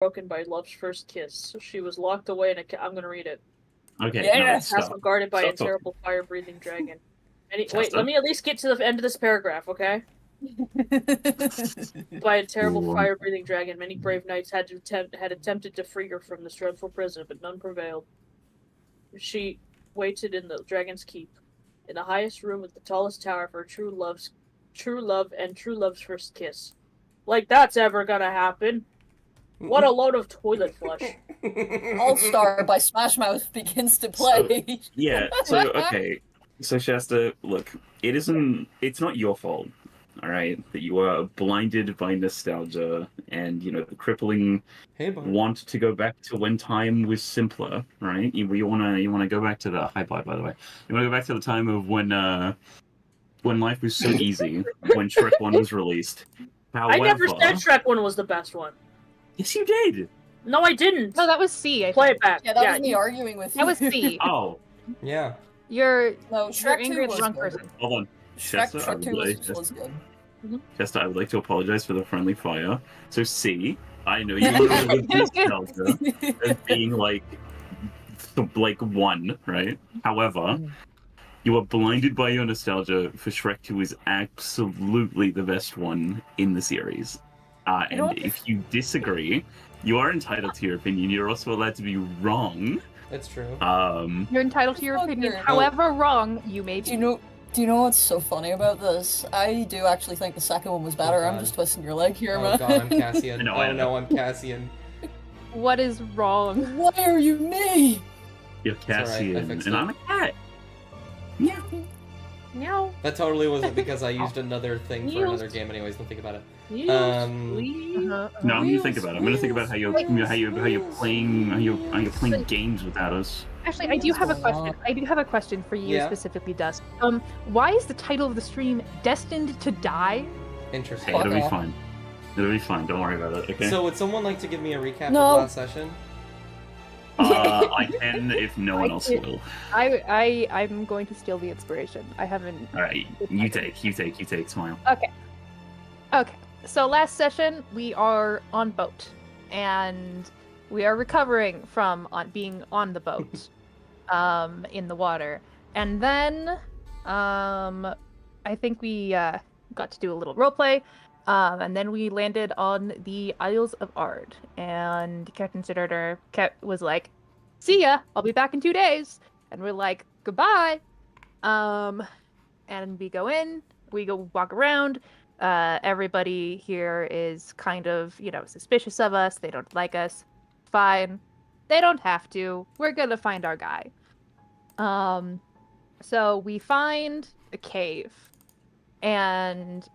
broken by love's first kiss. She was locked away in a I'm gonna read it. Okay, Yes! no, Castle stop. guarded by a Stop. terrible fire-breathing dragon. Wait, Chester? let me at least get to the end of this paragraph, okay? By a terrible fire-breathing dragon, many brave knights had attempted to free her from this dreadful prison, but none prevailed. She waited in the dragon's keep, in the highest room with the tallest tower for true love and true love's first kiss. Like that's ever gonna happen. What a load of toilet flush. All-Star by Smash Mouth begins to play. Okay. So Shasta, look, it's not your fault, alright, that you are blinded by nostalgia and, the crippling want to go back to when time was simpler, right? You wanna go back to the high five, by the way. You wanna go back to the time of when life was so easy, when Shrek 1 was released. However, I never said Shrek 1 was the best one. Yes, you did. No, I didn't. No, that was C. Play it back. Yeah, that was me arguing with you. That was C. Oh. Yeah. You're Shrek 2 angry at was the wrong good. person. Hold on. Chester, Shrek 2 was good. Chester, I would like to apologize for the friendly fire. So C, I know you were nostalgia as being like 1, right? However, you are blinded by your nostalgia for Shrek 2 is absolutely the best one in the series. And if you disagree, you are entitled to your opinion. You're also allowed to be wrong. That's true. You're entitled to your opinion, however wrong you may be. Do you know what's so funny about this? I do actually think the second one was better. I'm just twisting your leg here, man. Oh god, I'm Cassian. I know. I'm Cassian. What is wrong? Why are you me? You're Cassian, and I'm a cat. Yeah. No. That totally wasn't because I used another thing for another game. Anyways, don't think about it. No, I'm gonna think about it. I'm gonna think about how you're playing games without us. Actually, I do have a question. I do have a question for you specifically, Dust. Why is the title of the stream Destined to Die? Interesting. Hey, it'll be fine. It'll be fine. Don't worry about it. Okay. So, would someone like to give me a recap of last session? I can if no one else will. I'm going to steal the inspiration. I haven't. All right, you take. Smile. Okay. So last session we are on boat, and we are recovering from being on the boat, in the water, and then I think we got to do a little roleplay. And then we landed on the Isles of Ard, and Captain Siddhartha was like, "See ya, I'll be back in 2 days." And we're like, "Goodbye." And we go in, we go walk around. Everybody here is kind of, suspicious of us. They don't like us. Fine. They don't have to. We're gonna find our guy. So we find a cave, and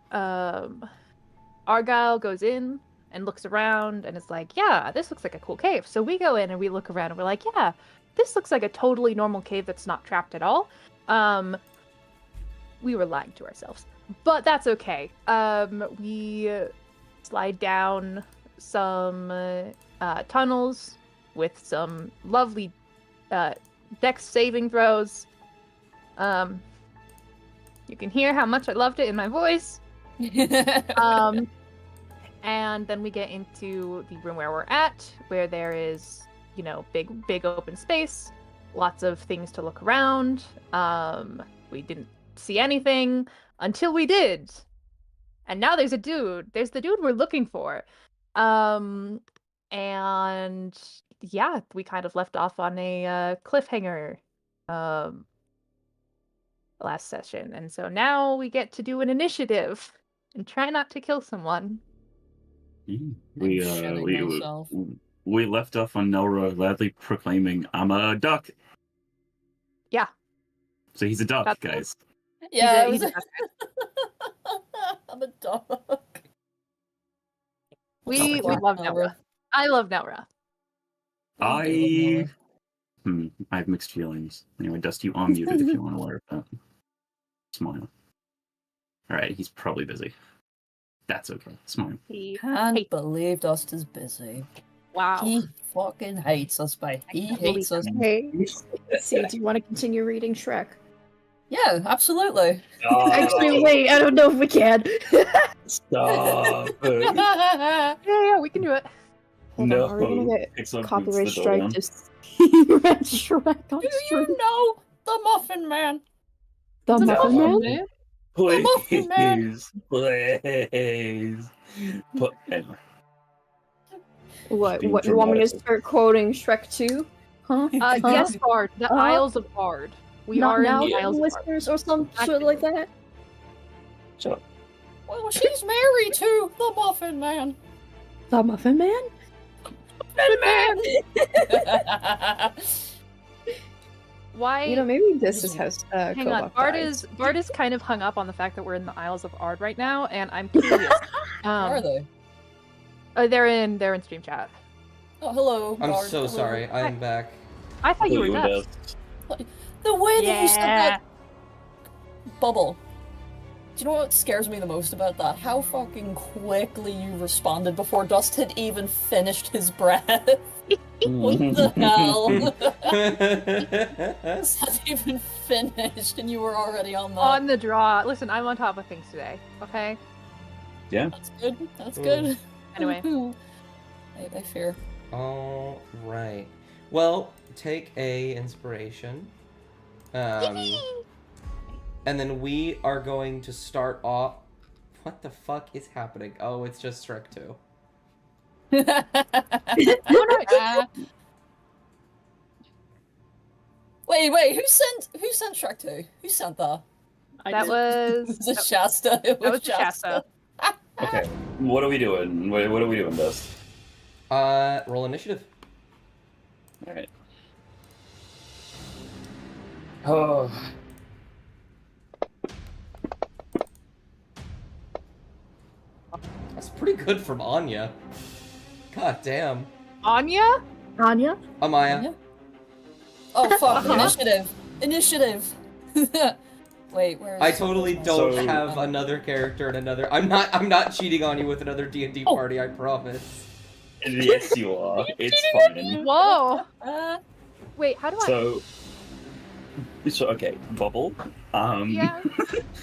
Argyle goes in and looks around and is like, "Yeah, this looks like a cool cave." So we go in and we look around and we're like, "Yeah, this looks like a totally normal cave that's not trapped at all." We were lying to ourselves, but that's okay. We slide down some tunnels with some lovely dex saving throws. You can hear how much I loved it in my voice. And then we get into the room where we're at, where there is, big open space, lots of things to look around. We didn't see anything until we did. And now there's a dude. There's the dude we're looking for. And yeah, we kind of left off on a cliffhanger last session. And so now we get to do an initiative and try not to kill someone. We left off on Nelra loudly proclaiming, "I'm a duck." Yeah. So he's a duck, guys. Yeah, he's a duck. I'm a duck. We love Nelra. I love Nelra. I have mixed feelings. Anyway, Dust, you are muted if you want to wear that. Smile. Alright, he's probably busy. That's okay. Smile. Can't believe Dust is busy. Wow. He fucking hates us, but he hates us. Hey, see, do you want to continue reading Shrek? Yeah, absolutely. Actually, wait, I don't know if we can. Stop. Yeah, we can do it. Hold No, on, are we gonna get Pixar copyright boots the door strike down. just read Shrek on Do stream? you know the Muffin Man? The No. Muffin Man? Muffin Man. Please. But anyway. What? Being What? You want me to dramatic. start quoting Shrek 2? Huh? Huh? Yes, Bard. The Isles of Bard. We Not are now, in the Isles of Bard. Whispers or some shit like that? Shut up. Well, she's married to the Muffin Man. The Muffin Man? Why? You know, maybe this is how Hang on, Kobach Bard dies. is kind of hung up on the fact that we're in the Isles of Ard right now, and I'm curious. Where are they? They're in stream chat. Oh, hello. I'm Bard. so Hello. sorry. I'm back. I thought you were Blue dust. dust. The way that you said Yeah. that, Bubble. Do you know what scares me the most about that? How fucking quickly you responded before Dust had even finished his breath. What the hell? Dust hadn't even finished, and you were already on that. On the draw. Listen, I'm on top of things today. Okay. Yeah. That's good. That's good. Anyway. I fear. All right. Well, take a inspiration. And then we are going to start off. What the fuck is happening? Oh, it's just Shrek 2. Wait, who sent Shrek 2? Who sent that? That was Was it Shasta? It that was Shasta. Okay. What are we doing? What are we doing, Dust? Roll initiative. Alright. Oh. That's pretty good from Anya. God damn. Anya? Anya? Amaya. Oh fuck! Initiative. Wait, where is I totally don't So- have another character and another. I'm not cheating on you with another D&D party. I promise. Yes, you are. It's fine. Whoa! Uh, Wait, how do I? So okay, Bubble. Yeah.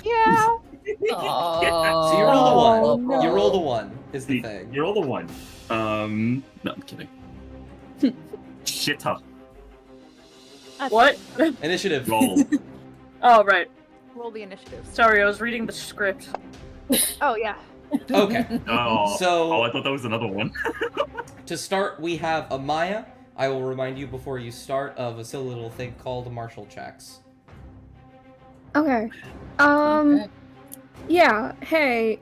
Yeah. So you roll the one. Oh, You no. roll the one is the thing. You're all the one. No, I'm kidding. Shit up. What? Initiative. Roll. Oh, right. Roll the initiative. Sorry, I was reading the script. Oh yeah. Okay. Oh, So- I thought that was another one. To start, we have Amaya. I will remind you before you start of a silly little thing called martial checks. Okay. okay. Yeah. Hey,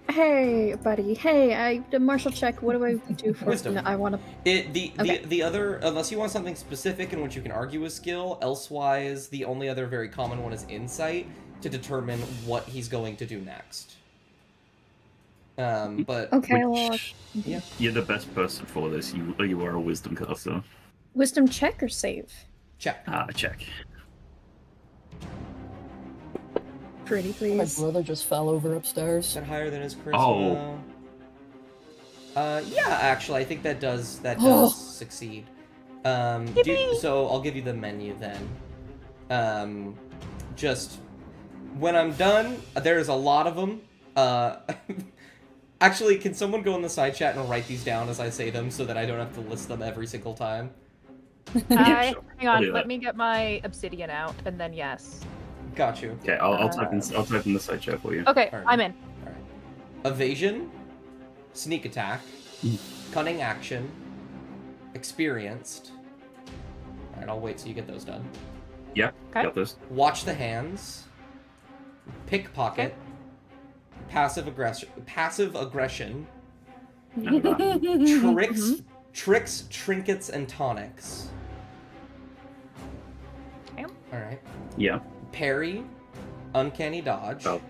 buddy. Hey, the martial check. What do I do for? Wisdom. No, I want to. The other, unless you want something specific in which you can argue a skill, elsewise the only other very common one is insight to determine what he's going to do next. But Okay. Well, yeah, You're the best person for this. You are a wisdom caster. wisdom check or save? check. Check. Pretty My please. brother just fell over Is upstairs. that higher than his charisma? Oh. Yeah, actually, I think that does Oh. succeed. So I'll give you the menu then. Just when I'm done, there's a lot of them. Actually, can someone go in the side chat and write these down as I say them so that I don't have to list them every single time? sure. Hang I'll on. do Let that. me get my obsidian out, and then yes. Got you. Okay, I'll type in the side chat for you. Okay, Alright. I'm in. Alright. Evasion, sneak attack, cunning action, experienced. Alright, I'll wait till you get those done. Yeah, Okay. got this. Watch the hands, pickpocket, passive aggression, tricks, trinkets, and tonics. Damn. Alright. Yeah. Parry, uncanny dodge, Oh.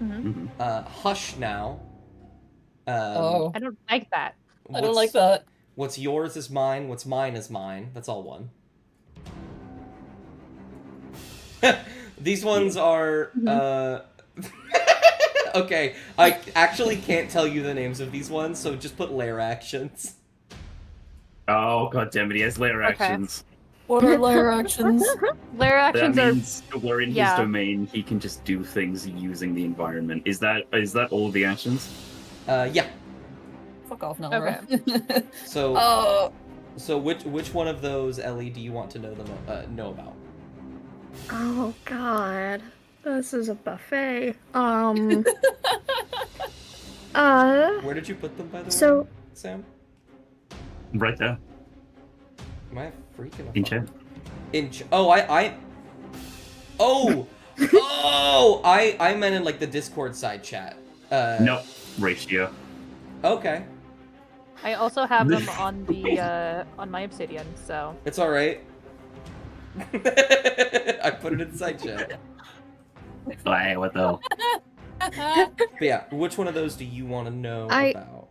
Mhm. hush now. Oh, I don't like that. I don't like that. What's yours is mine, what's mine is mine. That's all one. These ones are, okay, I actually can't tell you the names of these ones, so just put lair actions. Oh god damn it! He has layer Okay. actions. What are layer actions? Lair That actions are. means we're in yeah. his domain. He can just do things using the environment. Is that all the actions? Yeah. Fuck off, Nora. So, so which one of those, Ellie, do you want to know about? Oh God, this is a buffet. Where did you put them, by the So- way, Sam? Right there. Am I freaking In chat. Oh, I meant in like the Discord side chat. Nope. Ratio. Okay, I also have them on the on my Obsidian, so it's all right. I put it in side chat. Hey, what the hell? But yeah, which one of those do you want to know about?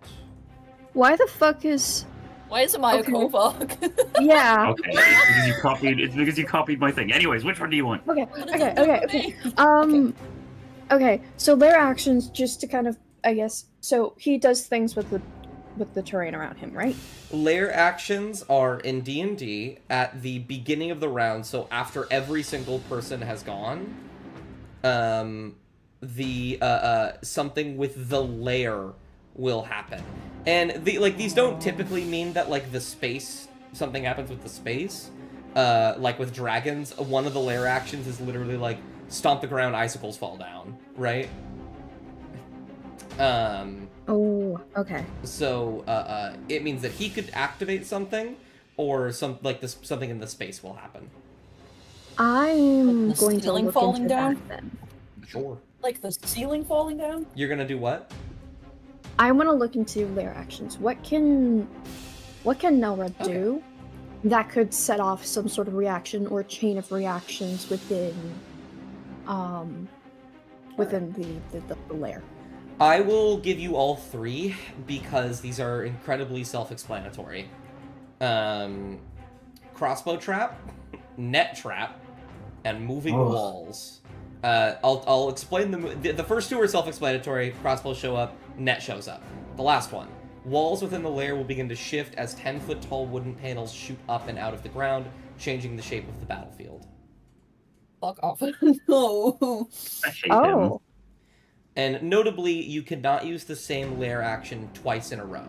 Why the fuck is? Why is it my Okay. Kovok? Yeah. Okay, it's because you copied my thing. Anyways, which one do you want? Okay. Okay. So their actions, just to kind of, I guess. So he does things with the terrain around him, right? Lair actions are in D&D at the beginning of the round, so after every single person has gone, something with the lair will happen. And these don't typically mean that like the space, something happens with the space. Like with dragons, one of the lair actions is literally like stomp the ground, icicles fall down, right? Oh, okay. So it means that he could activate something, or something in the space will happen. I'm Like the going to ceiling look falling into down? that then. Sure. Like the ceiling falling down? You're gonna do what? I want to look into their actions. What can Nelra do that could set off some sort of reaction or chain of reactions within the lair? I will give you all three because these are incredibly self-explanatory. Crossbow trap, net trap, and moving walls. I'll explain them. The first two are self-explanatory. Crossbows show up, net shows up. The last one. Walls within the lair will begin to shift as 10-foot tall wooden panels shoot up and out of the ground, changing the shape of the battlefield. Fuck off. No. I hate him. And notably, you cannot use the same lair action twice in a row.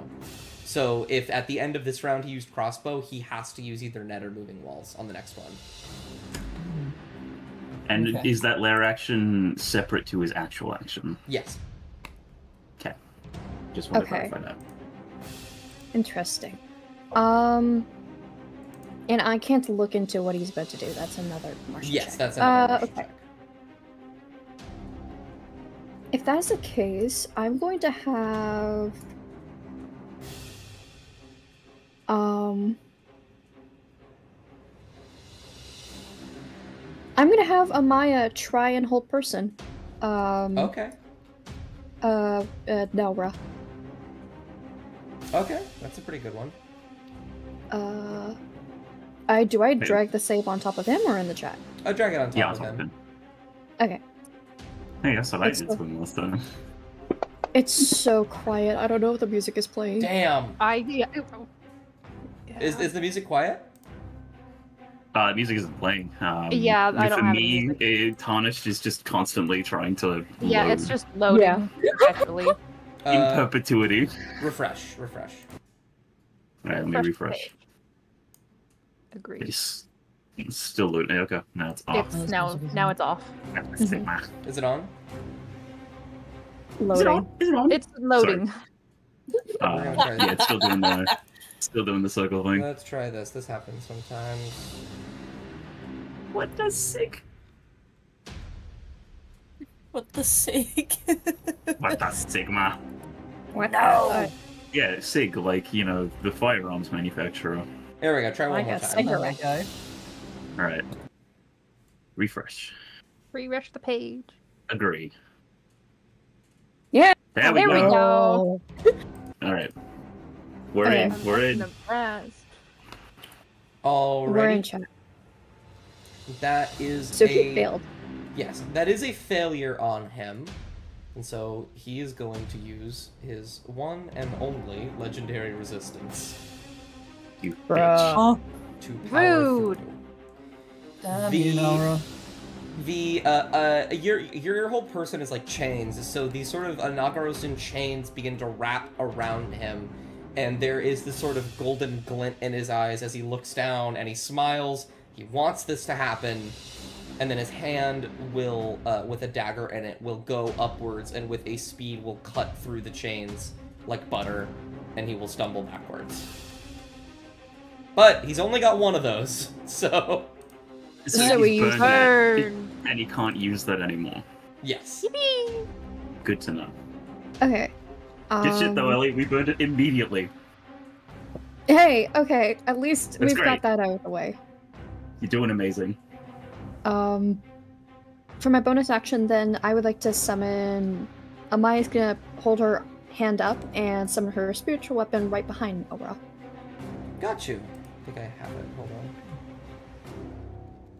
So if at the end of this round he used crossbow, he has to use either net or moving walls on the next one. And Okay. is that lair action separate to his actual action? Yes. Okay. Just want to Okay. clarify that. Interesting. And I can't look into what he's about to do. That's another martial Yes, check. that's another martial okay. check. If that's the case, I'm going to have I'm gonna have Amaya try and hold person. Okay. Nelra. Okay, that's a pretty good one. Do I drag the save on top of him or in the chat? I'll drag it on top Yeah, of him. Okay. Hey, that's what I It's did to him last time. It's so quiet. I don't know if the music is playing. Damn. yeah. Is the music quiet? Music isn't playing. Yeah, I don't for have me, any Tarnished is just constantly trying to Yeah, load it's just loading. Yeah. Actually, in perpetuity. Refresh. Alright, let me the refresh. page. Agreed. It's still loading. Okay, now it's off. It's now it's off. Sigma. Is it on? Is it Loading. on? Is it on? It's loading. We're gonna try Yeah, it's still doing the circle thing. Let's try this. This happens sometimes. What the sick? What the sake? What the Sigma? What? No. Yeah, Sig, like, the firearms manufacturer. There we go. Try one I more guess time. so. There we go. Alright. Refresh. Refresh the page. Agree. Yeah. There we There we go. go. Alright. We're Okay. in. We're in. The rest. We're in Alrighty. chat. That is So he failed. Yes, that is a failure on him. And so he is going to use his one and only legendary resistance You Bruh. bitch. Oh, to power Rude. through. damn The- you, Nora. Your whole person is like chains, so these sort of Nagarosan chains begin to wrap around him, and there is this sort of golden glint in his eyes as he looks down and he smiles. He wants this to happen, and then his hand will, with a dagger in it, will go upwards and with a speed will cut through the chains like butter, and he will stumble backwards. But he's only got one of those, so... So we he's use burned it, and he can't use that anymore. Yes. Good to know. Okay. Good shit though, Ellie. We burned it immediately. Hey, okay. At least That's we've got great. that out of the way. You're doing amazing. For my bonus action, then I would like to summon. Amaya's gonna hold her hand up and summon her spiritual weapon right behind Aura. Got you. I think I have it. Hold on.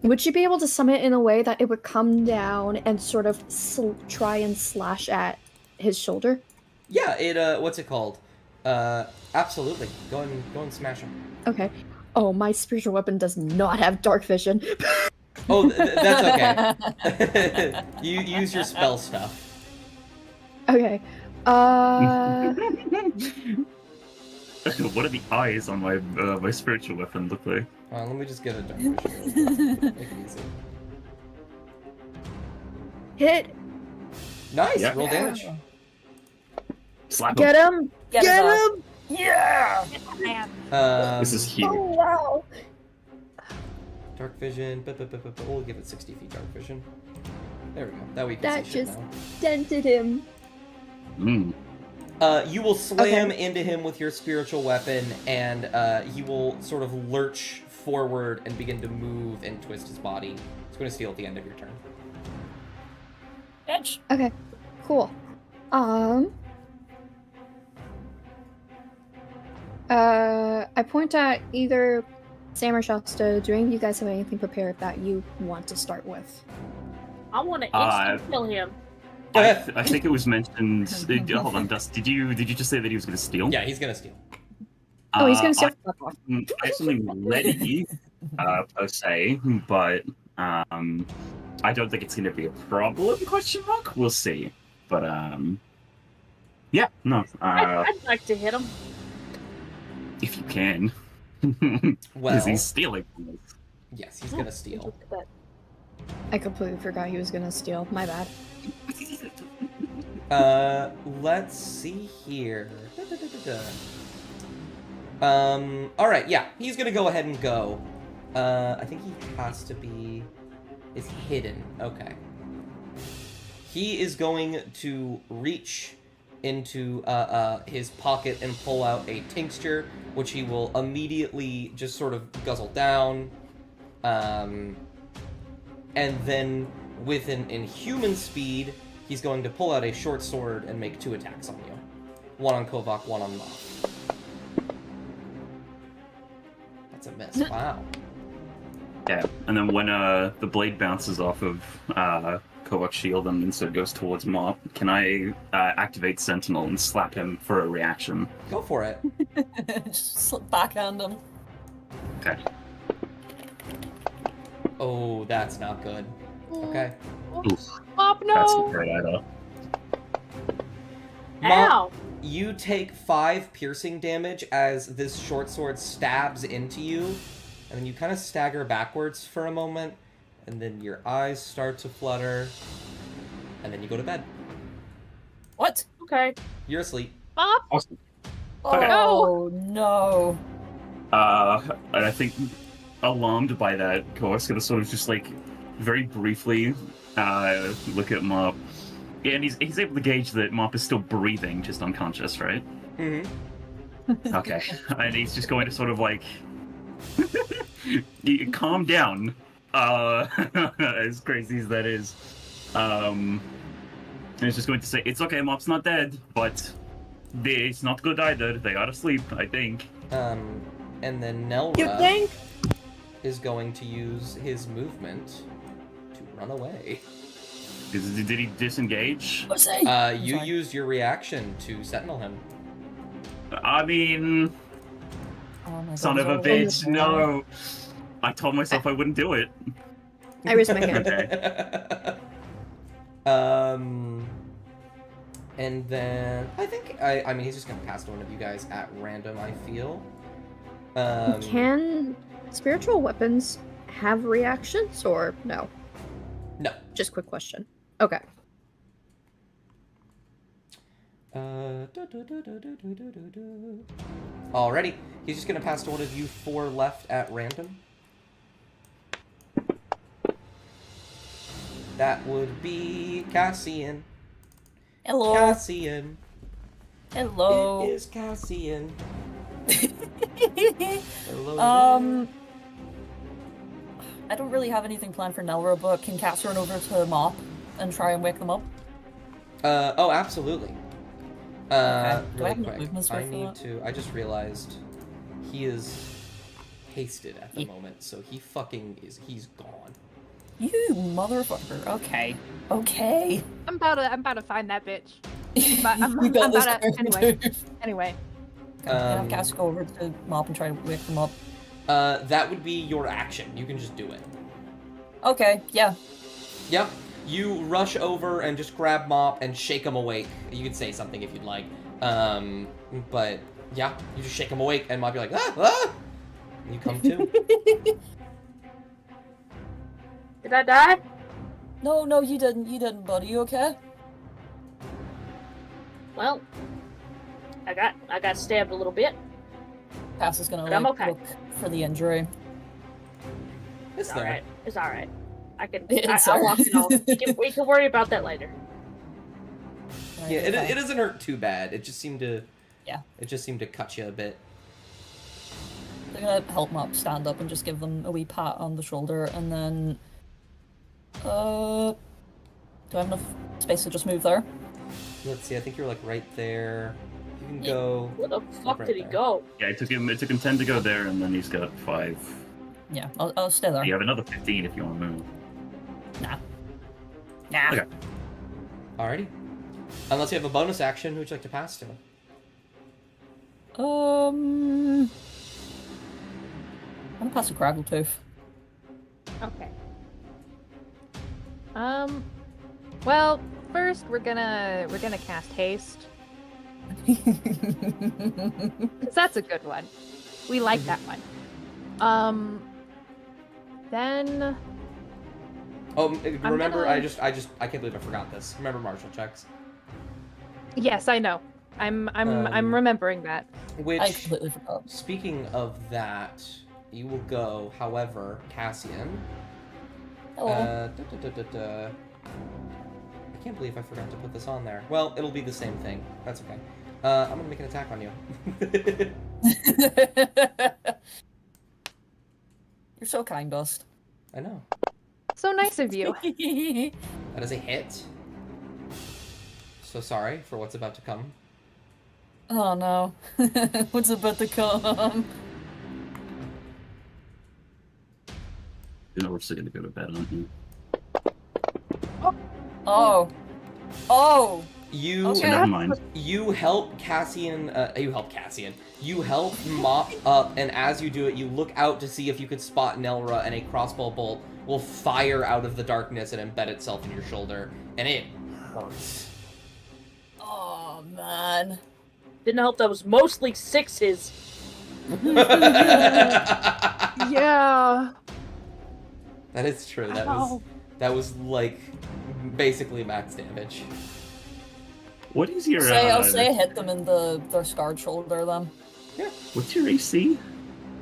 Would she be able to summon it in a way that it would come down and sort of try and slash at his shoulder? Yeah, it, what's it called? Absolutely. Go and smash him. Okay. Oh, my spiritual weapon does not have dark vision. Oh, that's okay. You use your spell stuff. Okay. What do the eyes on my my spiritual weapon look like? Let me just get a dark vision. Make it easy. Hit. Nice, Yeah. roll damage. Slap him. Get him. Get Get him. him. Yeah! This is huge. Oh wow. Dark vision. We'll give it 60 feet dark vision. There we go. That we can That see shit just now. dented him. Mm. You will slam into him with your spiritual weapon, and he will sort of lurch forward and begin to move and twist his body. It's going to steal at the end of your turn. Edge. Okay. Cool. I point at either Sam or Shasta. Do any of you guys have anything prepared that you want to start with? I want to instantly kill him. I think it was mentioned. Hold on, Dust. Did you just say that he was going to steal? Yeah, he's going to steal. Oh, he's gonna steal. I have something ready, per se, but I don't think it's going to be a problem. Question mark. We'll see. But yeah, no. I'd like to hit him. If you can. Well, Because he's stealing from us. yes, he's going to steal. I completely forgot he was gonna steal. My bad. Let's see here. Alright, yeah, he's gonna go ahead and go. I think he has to be... is hidden. Okay. He is going to reach into his pocket and pull out a tincture, which he will immediately just sort of guzzle down. And then, with an inhuman speed, he's going to pull out a short sword and make 2 attacks on you. One on Kovac, one on Moth. That's a miss. Wow. Yeah, and then when the blade bounces off of Kovac's shield and instead goes towards Mop, can I activate Sentinel and slap him for a reaction? Go for it. Just slip backhand him. Okay. Oh, that's not good. Okay. Oof, Mop, that's not no! great either. Ow! You take 5 piercing damage as this short sword stabs into you, and then you kind of stagger backwards for a moment, and then your eyes start to flutter, and then you go to bed. What? Okay. You're asleep. Mop! Awesome. Oh, no. And I think, alarmed by that, Kovac's gonna sort of just like very briefly look at Mop. Yeah, and he's able to gauge that Mop is still breathing, just unconscious, right? Mm-hmm. Okay. And he's just going to sort of like calm down. As crazy as that is. And he's just going to say, it's okay, Mop's not dead, but it's not good either. They are asleep, I think. And then You Nelra think? is going to use his movement to run away. Did he disengage? What's that? You Sorry. used your reaction to sentinel him. I mean, Oh my son God. of a bitch, no. I told myself I wouldn't do it. I raised my hand. Okay. And then I think I mean he's just gonna cast one of you guys at random. I feel. Can spiritual weapons have reactions or no? No. Just quick question. Okay. Alrighty, he's just gonna pass to one of you 4 left at random. That would be Cassian. Hello. Cassian. Hello. It is Cassian. Hello. I don't really have anything planned for Nelra, but can Cass run over to Mop and try and wake them up? Oh, absolutely. Okay. Do I Really have quick. movement speed I for need that? to. I just realized he is hasted at the Yeah. moment, so he fucking is. He's gone. You motherfucker. Okay. Okay. I'm about to find that bitch. I'm You got about this, to Karen. anyway. Can I have Cass go over to Mop and try to wake them up? That would be your action. You can just do it. Okay, yeah. Yep. You rush over and just grab Mop and shake him awake. You could say something if you'd like. But yeah, you just shake him awake and Mop, you're like, ah! And you come to. Did I die? No, you didn't, buddy. You okay? Well, I got stabbed a little bit. Cass is gonna But I'm okay. look for the injury. It's It's there. alright. It's alright. It's I'll walk alright. it off. We can worry about that later. Yeah, it doesn't hurt too bad. It just seemed to. Yeah. It just seemed to cut you a bit. They're gonna help Mop stand up and just give them a wee pat on the shoulder, and then. Do I have enough space to just move there? Let's see. I think you're like right there. You can go. Where the fuck right did he there. go? Yeah, it took him 10 to go there, and then he's got 5. Yeah, I'll stay there. You have another 15 if you want to move. Nah. Okay. Alrighty. Unless you have a bonus action, who would you like to pass to? I'm gonna pass a Craggletooth. Okay. Well, first we're gonna cast haste. 'Cause that's a good one. We like that one. Then Oh, remember, gonna- I can't believe I forgot this. Remember martial checks. yes, I know. I'm remembering that. Which, I completely forgot. speaking of that, you will go, however, Cassian. Hello. I can't believe I forgot to put this on there. Well, it'll be the same thing. That's okay. I'm gonna make an attack on you. You're so kind, Dust. I know. So nice of you. That is a hit. So sorry for what's about to come. Oh no. What's about to come? You know, we're still gonna go to bed, aren't you? Oh. Oh! You Okay. Never mind. You help Cassian. You help Mop up, and as you do it, you look out to see if you could spot Nelra, and a crossbow bolt will fire out of the darkness and embed itself in your shoulder, and it hurts. Oh man. Didn't help that was mostly 6s. Yeah. That is true. Ow. That was like basically max damage. What is your I'll say I hit them in their scarred shoulder then. what's your AC?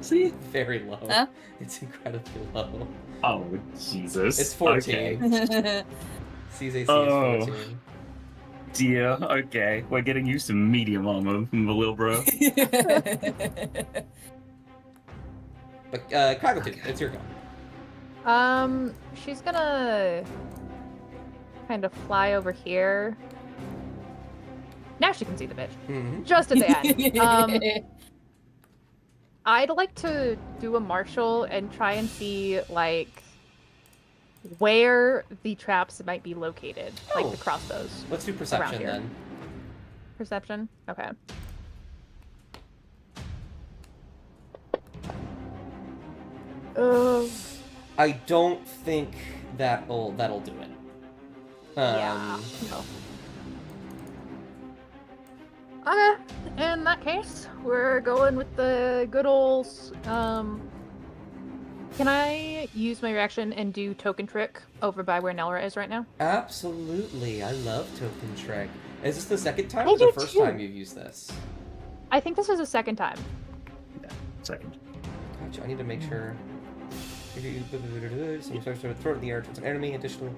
See? Very low. Huh? It's incredibly low. Oh Jesus! It's 14. Okay. C's AC Oh. is 14. Dear. Okay, we're getting used to medium armor from the little bro. But Craggletooth, it's your go. She's gonna kind of fly over here. Now she can see the bitch. Mm-hmm. Just at the end. I'd like to do a martial and try and see, like, where the traps might be located. Like Oh. the crossbows. Let's do perception here. then. Perception? Okay. I don't think that'll do it. Yeah. No. Okay, in that case, we're going with the good old, can I use my reaction and do token trick over by where Nelra is right now? Absolutely. I love token trick. Is this the second time I or the do first too. time you've used this? I think this is the second time. Yeah, second. Gotcha. I need to make sure. Some sort of throw it in the air towards an enemy. Additionally,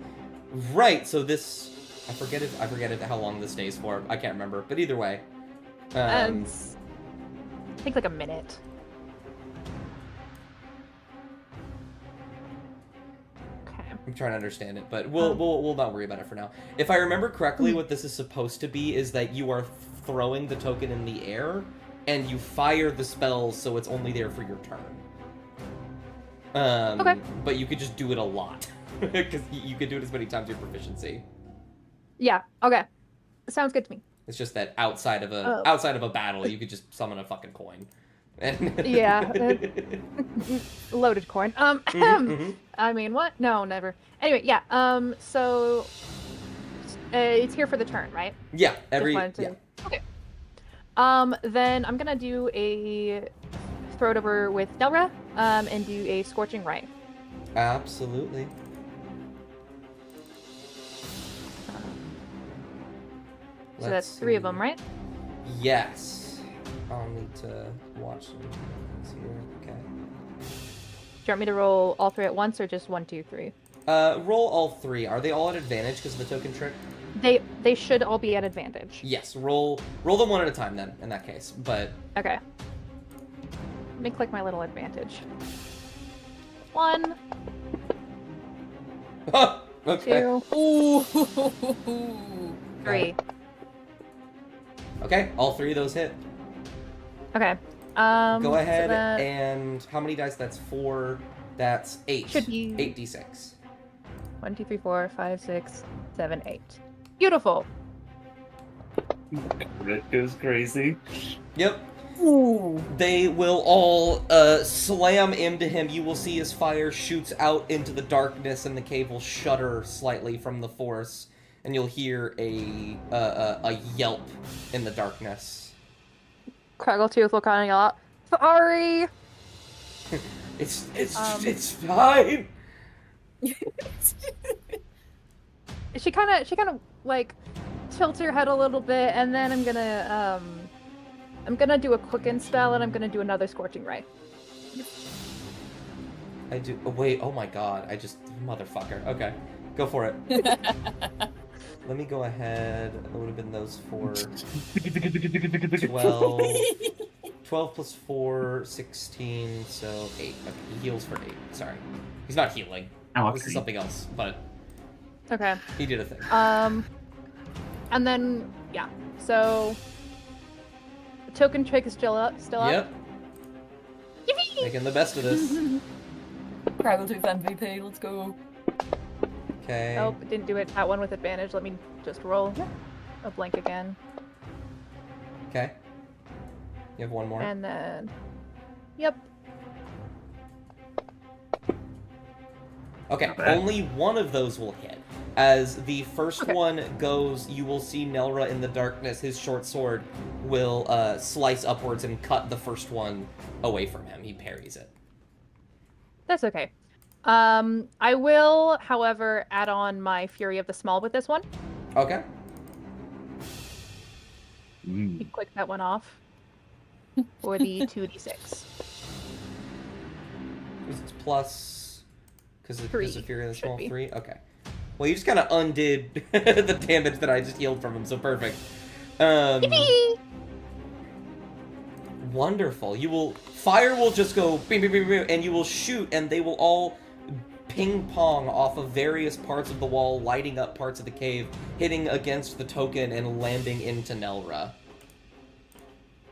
right. So this, I forget it. How long this stays for? I can't remember. But either way, And I think like a minute. Okay. I'm trying to understand it, but we'll not worry about it for now. If I remember correctly, what this is supposed to be is that you are throwing the token in the air, and you fire the spells, so it's only there for your turn. Okay. But you could just do it a lot, because you could do it as many times as your proficiency. Yeah. Okay. Sounds good to me. It's just that outside of a battle, you could just summon a fucking coin. Yeah. Loaded coin. I mean, what? No, never. Anyway, yeah. So it's here for the turn, right? Yeah. Okay. Then I'm gonna do a throw it over with Nelra, and do a scorching ray. Absolutely. So that's 3 of them, right? Yes. I'll need to watch some things here. Okay. Do you want me to roll all 3 at once, or just 1, 2, 3? Roll all 3. Are they all at advantage because of the token trick? They should all be at advantage. Yes. Roll them one at a time then. In that case, but. Okay. Let me click my little advantage. 1, Okay. 2, Ooh. 3. Okay. All 3 of those hit. Okay. Go ahead so that and how many dice? That's 4. That's 8. Should be 8d6. 1, 2, 3, 4, 5, 6, 7, 8. Beautiful. That goes crazy. Yep. Ooh. They will all slam into him. You will see his fire shoots out into the darkness, and the cave will shudder slightly from the force, and you'll hear a yelp in the darkness. Craggletooth will kind of yell out, "Sorry!" It's fine. She kind of like tilts her head a little bit, and then I'm gonna do a quicken spell, and I'm gonna do another scorching ray. I do. Oh, wait. Oh my god. Motherfucker. Okay, go for it. Let me go ahead. It would have been those 4. 12 plus 4, 16, so 8. Okay, he heals for 8. Sorry. He's not healing. Oh, This is okay. something else, but Okay. he did a thing. And then yeah. So the token trick is still up. Yep. Yippee! Making the best of this. Craggletooth MVP, let's go. Okay. Nope, it didn't do it. That one with advantage. Let me just roll a blank again. Okay. You have one more. And then, yep. Okay, Not bad. only one of those will hit. As the first Okay. one goes, you will see Nelra in the darkness. His short sword will slice upwards and cut the first one away from him. He parries it. That's okay. I will, however, add on my Fury of the Small with this one. Okay. You click that one off for the 2d6. It's plus... Because of 3, Fury of the should Small be. 3? Okay. Well, you just kind of undid the damage that I just healed from him, so perfect. Yippee! Wonderful. Fire will just go bing, bing, bing, bing, and you will shoot, and they will all ping pong off of various parts of the wall, lighting up parts of the cave, hitting against the token and landing into Nelra.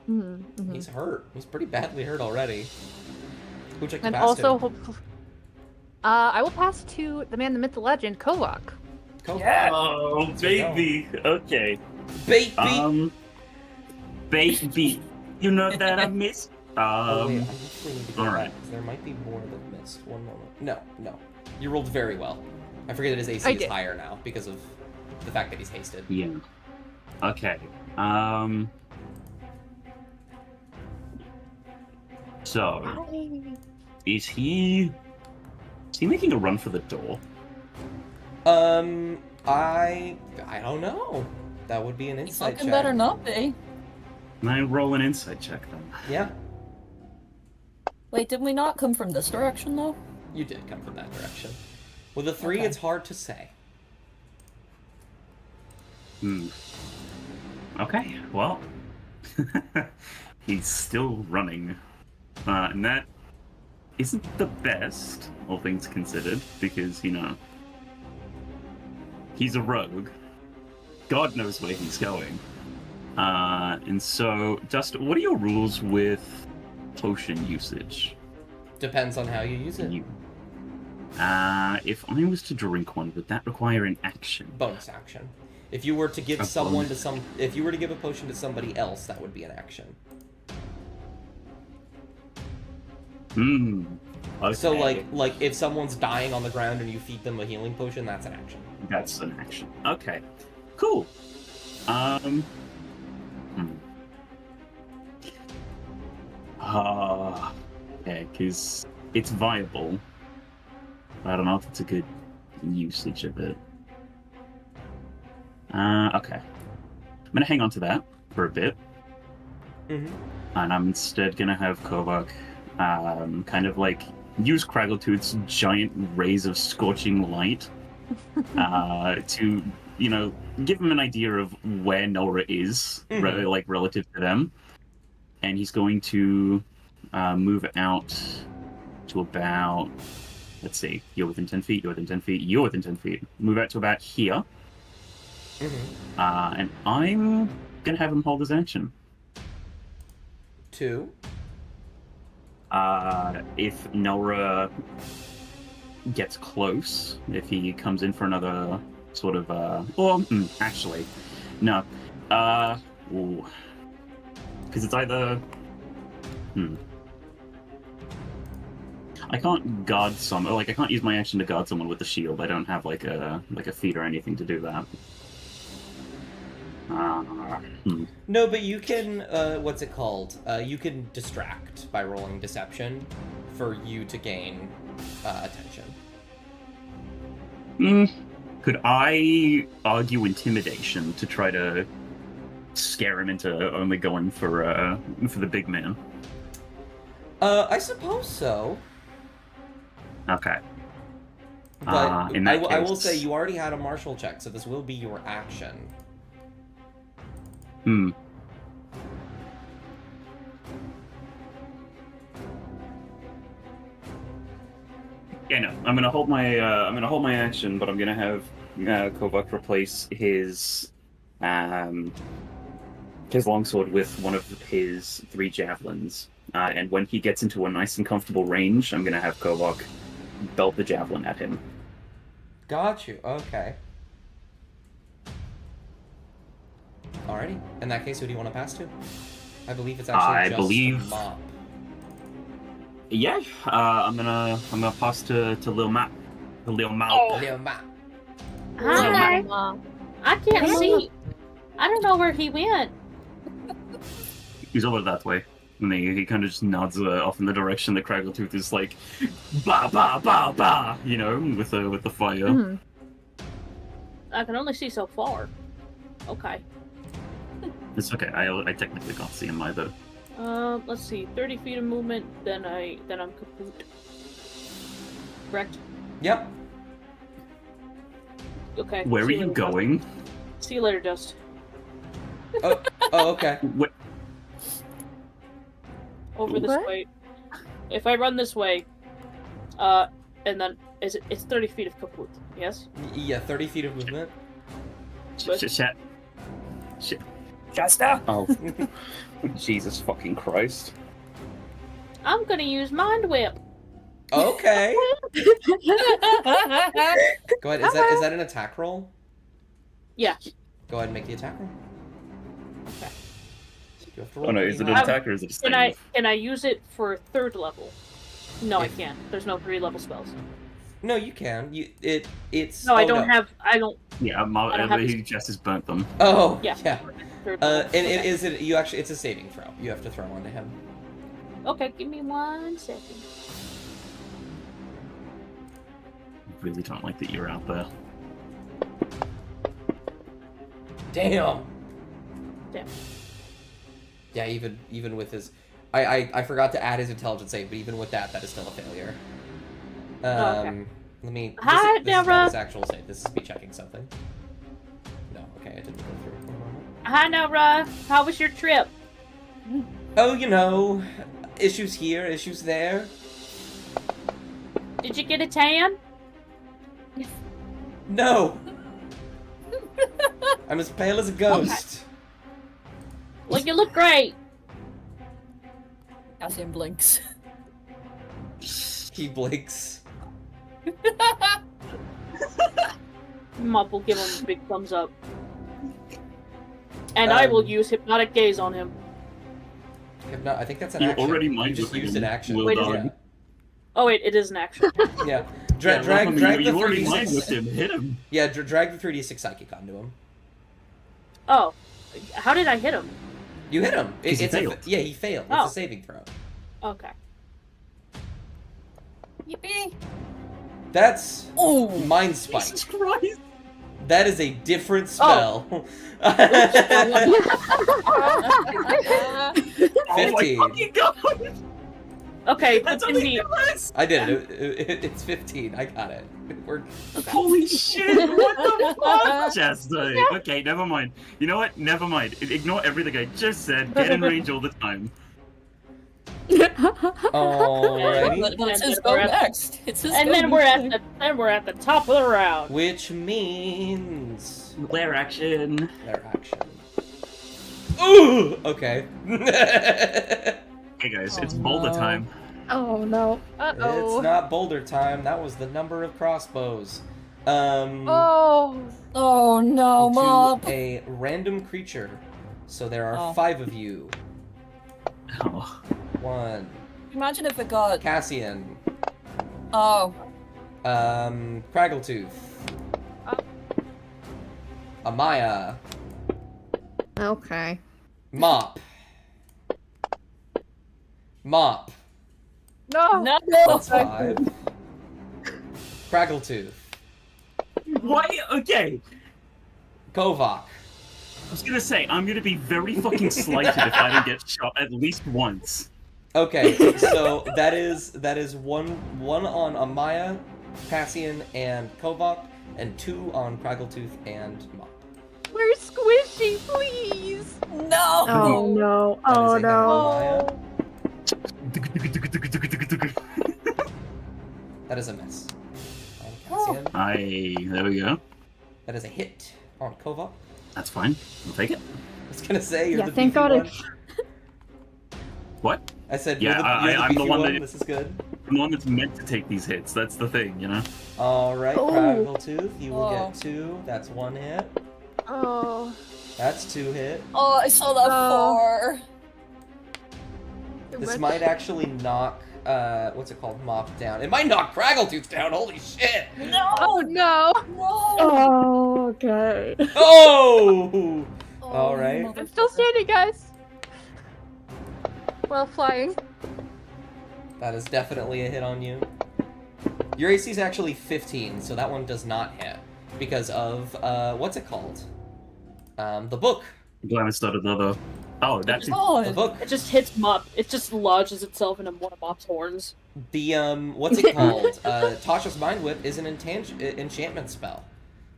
Mm-hmm. He's hurt. He's pretty badly hurt already. Who'd you like to And pass also, to? I will pass to the man, the myth, the legend, Kovak. Go. Yeah. Oh, baby. Okay. Baby! Baby. You know that I missed. Oh, wait, I actually need to go alright. back, because there might be more that missed. One moment. No. You rolled very well. I forget that his AC I is did. higher now, because of the fact that he's hasted. Yeah. Okay. So, is he making a run for the door? I don't know. That would be an He insight fucking check. better not be. Can I roll an insight check then? Yeah, Wait, did we not come from this direction, though? you did come from that direction. With a 3, Okay. it's hard to say. Okay, well, he's still running, and that isn't the best, all things considered, because he's a rogue. God knows where he's going. And so, Dustin, what are your rules with potion usage? Depends on how you use it. If I was to drink one, would that require an action? Bonus action. If you were to give if you were to give a potion to somebody else, that would be an action. Okay. So like if someone's dying on the ground and you feed them a healing potion, that's an action. That's an action. Okay. Cool. Okay, because it's viable. I don't know if it's a good usage of it. Okay. I'm gonna hang on to that for a bit. Mm-hmm. And I'm instead gonna have Kovac kind of like use Craggletooth's giant rays of scorching light to, give him an idea of where Nora is, relative to them. And he's going to move out to about, let's see, you're within 10 feet, you're within 10 feet, you're within 10 feet. Move out to about here. Mm-hmm. And I'm going to have him hold his action. 2. If Nora gets close, if he comes in for another sort of, actually, no. Because it's either... I can't guard someone, I can't use my action to guard someone with the shield. I don't have like a feat or anything to do that. No, but you can, what's it called? You can distract by rolling deception for you to gain attention. Could I argue intimidation to try to scare him into only going for the big man? I suppose so. Okay. But in that I will case- say you already had a martial check, so this will be your action. Yeah, no. I'm gonna hold my action, but I'm gonna have Kovac replace his longsword with one of his 3 javelins. And when he gets into a nice and comfortable range, I'm gonna have Kovac belt the javelin at him. Got you. Okay. Alrighty. In that case, who do you want to pass to? I believe it's actually the mop. Yeah, I'm gonna pass to Lil Matt. Lil Mal. Oh. Lil mop. Hi. I can't see. I don't know where he went. He's over that way. And he kind of just nods off in the direction that Craggletooth is like, ba ba ba ba, with the fire. Mhm. I can only see so far. Okay. It's okay. I technically can't see him either. Let's see. 30 feet of movement. Then I'm kaput. Correct. Yep. Okay. Where are see you later, going? Dust. See you later, Dust. Oh, okay. What? Over this What? way. If I run this way, and then it's 30 feet of kaput. Yes. Yeah, 30 feet of movement. Shit. Shasta! Oh. Jesus fucking Christ. I'm gonna use Mind Whip. Okay. Go ahead. Is that an attack roll? Yeah. Go ahead and make the attack roll. Okay. You have to roll Oh no, is it an pretty attack or is it a Can save? I use it for 3rd level? No, If- I can't. There's no 3-level spells. No, you can. It's. No, oh, I don't have. I don't. Yeah, I don't have he just has burnt them. Oh, Yeah. yeah. Third And level. it's a saving throw. You have to throw onto him. Okay, give me 1 second. I really don't like that you're out there. Damn. Damn. Yeah, even with his, I forgot to add his intelligence save, but even with that, that is still a failure. Okay. Let me. Hi, this is not Deborah. his actual save. This is me checking something. No, okay, it didn't go through. Hi, Nora. How was your trip? Oh, you know, issues here, issues there. Did you get a tan? No. I'm as pale as a ghost. Well, you look great. Cassian blinks. He blinks. Mop will give him a big thumbs up. And I will use hypnotic gaze on him. I think that's an You action. already You mind just whipping used an him. action. Well Wait, done. Oh wait, it is an action. Yeah. Yeah, Drag the you already mind 3d6. whipped him. Hit him. Yeah, drag the 3d6 psychic onto him. Oh, how did I hit him? You hit him. He failed. Yeah, he failed. Oh. It's a saving throw. Okay. Yippee! That's Oh! Mind Spike. Jesus Christ. That is a different spell. Oh 15. my fucking god. Okay, but That's then only he. less. I did it. It's 15. I got it. We're Holy shit! What the fuck? Chastity. Okay, never mind. You know what? Never mind. Ignore everything I just said. Get in range all the time. alrighty. But it's his And go we're at- next. It's his And go then we're next. at the top of the round. Which means Lair action. their action. Ooh. Okay. Hey guys, Oh, it's boulder no. time. Oh no. Uh-oh. It's not boulder time. That was the number of crossbows. Oh. Oh no, to Mop! a random creature. So there are Oh. 5 of you. Oh. 1. Imagine if it got. Cassian. Oh. Craggletooth. Amaya. Okay. Mop. Mop. No. No! That's 5. Craggletooth. Why? Okay. Kovak. I was gonna say, I'm gonna be very fucking slighted if I don't get shot at least once. Okay, so that is one on Amaya, Cassian, and Kovak, and 2 on Craggletooth and Mop. We're squishy, please. No! Oh no. That is Oh a hit no. on Amaya. Oh. That is a miss. On Cassian. There we go. That is a hit on Kovak. That's fine. I'll take it. I was gonna say you're Yeah, the thank beefy God one. What? I said Yeah, you're the I'm the beefy one one. that- This is good. I'm the one that's meant to take these hits. That's the thing, you know? All right, Oh. Craggletooth, you will Oh. get 2. That's 1 hit. Oh. That's 2 hit. Oh, I saw that Oh. 4. Too This much. might actually knock, what's it called? Mop down. It might knock Craggletooth down. Holy shit! No! Oh no. No! Oh, okay. Oh! Oh, All right. motherfucker. I'm still standing, guys. Well, flying. That is definitely a hit on you. Your AC is actually 15, so that one does not hit. Because of, what's it called? The book. I'm glad I started another. Oh, that's The God. book. It just hits Mop. It just lodges itself into one of Mop's horns. The, what's it called? Tasha's Mind Whip is an enchantment spell.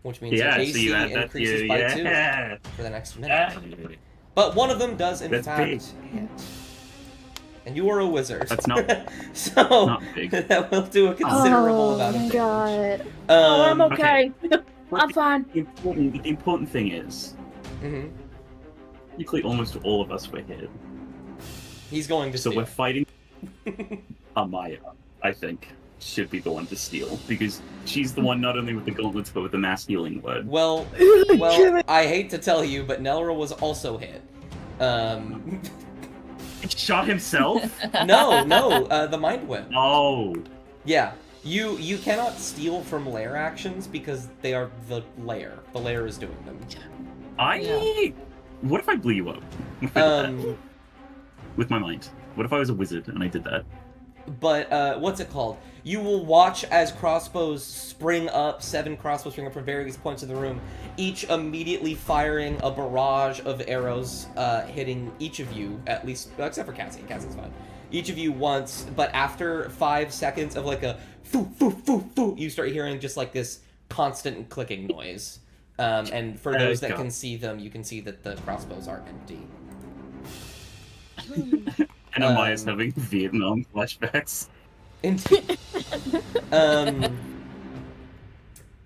Which means your yeah. AC So you add that to increases you. by Yeah. 2 for the next minute. But one of them does, in That's fact, big. hit. And you are a wizard. That's not- so, not big. that will do a considerable Oh amount of my damage. god. Oh, I'm okay. okay. I'm fine. The important thing is, Mhm. technically almost all of us were hit. He's going to So steal. we're fighting Amaya, I think, should be the one to steal. Because she's the one not only with the gauntlets, but with the mass healing word. Well, I hate to tell you, but Nelra was also hit. He shot himself? No, the Mind Whip. Oh. Yeah, you cannot steal from lair actions because they are the lair. The lair is doing them. What if I blew you up? With, that? Um, With my mind. What if I was a wizard and I did that? But, what's it called? You will watch as crossbows spring up, 7 crossbows spring up from various points of the room, each immediately firing a barrage of arrows, hitting each of you, at least, except for Cassie. Cassie's fine. Each of you once, but after 5 seconds of like a foo, foo, foo, foo, you start hearing just like this constant clicking noise. And for those that can see them, you can see that the crossbows are empty. And Amaya's having Vietnam flashbacks. Indeed.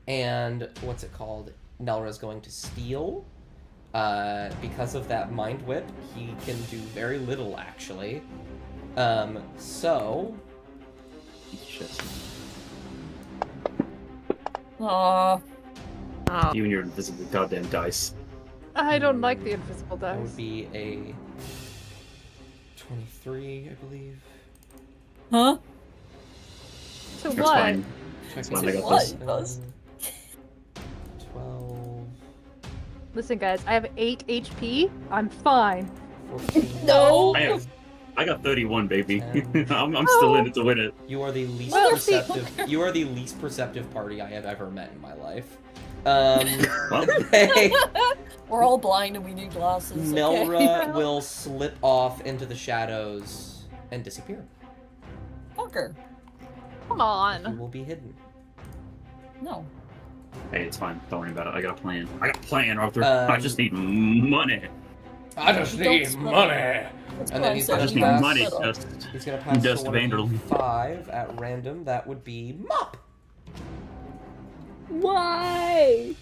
And what's it called? Nelra's going to steal. Because of that mind whip, he can do very little actually. So. Shit. You and your invisible goddamn dice. I don't like the invisible That dice. would be a 23, I believe. Huh? To That's what? fine. That's fine, I got What? this. 12, Listen, guys, I have 8 HP. I'm fine. 14. No. I got 31, baby. 10. I'm still in it to win it. You are the least Well, perceptive. You are the least perceptive party I have ever met in my life. Hey, We're all blind and we need glasses. Nelra Okay? will slip off into the shadows and disappear. Fucker. Come You on. will be hidden. No. Hey, it's fine. Don't worry about it. I got a plan. I got a plan, Arthur. I Um, just need money. I just need money. And then he's I gonna just need pass. money. Just He's gonna pass Dust to one of you Vanderlyn. 5 at random. That would be Mop. Why?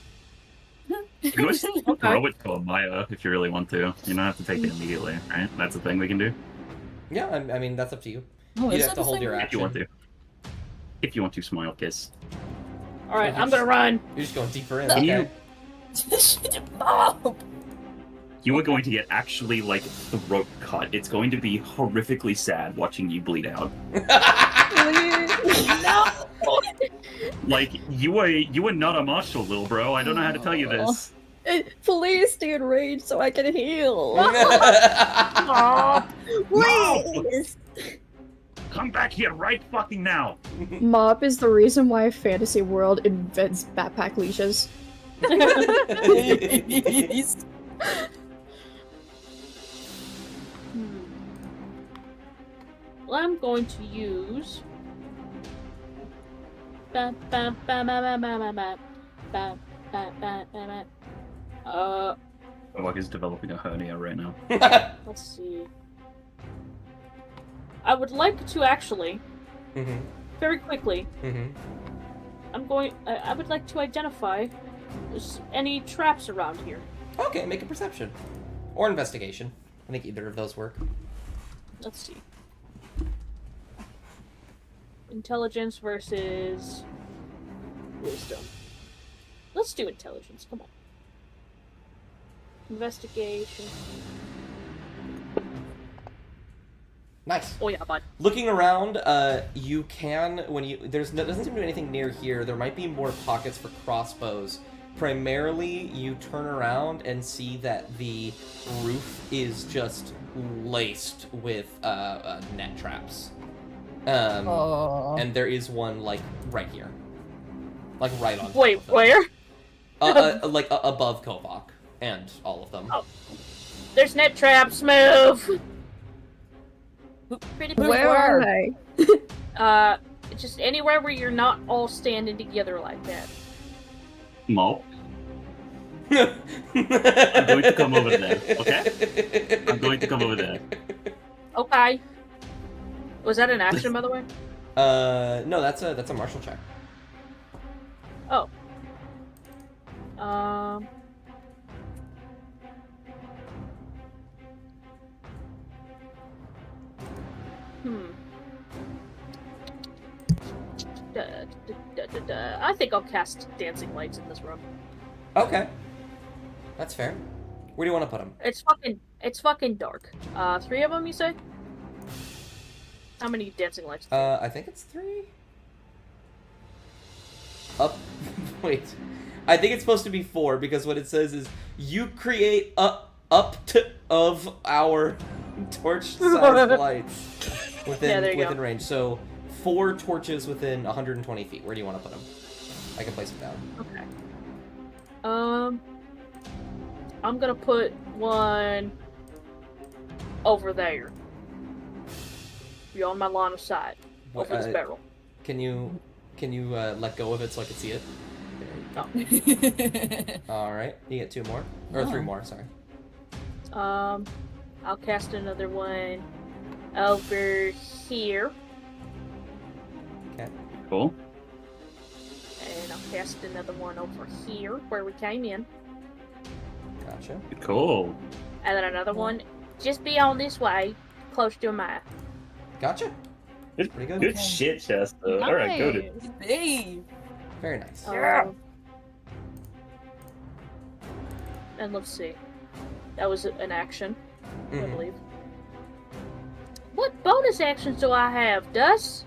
you can always throw it to Amaya if you really want to. You don't have to take it immediately, right? That's the thing we can do. Yeah, I mean that's up to you. Oh, You is have that to a hold thing? your If you action. want to. If you want to, smile kiss. Alright, I'm gonna run. You're just going deeper in. Can Okay. Mom! You are going to get actually like throat cut. It's going to be horrifically sad watching you bleed out. No. Like you are not a marshal, little bro. I don't know how to tell you this. Please stay enraged so I can heal. Aw. Please. Come back here right fucking now. Mop is the reason why Fantasy World invents backpack leashes. Well, I'm going to use. Wog is developing a hernia right now. Let's see. I would like to actually, Mhm. very quickly, Mhm. I would like to identify any traps around here. Okay, make a perception or investigation. I think either of those work. Let's see. Intelligence versus wisdom. Let's do intelligence. Come on. Investigation. Nice. Oh yeah, bud. Looking around, you can doesn't seem to be anything near here. There might be more pockets for crossbows. Primarily, you turn around and see that the roof is just laced with net traps. And there is one like right here, like right on. top Wait, of them. where? Like above Kovak and all of them. Oh. There's net traps. Move. Pretty Where are they? Just anywhere where you're not all standing together like that. Mo, I'm going to come over there, okay? I'm going to come over there. Okay. Was that an action, by the way? No, that's a martial check. Oh. I think I'll cast dancing lights in this room. Okay, that's fair. Where do you want to put them? It's fucking dark. 3 of them, you say? How many dancing lights? I think it's 3. Up. Wait. I think it's supposed to be 4 because what it says is you create up to of our torch-sized lights Yeah, there you within go. range. So 4 torches within 120 feet. Where do you want to put them? I can place them down. Okay. I'm gonna put one over there. Be on my line of sight. Over this barrel. Can you let go of it so I can see it? All right, you get 2 more or 3 more. Sorry. I'll cast another one over here, Okay. Cool. and I'll cast another one over here where we came in, Gotcha. Cool. and then another one just beyond this way, close to my. Gotcha. Good, Pretty good. good Okay. shit, Shasta. All right, go to. Nice. Hey. Very nice. And let's see. That was an action, I Mhm. believe. What bonus actions do I have, Dust?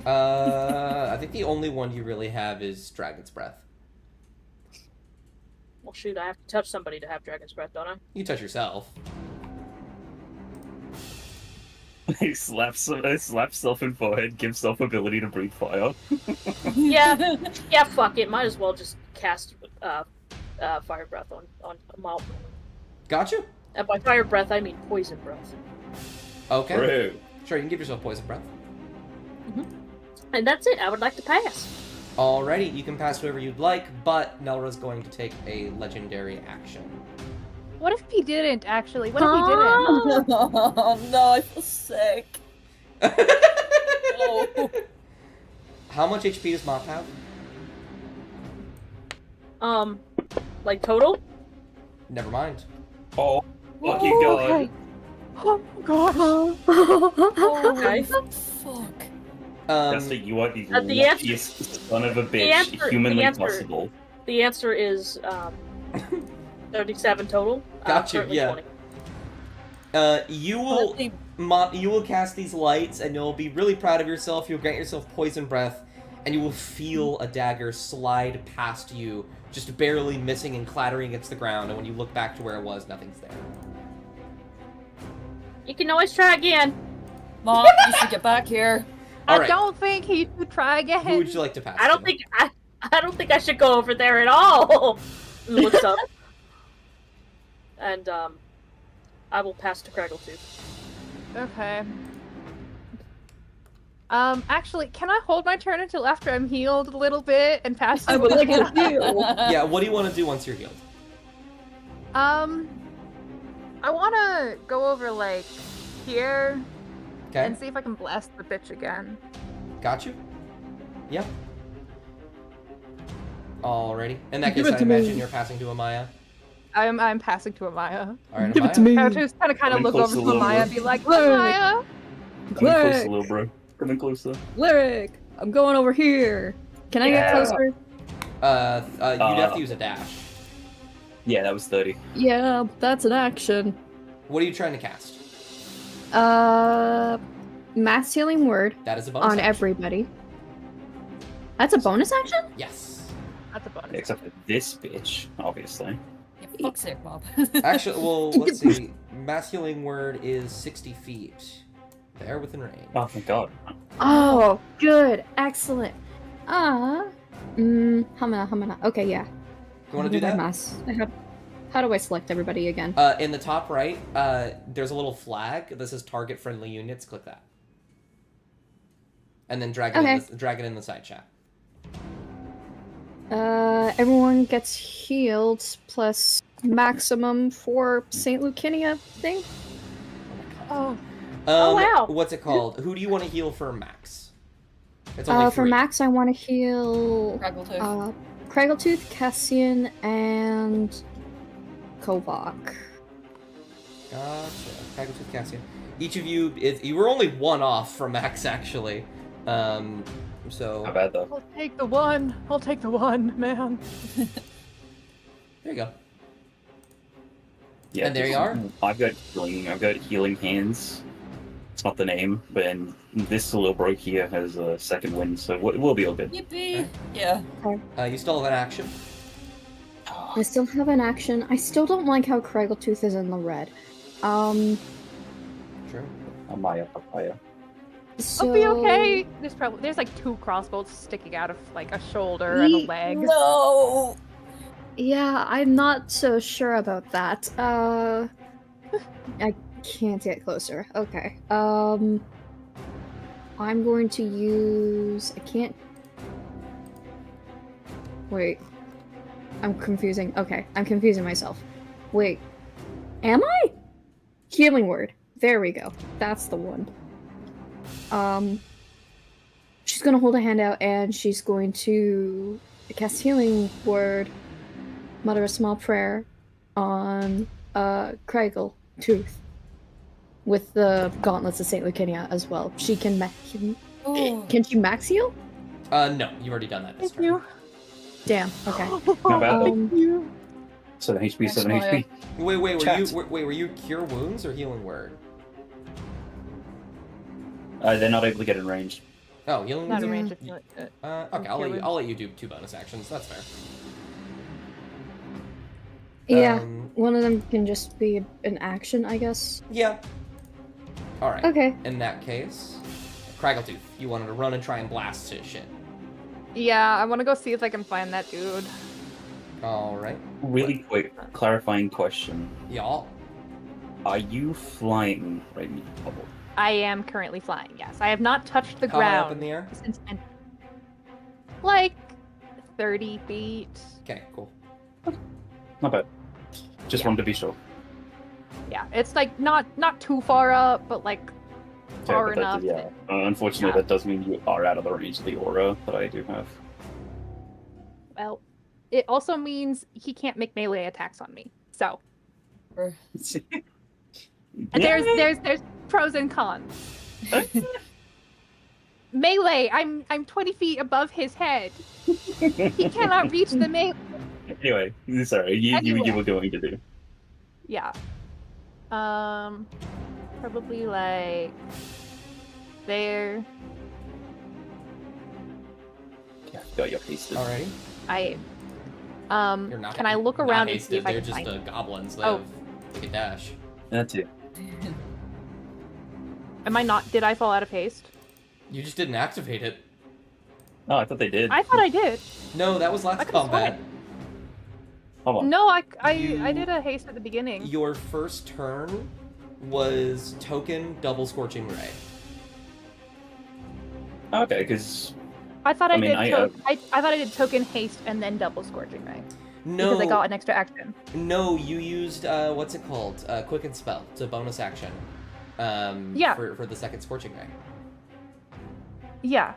I think the only one you really have is Dragon's Breath. Well, shoot, I have to touch somebody to have Dragon's Breath, don't I? You touch yourself. He slaps self in forehead, gives self ability to breathe fire. Yeah, yeah, fuck it. Might as well just cast fire breath on Malt. Gotcha. And by fire breath, I mean poison breath. Okay. True. Sure, you can give yourself Poison Breath. And that's it. I would like to pass. Alrighty, you can pass whoever you'd like, but Nelra's going to take a legendary action. What if he didn't, actually? What if he didn't? Oh no, I feel sick. Oh. How much HP does Mop have? Like total? Never mind. Oh, fucking god. Okay. Oh gosh. Okay. Fuck. Shasta, you are the the answer- luckiest son of a bitch answer- humanly the answer- possible. The answer is 37 total. Gotcha, Currently yeah. 20. You will cast these lights, and you'll be really proud of yourself. You'll grant yourself Poison Breath, and you will feel a dagger slide past you, just barely missing and clattering against the ground. And when you look back to where it was, nothing's there. You can always try again. Mom, you should get back here. I Alright. don't think he should try again. Who would you like to pass? I don't to? think I don't think I should go over there at all. Looks up. And I will pass to Craggletooth. Okay. Actually, can I hold my turn until after I'm healed a little bit and pass? I would like to heal. Yeah, what do you want to do once you're healed? I want to go over like here Okay. and see if I can blast the bitch again. Got you. Yeah. Alrighty. In that Give case, it I to me. imagine you're passing to Amaya. I'm passing to Amaya. Alright, Give Amaya. it to me. I would just kind of Come look close over a to little Amaya bit. and be like, Look. Amaya. Come in closer, Lyric, little bro. Come in closer. Lyric, I'm going over here. Can I get Yeah. closer? You'd have to use a dash. Yeah, that was 30. Yeah, that's an action. What are you trying to cast? Mass healing word That is a bonus on action. everybody. That's a bonus action? Yes. That's a bonus. Except for this bitch, obviously. Yeah, fuck sick, Bob. Actually, well, let's see. Mass healing word is 60 feet. They're within range. Oh, thank god. Oh, good, excellent. Hamana. Okay, yeah. You want to do that? Mass. How do I select everybody again? In the top right, there's a little flag that says target friendly units. Click that. And then drag it in the side chat. Everyone gets healed plus maximum for St. Lucinia thing. Oh, Oh, wow. What's it called? Who do you want to heal for max? It's only For 3. max, I want to heal Craggletooth. Craggletooth, Cassian, and Kovac. Gotcha. Craggletooth, Cassian. Each of you, you were only 1 off from max, actually. So Not bad though. I'll take the one. I'll take the one, man. there you go. Yeah, And there you are. I've got healing hands. It's not the name, but and this little bro here has a second wind, so we'll be all good. Yippee! Yeah. You still have an action. I still have an action. I still don't like how Craggletooth is in the red. True. Amaya papaya. So... I'll be okay. There's like 2 crossbows sticking out of like a shoulder and a leg. No. Yeah, I'm not so sure about that. I can't get closer. Okay. I'm going to use... I can't... Wait. I'm confusing. Okay, I'm confusing myself. Wait. Am I? Healing word. There we go. That's the one. She's gonna hold a hand out and she's going to cast healing word, mutter a small prayer on Craigle Tooth with the gauntlets of Saint Lucinia as well. She can can she max heal? No, you've already done that this Thank turn. you. Damn. Okay. Not bad. Thank you. 7 HP, Thanks, 7 Maya. HP. Wait, were you cure wounds or healing word? They're not able to get in range. Oh, healing Not wounds. a Yeah. range of healing. Okay, healing. I'll let you do 2 bonus actions. That's fair. Yeah. Um, One of them can just be an action, I guess. Yeah. All right. Okay. In that case, Craggletooth, you wanted to run and try and blast his shit. Yeah, I want to go see if I can find that dude. All right. Really quick, clarifying question. Y'all. Are you flying right now? Bubble? I am currently flying, yes. I have not touched the How high ground up in the air? since like 30 feet. Okay, cool. Not bad. Just Yeah. wanted to be sure. Yeah, it's like not too far up, but like Yeah, far but that- enough. yeah. Unfortunately, Yeah. that does mean you are out of the range of the aura that I do have. Well, it also means he can't make melee attacks on me. So there's pros and cons. Melee, I'm 20 feet above his head. He cannot reach the melee. Anyway, sorry, you Anyway. were going to do. Yeah. Probably like there. Yeah, got your hasted. Alrighty. I You're not. can I look not around and see hasted. if I They're can just find goblins. They Oh. have like a dash. That's it. Am I not? Did I fall out of haste? You just didn't activate it. Oh, I thought they did. I thought I did. No, that was I last could've sworn combat. Hold on. No, I You- did a haste at the beginning. Your first turn was token double scorching ray. Okay, because I thought I I, mean, did. I, I thought I did token haste and then double scorching ray No, because I got an extra action. no, you used what's it called? Quicken spell. It's a bonus action. Yeah. For the second scorching ray. Yeah,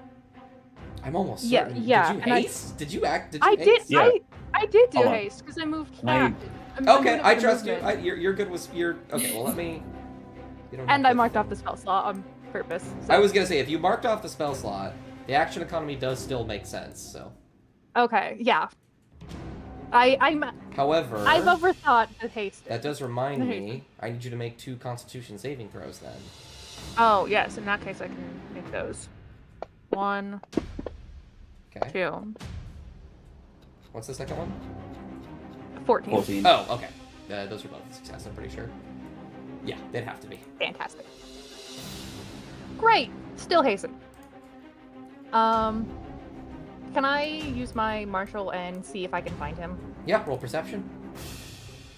I'm almost Yeah, certain. yeah, Did and you I- haste? Did you act? Did you I did. haste? Yeah. I did do Hold on. haste because I moved Can I- back. I'm doing Okay, it I with trust you. movement. You're good with you're okay. Well, let me. You don't And have I to- marked off the spell slot on purpose. So. I was gonna say if you marked off the spell slot, the action economy does still make sense. So, Okay. Yeah. I've however, overthought the haste. that does remind me. I need you to make 2 Constitution saving throws then. Oh yes, in that case I can make those. 1, Okay. 2, What's the second one? 14. 14. Oh, okay. Those are both a success. I'm pretty sure. Yeah, they'd have to be. Fantastic. Great. Still hasten. Can I use my marshal and see if I can find him? Yeah. Roll perception.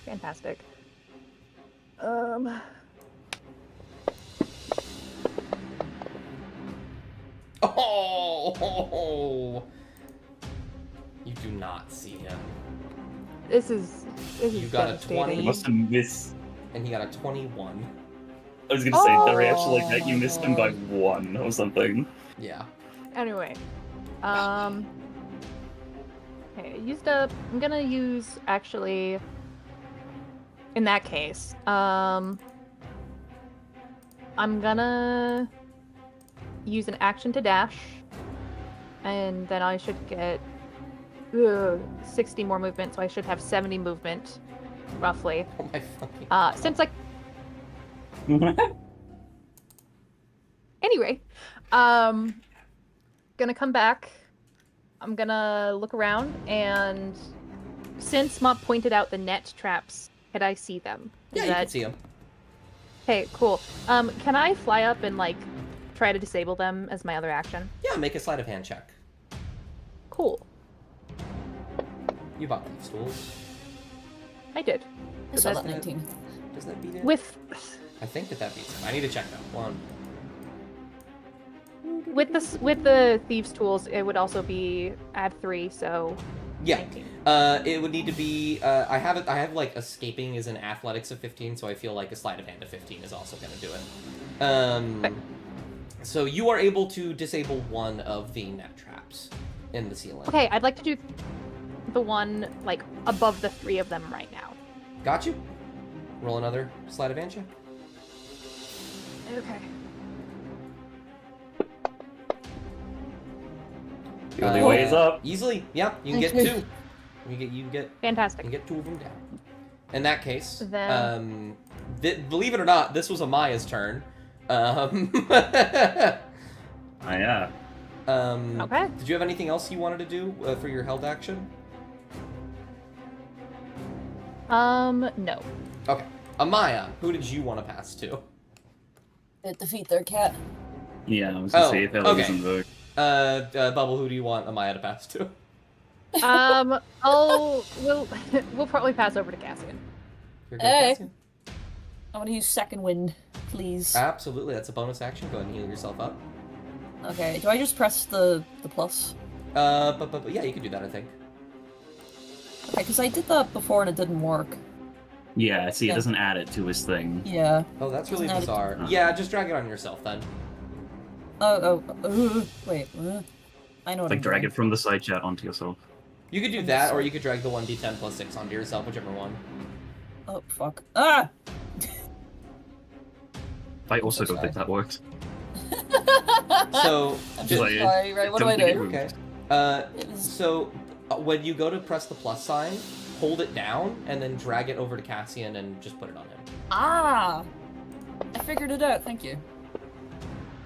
Fantastic. Oh! You do not see him. This is You got a devastating. 20. You must have missed. And he got a 21. I was gonna say, they're actually like that. You missed him by 1 or something. Yeah. Anyway, okay, I used up. I'm gonna use actually. In that case, I'm gonna use an action to dash, and then I should get 60 more movement, so I should have 70 movement, roughly. Oh my fucking. Since like anyway, gonna come back. I'm gonna look around, and since Mop pointed out the net traps, could I see them? Yeah, Is you that can see him. Okay, cool. Can I fly up and like try to disable them as my other action? Yeah, make a sleight of hand check. Cool. You bought these tools. I did. I saw that's that gonna- 19. Does that beat it? With I think that beats him. I need to check though. One. with the thieves tools, it would also be add 3, so Yeah. 19. It would need to be. I have like escaping is an athletics of 15, so I feel like a sleight of hand of 15 is also gonna do it. Okay. So you are able to disable one of the net traps in the ceiling. Okay, I'd like to do the one like above the 3 of them right now. Got you. Roll another sleight of hand check. Okay. The only way is up. Easily, yeah. You can get Thank two. You get Fantastic. 2 of them down. In that case, Then- believe it or not, this was Amaya's turn. Yeah. Okay. Did you have anything else you wanted to do for your held action? No. Okay. Amaya, who did you want to pass to? Defeat their cat. Yeah, I was gonna Oh, say if that okay. wasn't the Bubble, who do you want Amaya to pass to? We'll probably pass over to Cassian. You're good, Hey. Cassian? I want to use second wind, please. Absolutely, that's a bonus action. Go ahead and heal yourself up. Okay, do I just press the plus? But yeah, you can do that, I think. Okay, because I did that before and it didn't work. Yeah, see, it Yeah. doesn't add it to his thing. Yeah. Oh, that's really Isn't that- bizarre. Yeah, just drag it on yourself then. Wait. I know what Like I'm drag doing. it from the side chat onto yourself. You could do that, or you could drag the 1d10 plus 6 onto yourself, whichever one. Oh, fuck. Ah! I also so don't think that works. So, I'm Just so like- sorry, right? What do I don't think do? it- okay. It was- So, when you go to press the plus sign, hold it down, and then drag it over to Cassian and just put it on him. Ah! I figured it out, thank you.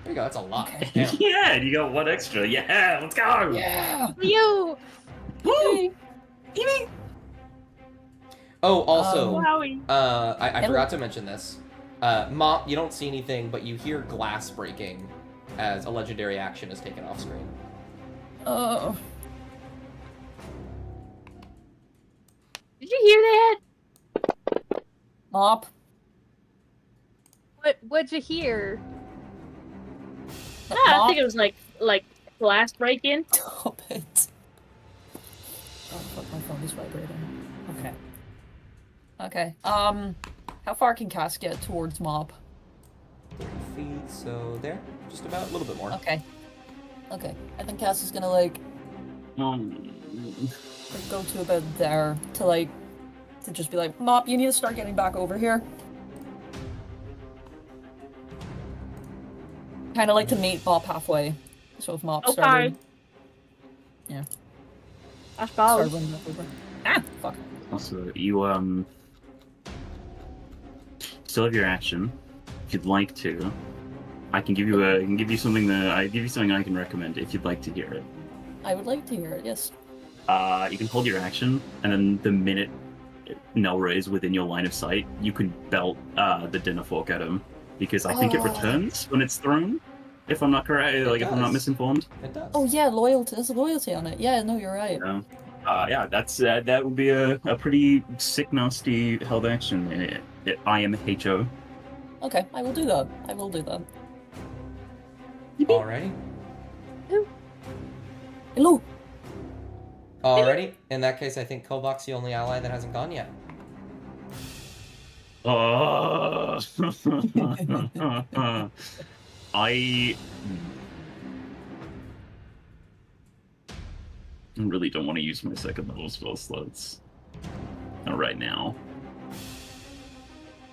There you go, that's a lot. Okay. Damn. Yeah, and you got one extra. Yeah, let's go. Yeah! You. Woo! Oh, also, Wowie. I forgot to mention this. Mop, you don't see anything, but you hear glass breaking as a legendary action is taken off screen. Oh. Did you hear that? Mop. What'd you hear? I think it was like glass break-in. Stop it. Oh, fuck, my phone is vibrating. Okay. Okay, how far can Cass get towards Mop? 30 feet, so there. Just about, a little bit more. Okay. Okay, I think Cass is gonna, like Um, go to about there to just be like, Mop, you need to start getting back over here. Kind of like to meet Mop halfway. So if Mop started... Yeah. I Started suppose. running up over. Ah! Fuck. also, you still have your action. If you'd like to, I can give you something I can recommend if you'd like to hear it. I would like to hear it, yes. You can hold your action, and then the minute Nelra is within your line of sight, you can belt the dinner fork at him, because I think it Oh. returns when it's thrown. If I'm not correct, like if I'm not does. misinformed. It does. Oh yeah, loyalty. There's a loyalty on it. Yeah, no, you're right. Yeah, that's that would be a pretty sick, nasty held action. I am HO. Okay, I will do that. I will do that. Alrighty. Hello. Alrighty. In that case, I think Kovak's the only ally that hasn't gone yet. I really don't want to use my second level spell slots right now.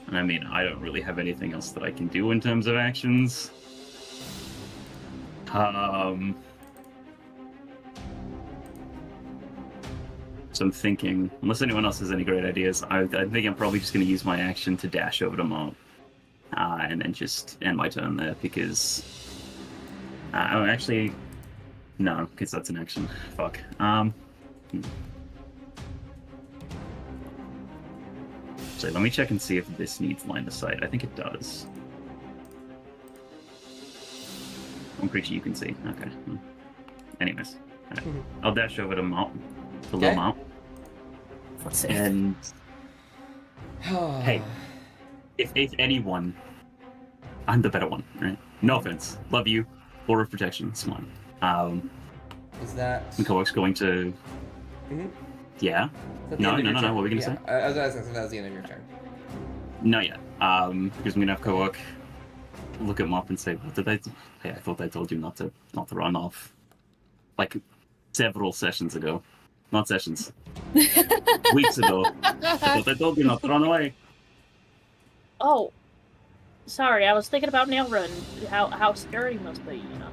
I mean, I don't really have anything else that I can do in terms of actions. So I'm thinking, unless anyone else has any great ideas, I think I'm probably just going to use my action to dash over to Mop. And then just end my turn there, because... oh, actually... No, because that's an action. Fuck. So let me check and see if this needs line of sight. I think it does. One creature you can see. Okay. Anyways. Right. I'll dash over to Mount. To Lil Mount. And hey, if anyone, I'm the better one, right? No offense. Love you. Aura of protection. Come on. Is that... Mikoak's going to... Yeah? No. What were we going to say? I was going to ask if that was the end of your turn. Not yet. Because I'm going to have Koak look him up and say, what did I do? Hey, I thought I told you not to run off. Like, several sessions ago. Not sessions. Weeks ago. I thought I told you not to run away. Oh. Sorry, I was thinking about Nailra and how scary he must be, you know.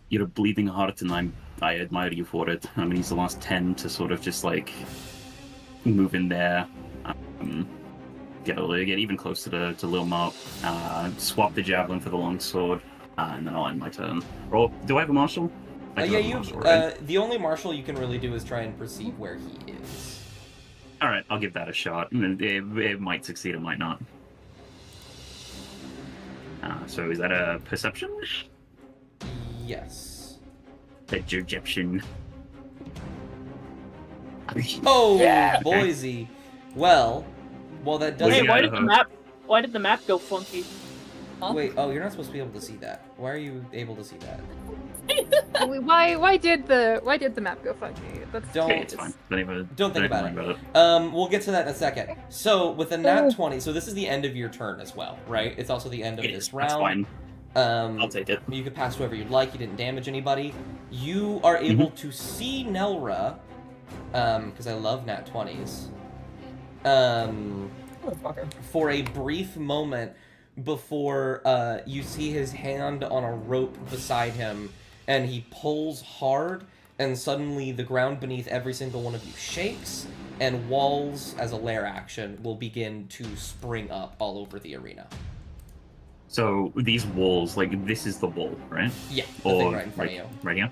You're a bleeding heart, and I admire you for it. I mean, he's the last 10 to sort of just, like, move in there. Get even closer to Lil Mop. Swap the javelin for the longsword. And then I'll end my turn. Or, do I have a marshal? The only marshal you can really do is try and perceive where he is. Alright, I'll give that a shot. It might succeed, it might not. So is that a perception? Yes. Egyptian. Oh, yeah, Boise. Well, that doesn't... Hey, why did the map go funky? Huh? Wait, you're not supposed to be able to see that. Why are you able to see that? Why did the map go funky? That's It's fine. Don't think about it. We'll get to that in a second. So with a nat 20, so this is the end of your turn as well, right? It's also the end of this round. That's fine. I'll take it. You could pass whoever you'd like. You didn't damage anybody. You are able to see Nelra, because I love nat 20s. For a brief moment before you see his hand on a rope beside him, and he pulls hard, and suddenly the ground beneath every single one of you shakes, and walls, as a lair action, will begin to spring up all over the arena. So these walls, like, this is the wall, right? Yeah, the thing right in front of you. Right here?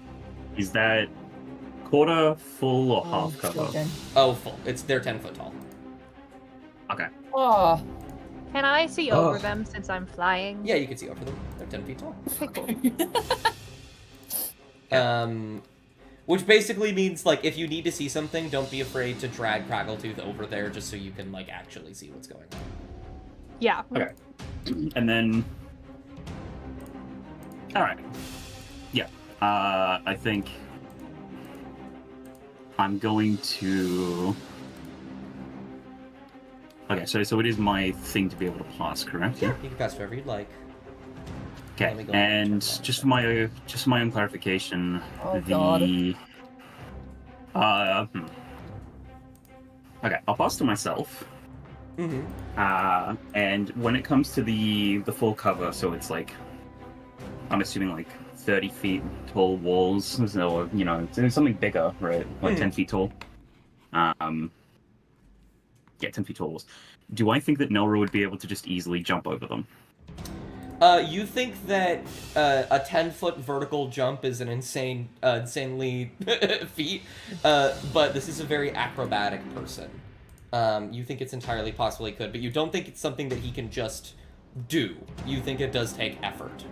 Is that quarter, full, or half cover? Oh, full. They're 10 foot tall. Okay. Oh. Can I see over them since I'm flying? Yeah, you can see over them. They're 10 feet tall. Okay, cool. Which basically means, like, if you need to see something, don't be afraid to drag Craggletooth over there just so you can, like, actually see what's going on. Yeah. Okay. And then... Alright. Yeah. I think... I'm going to... Okay, so it is my thing to be able to pass, correct? Yeah, you can pass wherever you'd like. Okay, and just for my own clarification, Okay, I'll pass to myself. Mm-hmm. And when it comes to the full cover, so it's like, I'm assuming like 30 feet tall walls, or, you know, it's something bigger, right? Like 10 feet tall. Yeah, 10 feet tall walls. Do I think that Nelra would be able to just easily jump over them? You think that a 10-foot vertical jump is an insanely feat, but this is a very acrobatic person. You think it's entirely possible he could, but you don't think it's something that he can just do. You think it does take effort.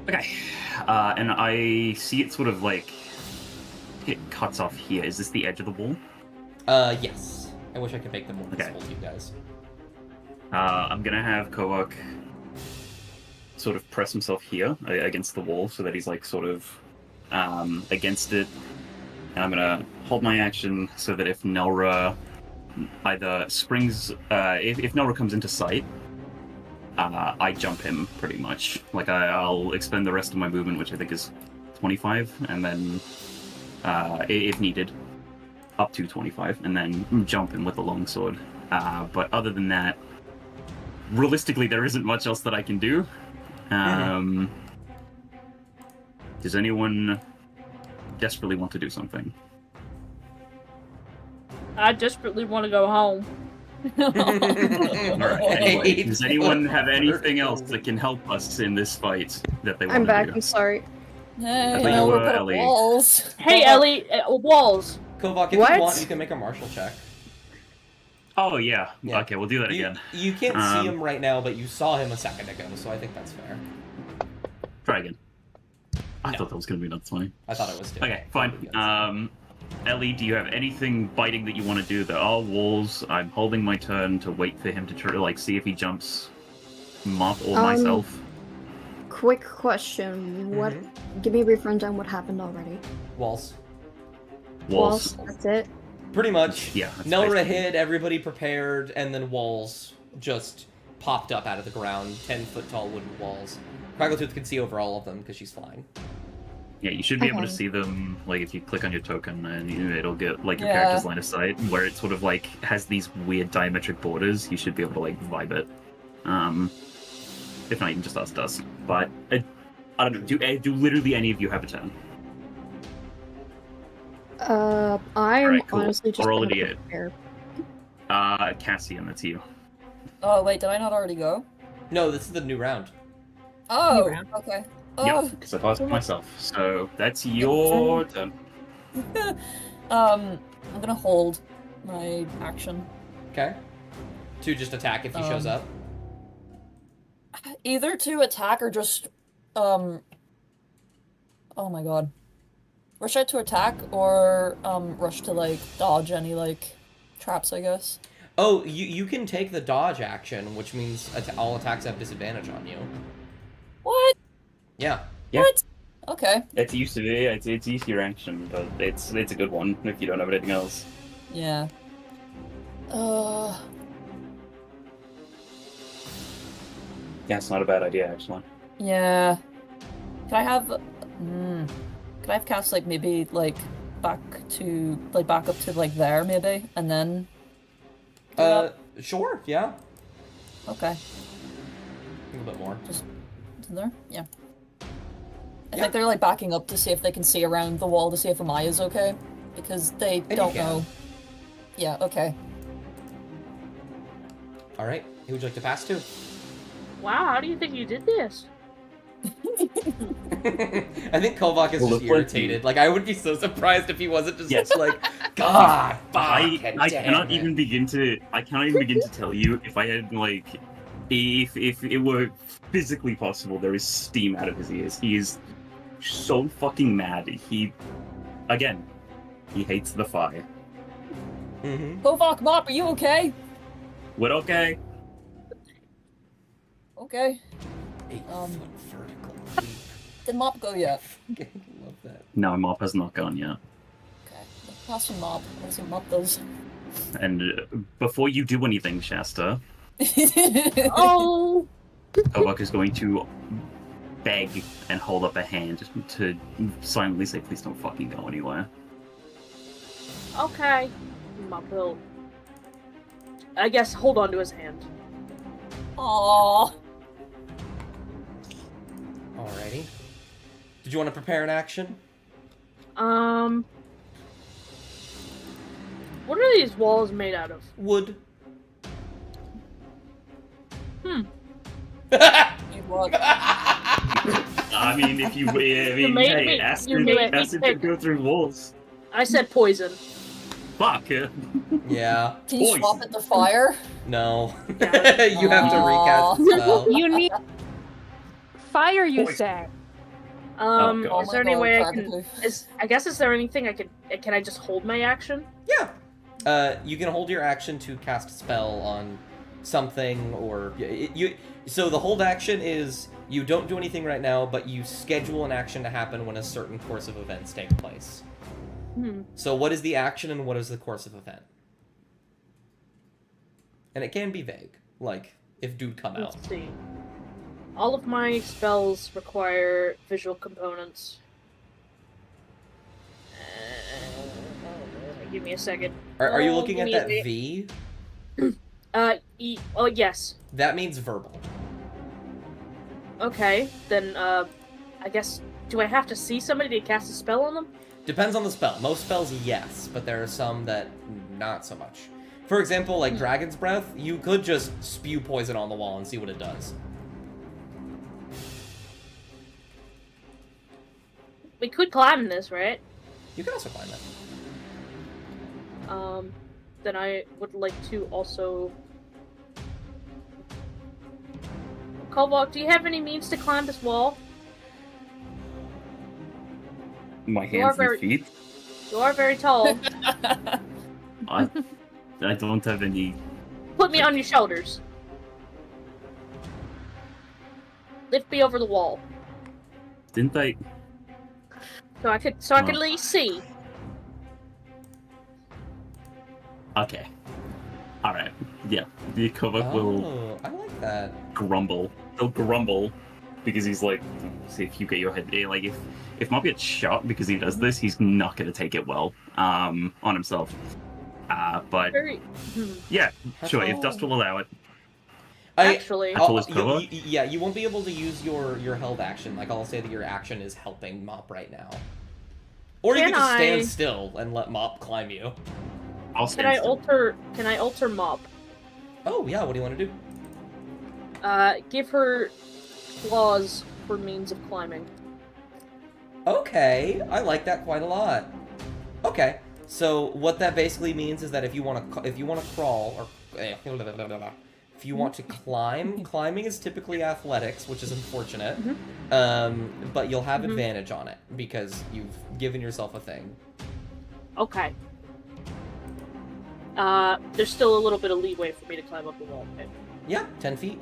Okay. And I see it sort of like, it cuts off here. Is this the edge of the wall? Yes. I wish I could make them more visible to you guys. I'm gonna have Koak sort of press himself here against the wall so that he's like sort of against it. And I'm gonna hold my action so that if Nelra either springs, if Nelra comes into sight, I jump him pretty much. Like I'll expend the rest of my movement, which I think is 25, and then if needed, up to 25, and then jump him with the longsword. But other than that, realistically, there isn't much else that I can do. Does anyone desperately want to do something? I desperately want to go home. Alright, anyway, does anyone have anything else that can help us in this fight that they want to do? I'm back, I'm sorry. Hey, I thought you we're were put up Ellie. walls. Hey, Ellie, walls. Kovak, if What? you want, you can make a martial check. Oh yeah. Yeah. Okay, we'll do that again. You can't see him right now, but you saw him a second ago, so I think that's fair. Try again. I No. thought that was gonna be another 20. I thought it was too. Okay, fine. Ellie, do you have anything biting that you want to do? There are walls. I'm holding my turn to wait for him to try to like see if he jumps Mop or myself. Quick question. What? Give me a brief rundown. What happened already? Walls. Walls. That's it. Pretty much. Yeah. that's Nelra basically- hid, everybody prepared, and then walls just popped up out of the ground. 10-foot tall wooden walls. Craggletooth can see over all of them because she's flying. Yeah, you should be able to Okay. see them, like, if you click on your token, and it'll get, like, your Yeah. character's line of sight, where it sort of, like, has these weird diametric borders. You should be able to, like, vibe it. If not, you can just ask us. But, I don't know, do literally any of you have a turn? I'm Alright, cool. honestly just I'll roll gonna a D8. prepare. Cassian, that's you. Oh, wait, did I not already go? No, this is the new round. Oh, round. okay. Yep, Oh, because I passed it myself. So, that's your turn. I'm gonna hold my action. Okay. To just attack if he shows up. Either to attack or just, oh my god. Rush out to attack or, rush to, like, dodge any, like, traps, I guess. Oh, you can take the dodge action, which means all attacks have disadvantage on you. What? Yeah. Yeah. What? Okay. It's used to be, it's easier action, but it's a good one if you don't have anything else. Yeah. Yeah, it's not a bad idea, actually. Yeah. Can I have, can I have cast, like, maybe, like, back up to, like, there, maybe? And then... Sure, yeah. Okay. A little bit more. Just to there? Yeah. I Yeah. think they're, like, backing up to see if they can see around the wall to see if Amaya's okay. Because they you don't can. know. Yeah, okay. Alright, who would you like to pass to? Wow, how do you think you did this? I think Kovak is Well, just look like irritated. Like, I would be so surprised if he wasn't just Yes. like, God, I damn cannot it." even begin to tell you if I had like if it were physically possible. There is steam out of his ears. He is so fucking mad. He hates the fire. Kovak, Mop, are you okay? We're okay. Okay. 8-foot vertical leap. Did Mop go yet? I love that. No, Mop has not gone yet. Okay. Pass him Mop. Let's see what Mop does. And before you do anything, Shasta, Oh, Kovak is going to beg and hold up a hand to silently say, "Please don't fucking go anywhere." okay. Mop will, I guess, hold on to his hand. Aww. Alrighty. Did you want to prepare an action? What are these walls made out of? Wood. You what? I mean, if you, You made hey, me- acid, you made me acid pick. can go through walls. I said poison. Fuck. Yeah. Can you Poison. swap it to fire? No. Yeah. You have to recast the spell. You need fire, you Poison. say? God. Oh Is my there any God, way I can? Craggletooth. I guess is there anything I could? Can I just hold my action? Yeah. You can hold your action to cast a spell on something, or so the hold action is you don't do anything right now, but you schedule an action to happen when a certain course of events take place. So what is the action and what is the course of event? And it can be vague, like if dude come out. Let's see. All of my spells require visual components. Give me a second. Are you Oh, looking at give that me V? Oh yes. That means verbal. Okay, then I guess do I have to see somebody to cast a spell on them? Depends on the spell. Most spells, yes, but there are some that not so much. For example, like Dragon's Breath, you could just spew poison on the wall and see what it does. We could climb this, right? You can also climb it. Then I would like to also... Cobalt, do you have any means to climb this wall? My You are hands very- and feet. You are very tall. I don't have any. Put me on your shoulders. Lift me over the wall. Didn't I? So I could at least see. Okay. All right. Yeah. The Kovac will Oh, I like that. grumble. He'll grumble because he's like, see if you get your head. Like if Mob gets shot because he does this, he's not gonna take it well. On himself. But Very... yeah, That's sure. If all. Dust will allow it. Actually... I'll his cover. You won't be able to use your held action. Like, I'll say that your action is helping Mop right now. Or you Can can just stand I- still and let Mop climb you. I'll Can I stand still. Can I alter Mop? Oh, yeah, what do you want to do? Give her claws for means of climbing. Okay, I like that quite a lot. Okay, so what that basically means is that if you want to crawl or if you want to climb, climbing is typically athletics, which is unfortunate. But you'll have advantage on it because you've given yourself a thing. Okay. There's still a little bit of leeway for me to climb up the wall. Okay. Yeah, 10 feet.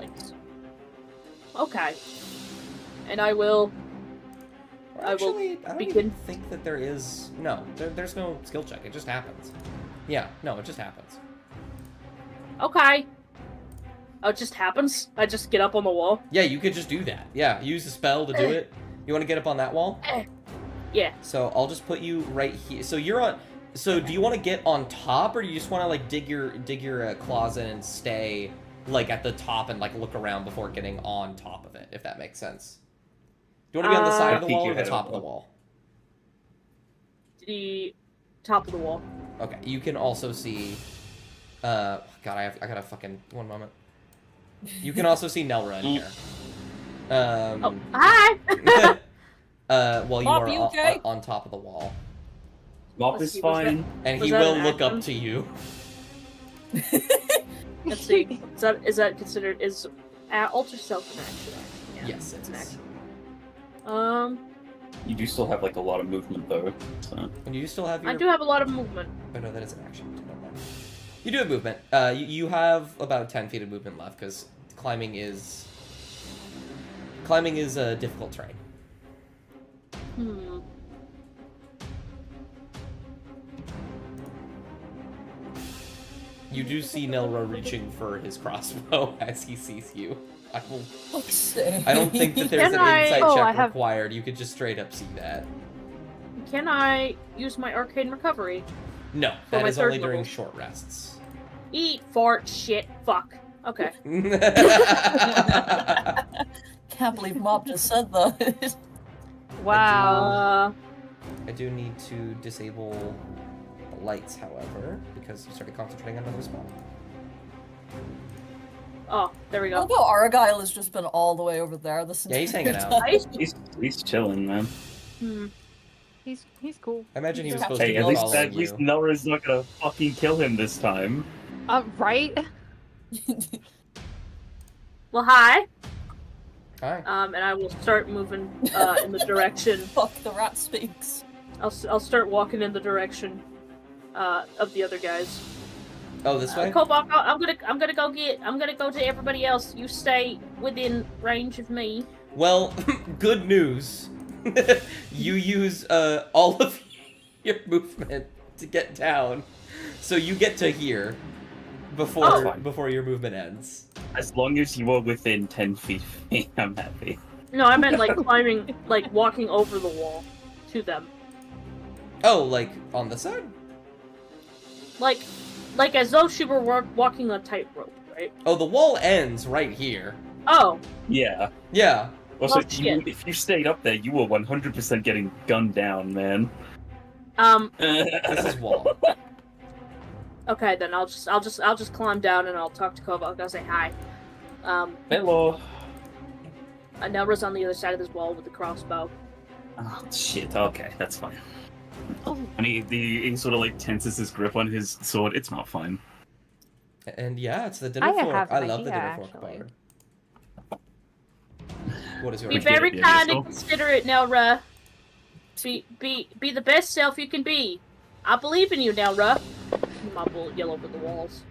Okay. And I will... I will Actually, I don't begin- even think that there is... No, there's no skill check. It just happens. Yeah, no, it just happens. Okay. Oh, it just happens? I just get up on the wall? Yeah, you could just do that. Yeah, use a spell to do it. You want to get up on that wall? Yeah. So I'll just put you right here. So you're on... So do you want to get on top, or do you just want to, like, dig your claws in and stay, like, at the top and, like, look around before getting on top of it, if that makes sense? Do you want to be on the side of the Peek wall or your the head top of over. the wall? The top of the wall. Okay, you can also see... God, I gotta fucking... One moment. You can also see Nelra in here. Oh, hi! While you Bob, are you okay? on top of the wall. Mop Let's is see, was that- fine. And Was he that will an look up action? to you. Let's see. Is that considered... Is alter self an action? Yeah, Yes, it's it an is. action. You do still have like a lot of movement though. So. And you still have your... I do have a lot of movement. Oh no, that is an action. Never mind. You do have movement. You have about 10 feet of movement left, because climbing is a difficult terrain. You do see Nelra reaching for his crossbow as he sees you. I don't think that there's Can an I- insight Oh, check I have- required. You could just straight up see that. Can I use my arcane recovery? No, For that my is third only during level. short rests. Eat, fart, shit, fuck. Okay. Can't believe Mob just said that. Wow. I do need to disable the lights, however, because you started concentrating on another spell. Oh, there we go. Although Argyle has just been all the way over there this Yeah, he's entire hanging out. time. He's chilling, man. He's cool. I imagine he was Hey, supposed Hey, to at be least following you. Nelra's not gonna fucking kill him this time. Right? Well, hi. Hi. And I will start moving in the direction. Fuck, the rat speaks. I'll start walking in the direction of the other guys. Oh, this way? Cobalt, I'm gonna go to everybody else. You stay within range of me. Well, good news. You use all of your movement to get down, so you get to here before your movement ends. As long as you are within 10 feet of me, I'm happy. No, I meant like climbing, like walking over the wall to them. Oh, like on the side? Like as though she were walking a tightrope, right? Oh, the wall ends right here. Oh, Yeah. Yeah. Also, Well, shit. if you stayed up there, you were 100% getting gunned down, man. This is wall. Okay, then I'll just climb down and I'll talk to Cobalt. I'll say hi. Hello. Nelra's on the other side of this wall with the crossbow. Oh, shit. Okay, that's fine. And he sort of like tenses his grip on his sword. It's not fine. And yeah, it's the dinner I fork. have I an love the idea, dinner fork actually. bar. What is your Be Appreciate very it, yeah, kind so- and considerate, Nelra. Be the best self you can be. I believe in you, Nelra. My bullet yell over the walls.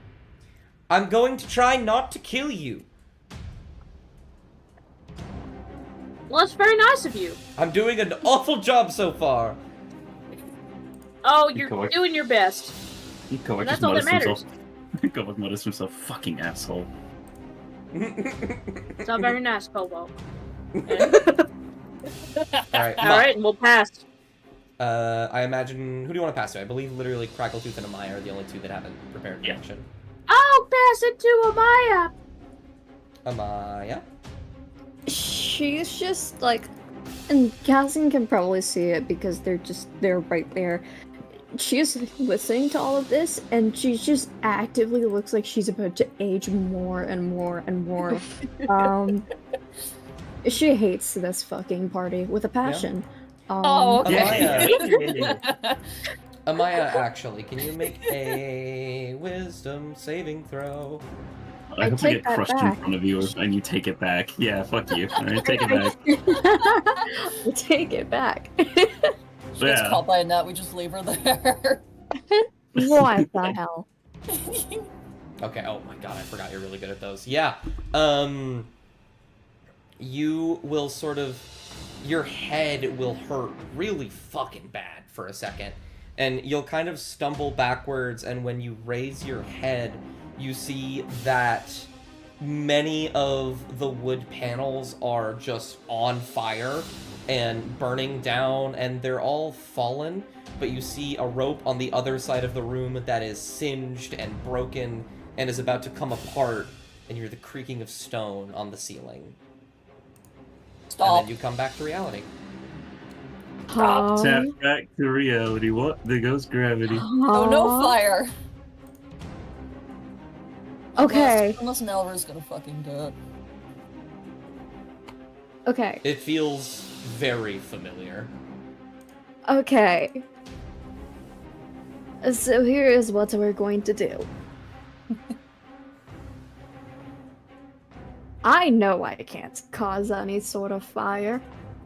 I'm going to try not to kill you. Well, that's very nice of you. I'm doing an awful job so far. Oh, You you're go- doing your best. Kovac That's just all that mutters to matters. himself. Kovac mutters to himself, fucking asshole. It's not very nice, Kobo. Alright, Alright, and we'll pass. I imagine... Who do you want to pass to? I believe literally Crackletooth and Amaya are the only two that haven't prepared an Yeah. action. I'll pass it to Amaya. Amaya? She's just like, and Cassian can probably see it because they're right there. She's listening to all of this, and she just actively looks like she's about to age more and more and more. She hates this fucking party with a passion. Oh, okay. Amaya. Amaya, actually, can you make a wisdom saving throw? I hope you take get that crushed in back. front of you and you take it back. Yeah, fuck you. Alright, take it back. I take it back. She gets Yeah. caught by a net, we just leave her there. What the hell? Okay, oh my god, I forgot you're really good at those. Yeah, you will sort of... Your head will hurt really fucking bad for a second. And you'll kind of stumble backwards, and when you raise your head, you see that many of the wood panels are just on fire and burning down, and they're all fallen, but you see a rope on the other side of the room that is singed and broken and is about to come apart, and you hear the creaking of stone on the ceiling. And Stop. then you come back to reality. Tap back to reality. What? There goes gravity. Oh, no fire. Okay. Unless Nelra's gonna fucking do it. Okay. It feels very familiar. Okay. So here is what we're going to do. I know I can't cause any sort of fire.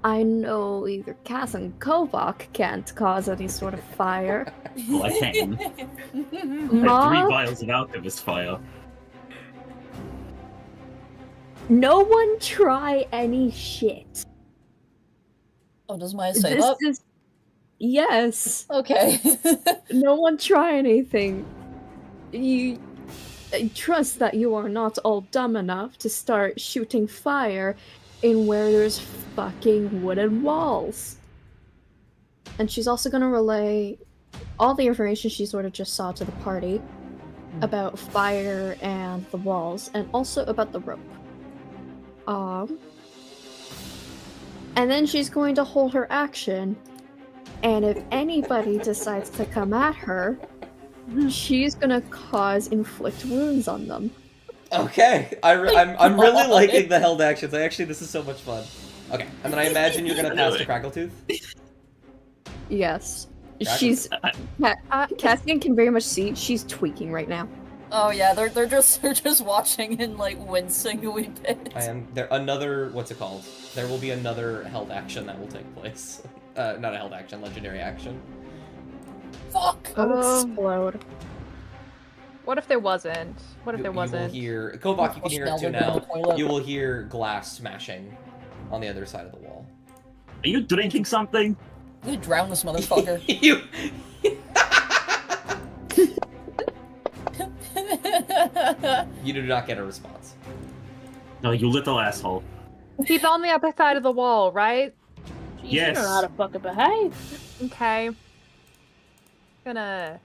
I know either Cass and Kovac can't cause any sort of fire. Well, I can. I had 3 Ma, vials of alchemist fire. no one try any shit. Oh, does Maya say This that? is... Yes. Okay. No one try anything. You... I trust that you are not all dumb enough to start shooting fire in where there's fucking wooden walls. And she's also gonna relay all the information she sort of just saw to the party about fire and the walls, and also about the rope. And then she's going to hold her action, and if anybody decides to come at her, she's gonna inflict wounds on them. Okay, I'm really liking the held actions. This is so much fun. Okay, and then I imagine you're gonna pass to Crackletooth. Yes. Dragon? She's... Cassian can very much see she's tweaking right now. Oh yeah, they're just watching and like wincing a wee bit. I am there. Another what's it called? There will be another held action that will take place. Not a held action, legendary action. Fuck! Explode. What if there wasn't? What if there You will wasn't? hear Kobach. You can hear it too Snell down now. the toilet. You will hear glass smashing on the other side of the wall. Are you drinking something? We drown this motherfucker. You. You do not get a response. No, you little asshole. He's on the other side of the wall, right? Jeez, Yes. You don't know how to fucking behave. Okay. Gonna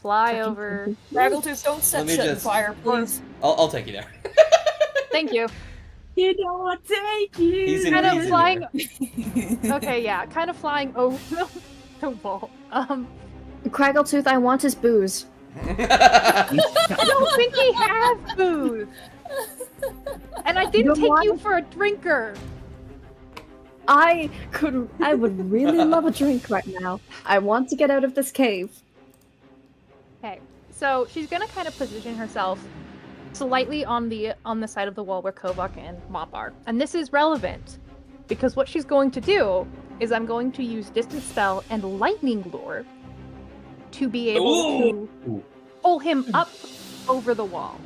fly over. Raggletooth, don't set Let me shit on just- fire, please. I'll take you there. Thank you. You don't take it. He's in- Kind he's of in flying. Okay, yeah, kind of flying over the wall. Craggletooth, I want his booze. I don't think he has booze. And I didn't You know take what? you for a drinker. I would really love a drink right now. I want to get out of this cave. Okay, so she's gonna kind of position herself slightly on the side of the wall where Kovak and Mop are, and this is relevant because what she's going to do is I'm going to use Distant Spell and Lightning Lure to be able to pull him up over the wall,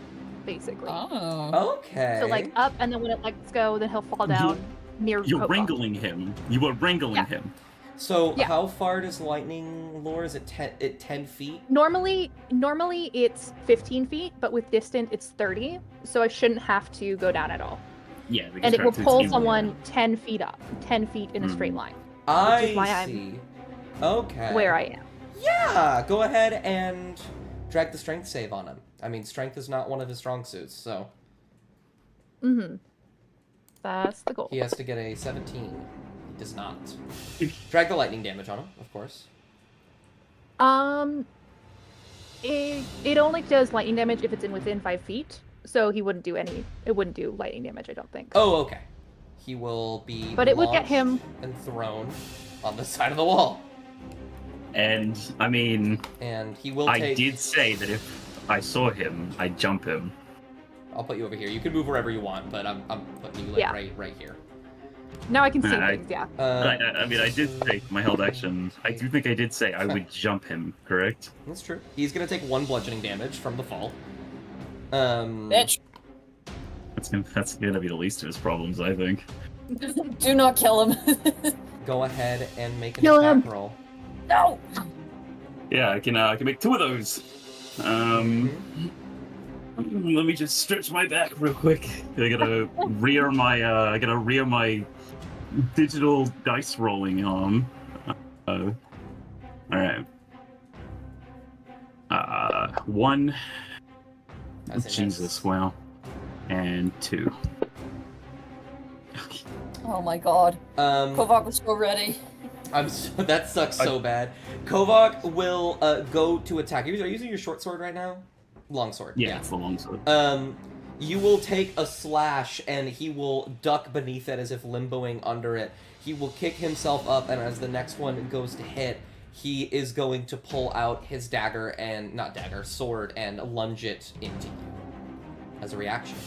basically. Oh. Okay. So like up, and then when it lets go, then he'll fall down near You're Kovak. wrangling him. You are wrangling him. So Yeah. how far does lightning lure? Is it 10 feet? Normally it's 15 feet, but with Distant it's 30, so I shouldn't have to go down at all. Yeah, because And it will perhaps it's pull in someone 10 feet up, 10 feet in a straight line. Which is why I I'm see. Okay. where I am. Yeah, go ahead and drag the strength save on him. I mean, strength is not one of his strong suits, so Mm-hmm. That's the goal. he has to get a 17. He does not. Drag the lightning damage on him, of course. It only does lightning damage if it's within 5 feet, so he wouldn't do it wouldn't do lightning damage, I don't think. Oh, okay. He will be But it would get launched him- and thrown on the side of the wall. And, I mean, And he will I take... did say that if I saw him, I'd jump him. I'll put you over here. You can move wherever you want, but I'm putting you like Yeah. right here. Now I can see I- things, yeah. I mean, I did say my held action. I do think I did say I would jump him, correct? That's true. He's gonna take 1 bludgeoning damage from the fall. Bitch. That's gonna be the least of his problems, I think. Do not kill him. Go ahead and make an Kill attack him. roll. No! Yeah, I can make 2 of those. Let me just stretch my back real quick. I gotta rear my digital dice rolling arm. All right. 1. That's a Jesus, miss. wow. And 2. Oh my god. Kovak was so ready. That sucks so bad. Kovak will go to attack. Are you using your short sword right now? Long sword. Yeah, it's the long sword. You will take a slash, and he will duck beneath it as if limboing under it. He will kick himself up, and as the next one goes to hit, he is going to pull out his sword, and lunge it into you as a reaction.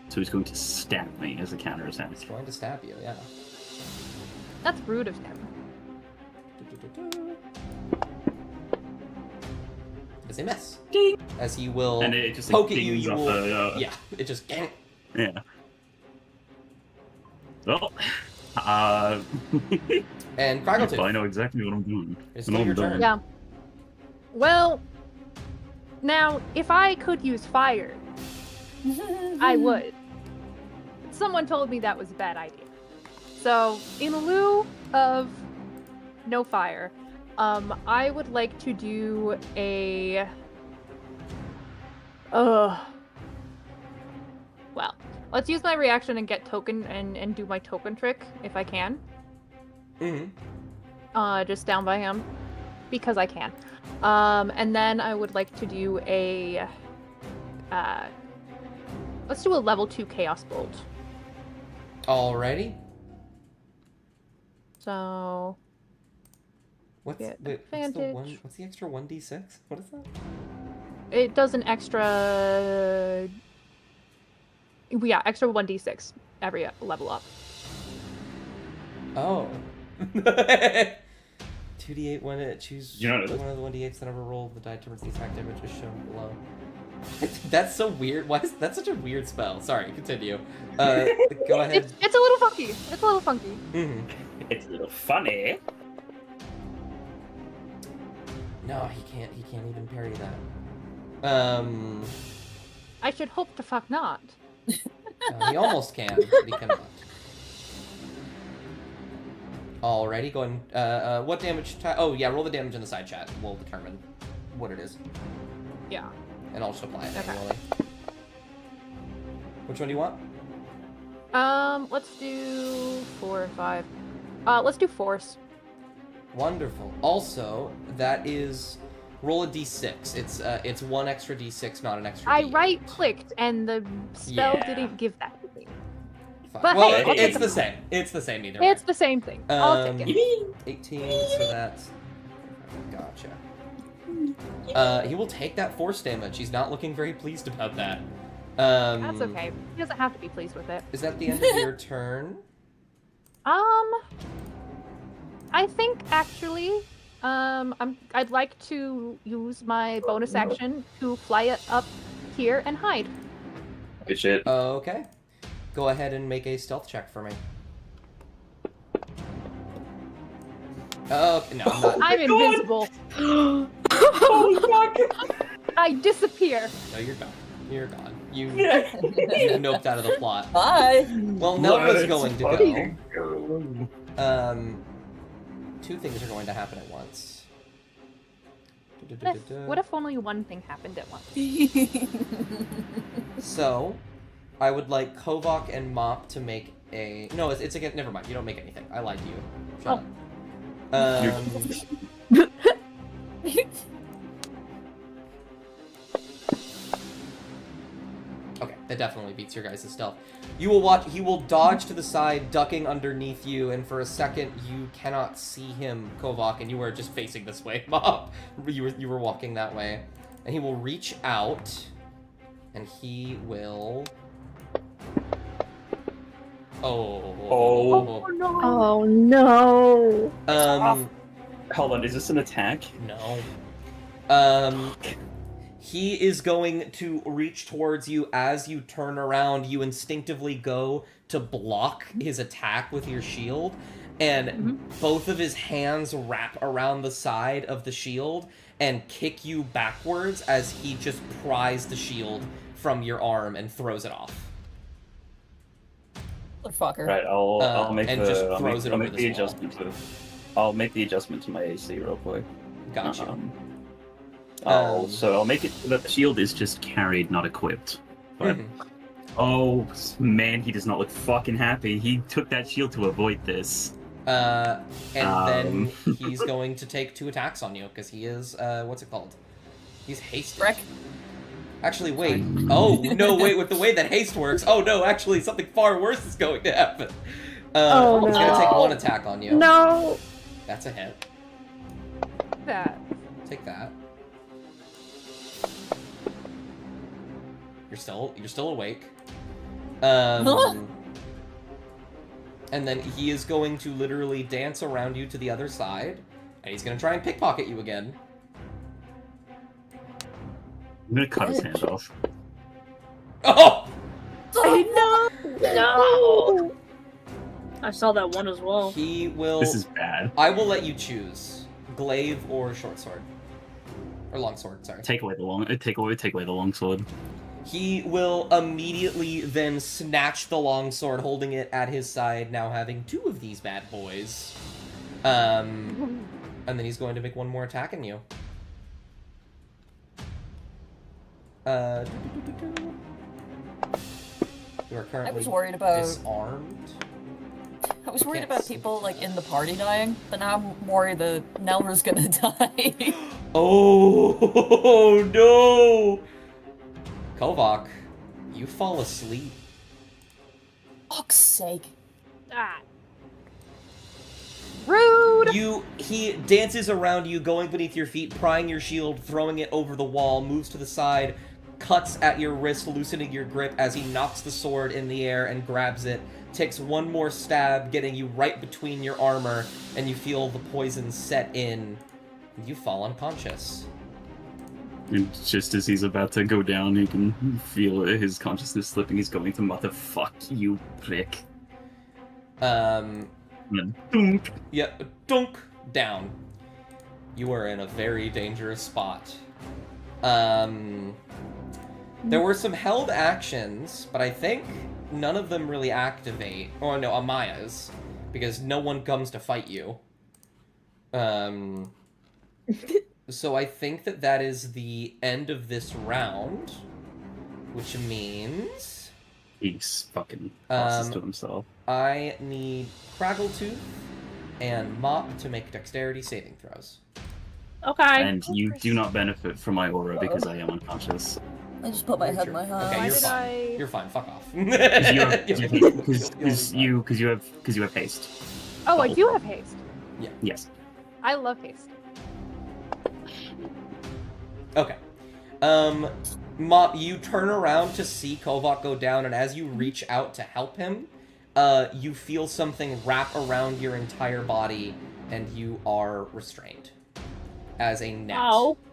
So he's going to stab me as a counter attack. He's going to stab you, yeah. That's rude of him. As a miss. Ding. As he will And it just poke like, at you, dings you off will... the, Yeah, it just... Yeah. Well, And Kraggletooth. I know exactly what I'm doing. It's I know still your what I'm turn. doing. Yeah. Well, now, if I could use fire, I would. Someone told me that was a bad idea. So, in lieu of no fire, I would like to do a... Well, let's use my reaction and get token and do my token trick, if I can. Mm-hmm. Just down by him. Because I can. And then I would like to do a... let's do a level 2 Chaos Bolt. Alrighty. So... What's Get the extra 1d6? What is that? It does an extra... Yeah, extra 1d6 every level up. Oh. 2d8 when it choose You know what it is? one of the 1d8s that ever roll the die towards the attack damage is shown below. That's so weird. Why is that's such a weird spell? Sorry, continue. Go ahead. It's a little funky. It's a little funky. Mm-hmm. It's a little funny. No, he can't even parry that. I should hope to fuck not. He almost can, but he cannot. Alrighty, go ahead. What damage? Oh yeah, roll the damage in the side chat. We'll determine what it is, Yeah. and I'll just apply it Okay. manually. Which one do you want? Let's do 4 and 5. Let's do Force. Wonderful. Also, that is roll a d6. It's 1 extra d6, not an extra. I D8. right-clicked and the spell Yeah. didn't give that to me. But Well, hey, I'll take it's the same. It's the same either way. It's the same thing. I'll take it. 18, so that's... Gotcha. He will take that force damage. He's not looking very pleased about that. That's okay. He doesn't have to be pleased with it. Is that the end of your turn? I think actually, I'd like to use my bonus action to fly it up here and hide. Good shit. Okay. Go ahead and make a stealth check for me. Oh, no, I'm not. I'm invincible. Oh, fuck! I disappear. No, you're gone. You're gone. You've noped out of the plot. Bye. Well, Nelva's going to fucking go. Two things are going to happen at once. What if only one thing happened at once? So, I would like Kovak and Mop to make a... No, it's again. Never mind. You don't make anything. I lied to you. Shut up. Okay, that definitely beats your guys' stealth. You will watch. He will dodge to the side, ducking underneath you, and for a second you cannot see him, Kovak, and you were just facing this way, Mop. You were walking that way, and he will reach out, and he will. Oh no. Oh no. Hold on, is this an attack? No. He is going to reach towards you as you turn around. You instinctively go to block his attack with your shield, and both of his hands wrap around the side of the shield and kick you backwards as he just pries the shield from your arm and throws it off. Motherfucker. Right, I'll make and the just I'll throws make, it I'll over make the this wall. adjustment to. I'll make the adjustment to my AC real quick. Gotcha. So I'll make it so that the shield is just carried, not equipped. But oh man, he does not look fucking happy. He took that shield to avoid this. Then he's going to take 2 attacks on you because he is what's it called? He's hasted. Wreck. Actually, wait. Oh no, wait. With the way that haste works, oh no, actually something far worse is going to happen. Oh, He's gonna no. take 1 attack on you. No. That's a hit. That. Take that. You're still awake. And then he is going to literally dance around you to the other side, and he's gonna try and pickpocket you again. I'm gonna cut his hand off. Oh! No! I saw that one as well. He will. This is bad. I will let you choose glaive or short sword, or long sword. Sorry. Take away the long sword. He will immediately then snatch the longsword, holding it at his side, now having 2 of these bad boys. And then he's going to make 1 more attack on you. You are currently I was worried about disarmed. I was worried Can't about see. people like in the party dying, but now I'm worried that Nelra's gonna die. Oh no! Kovak, you fall asleep. Fuck's sake. Ah. Rude! He dances around you, going beneath your feet, prying your shield, throwing it over the wall, moves to the side, cuts at your wrist, loosening your grip as he knocks the sword in the air and grabs it, takes 1 more stab, getting you right between your armor, and you feel the poison set in, and you fall unconscious. And just as he's about to go down, he can feel his consciousness slipping. He's going to motherfuck you, prick. And dunk. Yeah, dunk, down. You are in a very dangerous spot. There were some held actions, but I think none of them really activate. Oh no, Amaya's, because no one comes to fight you. So I think that is the end of this round, which means He's fucking tosses to himself. I need Craggletooth and Mop to make dexterity saving throws. Okay. And you do not benefit from my aura because I am unconscious. I just put my head in my hand. Okay, Why you're did fine. I- You're fine. Fuck off. Because you have haste. Oh, I do have haste. Yes. I love haste. Okay. You turn around to see Kovak go down, and as you reach out to help him, you feel something wrap around your entire body, and you are restrained. As a net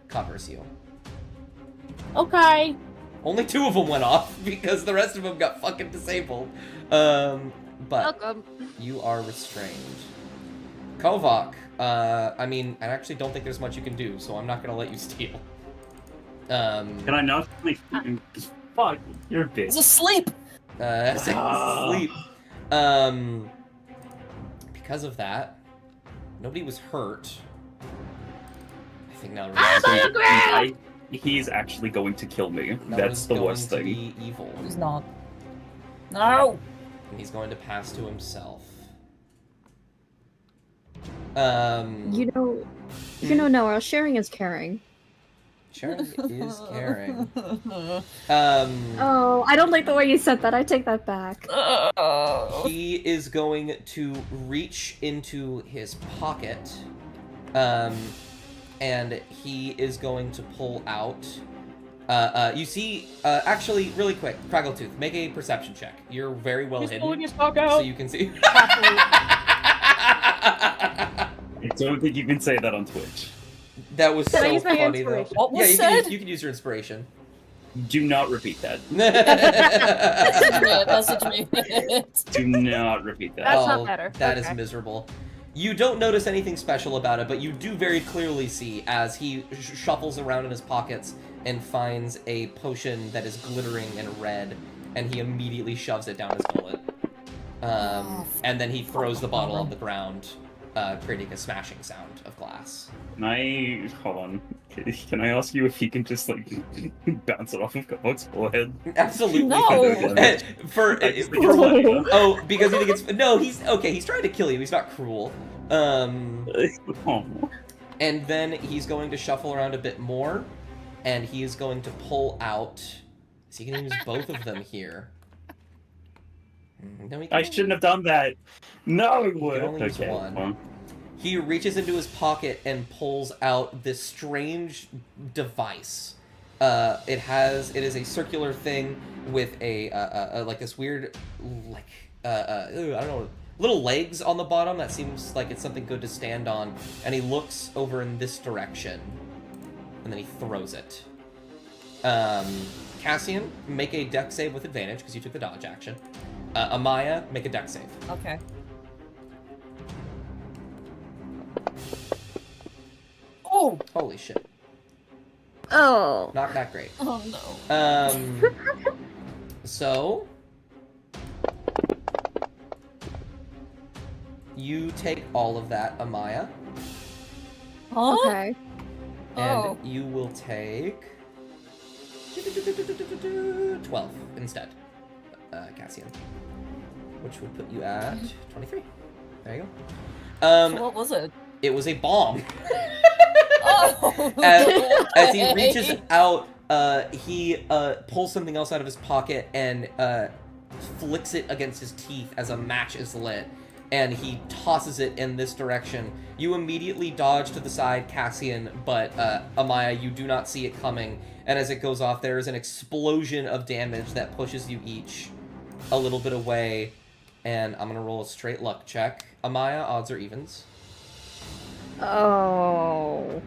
covers you. Okay. Only 2 of them went off, because the rest of them got fucking disabled. But Welcome. you are restrained. Kovak, I mean, I actually don't think there's much you can do, so I'm not gonna let you steal. Can I not? Fuck, you're a bitch. He's asleep! Sleep. Because of that, nobody was hurt. I think now He's actually going to kill me. Now That's is the going worst to thing. be evil. He's not. No! And he's going to pass to himself. You know, Noah, sharing is caring. Sharon is caring. Oh, I don't like the way you said that. I take that back. He is going to reach into his pocket, and he is going to pull out. You see, actually, really quick, Craggletooth, make a perception check. You're very well He's hidden, pulling his cock so out. you can see. I don't think you can say that on Twitch. That was Can I so use my funny, though. inspiration? What was Yeah, said? you can use your inspiration. Do not repeat that. Message me. Do not repeat that. That's not better. That is Okay. miserable. You don't notice anything special about it, but you do very clearly see as he shuffles around in his pockets and finds a potion that is glittering and red, and he immediately shoves it down his gullet. And then he throws the bottle on the ground, creating a smashing sound of glass. Hold on. Can I ask you if he can just like bounce it off of Kovak's forehead? Absolutely. No! for what? Oh, because you think it's no. He's okay. He's trying to kill you. He's not cruel. Oh. And then he's going to shuffle around a bit more, and he is going to pull out. Is he going to use both of them here? No, he I can shouldn't have done that. No. He can only use one. Well, He reaches into his pocket and pulls out this strange device. It is a circular thing with a like this weird I don't know, little legs on the bottom that seems like it's something good to stand on. And he looks over in this direction, and then he throws it. Cassian, make a dex save with advantage because you took the dodge action. Amaya, make a dex save. Okay. Oh! Holy shit. Oh. Not that great. Oh no. So you take all of that, Amaya, Huh? Okay. and Oh. you will take 12 instead, Cassian, which would put you at 23. There you go. So what was it? It was a bomb. Oh! As he reaches out, he pulls something else out of his pocket and flicks it against his teeth as a match is lit, and he tosses it in this direction. You immediately dodge to the side, Cassian, but Amaya, you do not see it coming, and as it goes off, there is an explosion of damage that pushes you each a little bit away, and I'm gonna roll a straight luck check. Amaya, odds or evens? Oh.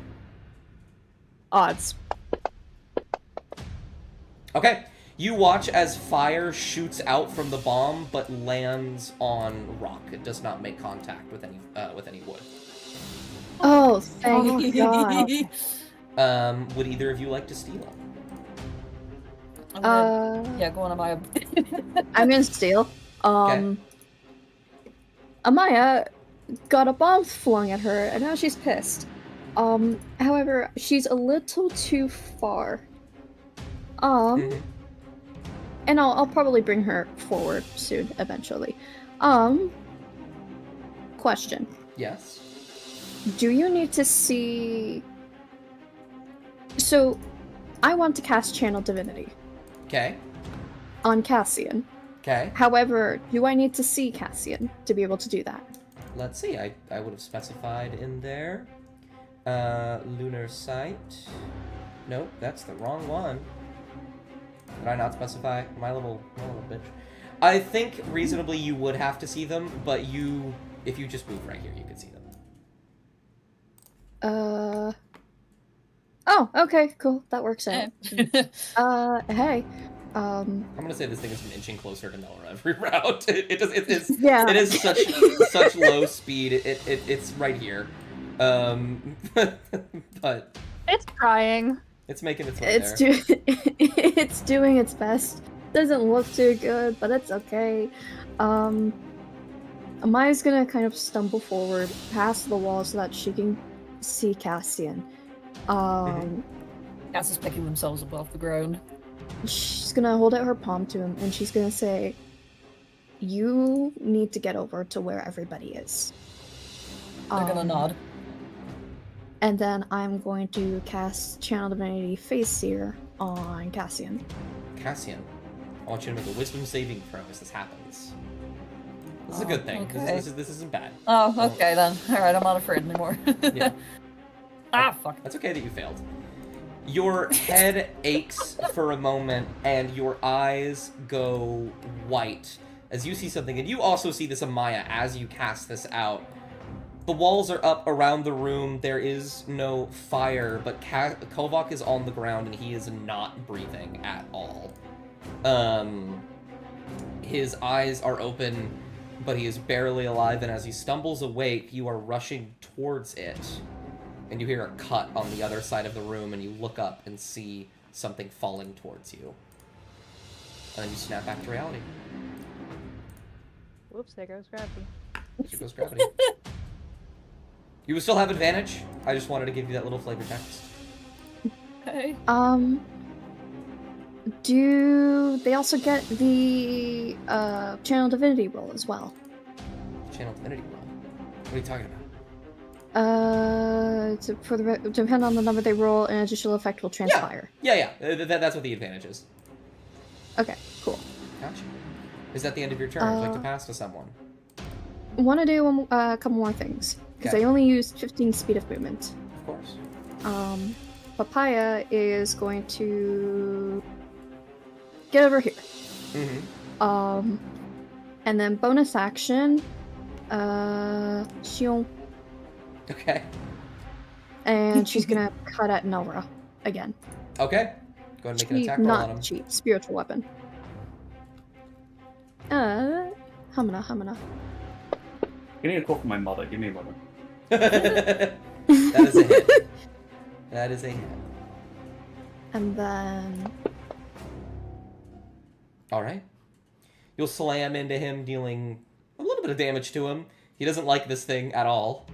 Odds. Okay. You watch as fire shoots out from the bomb, but lands on rock. It does not make contact with any wood. Oh, thank God. Would either of you like to steal? I'm gonna, yeah, go on, Amaya. I'm gonna steal. Amaya got a bomb flung at her, and now she's pissed. However, she's a little too far. And I'll probably bring her forward soon, eventually. Question. Yes. Do you need to see... So, I want to cast Channel Divinity Okay. on Cassian. Okay. However, do I need to see Cassian to be able to do that? Let's see. I would have specified in there. Lunar sight. Nope, that's the wrong one. Did I not specify? My little bitch. I think reasonably you would have to see them, but if you just move right here, you could see them. Oh, okay, cool. That works out. Hey. I'm gonna say this thing is an inching closer to Nora every route. It Yeah. is such low speed. It's right here. But It's trying. it's making its way there. It's doing its best. Doesn't look too good, but it's okay. Amaya's gonna kind of stumble forward past the wall so that she can see Cassian. Cass is picking themselves above the ground. She's gonna hold out her palm to him and she's gonna say, "You need to get over to where everybody is." They're gonna nod. And then I'm going to cast Channel Divinity Face Seer on Cassian. Cassian, I want you to make a wisdom saving throw as this happens. This is a good thing. Okay. This isn't bad. Oh, okay then. Alright, I'm not afraid anymore. Yeah. Fuck. That's okay that you failed. Your head aches for a moment, and your eyes go white as you see something, and you also see this, Amaya, as you cast this out. The walls are up around the room. There is no fire, but Kovak is on the ground, and he is not breathing at all. His eyes are open, but he is barely alive, and as he stumbles awake, you are rushing towards it. And you hear a cut on the other side of the room, and you look up and see something falling towards you. And then you snap back to reality. Whoops, there goes gravity. There goes gravity. You will still have advantage. I just wanted to give you that little flavor text. Okay. Do they also get the Channel Divinity roll as well? Channel Divinity roll. What are you talking about? Depend on the number they roll, an additional effect will transpire. Yeah. That's what the advantage is. Okay, cool. Gotcha. Is that the end of your turn? Would you like to pass to someone? Want to do a couple more things because Okay. I only used 15 speed of movement. Of course. Papaya is going to get over here. Mm-hmm. And then bonus action, Xion, Okay. and she's gonna cut at Nora again. Okay. Go ahead and make an Cheat, attack roll on him. not cheat, spiritual weapon. Hamana. You need a call from my mother. Give me a moment. That is a hit. That is a hit. And then Alright. You'll slam into him, dealing a little bit of damage to him. He doesn't like this thing at all.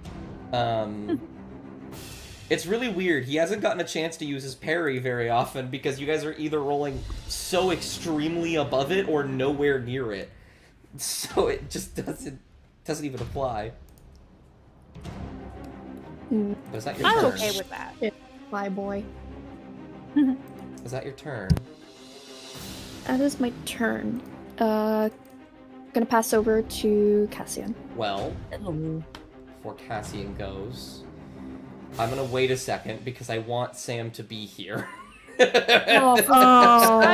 It's really weird. He hasn't gotten a chance to use his parry very often because you guys are either rolling so extremely above it or nowhere near it. So it just doesn't even apply. But is that your I'm turn? okay with that. fly boy. Is that your turn? That is my turn. Gonna pass over to Cassian. Well, Hello. before Cassian goes, I'm gonna wait a second because I want Sam to be here. I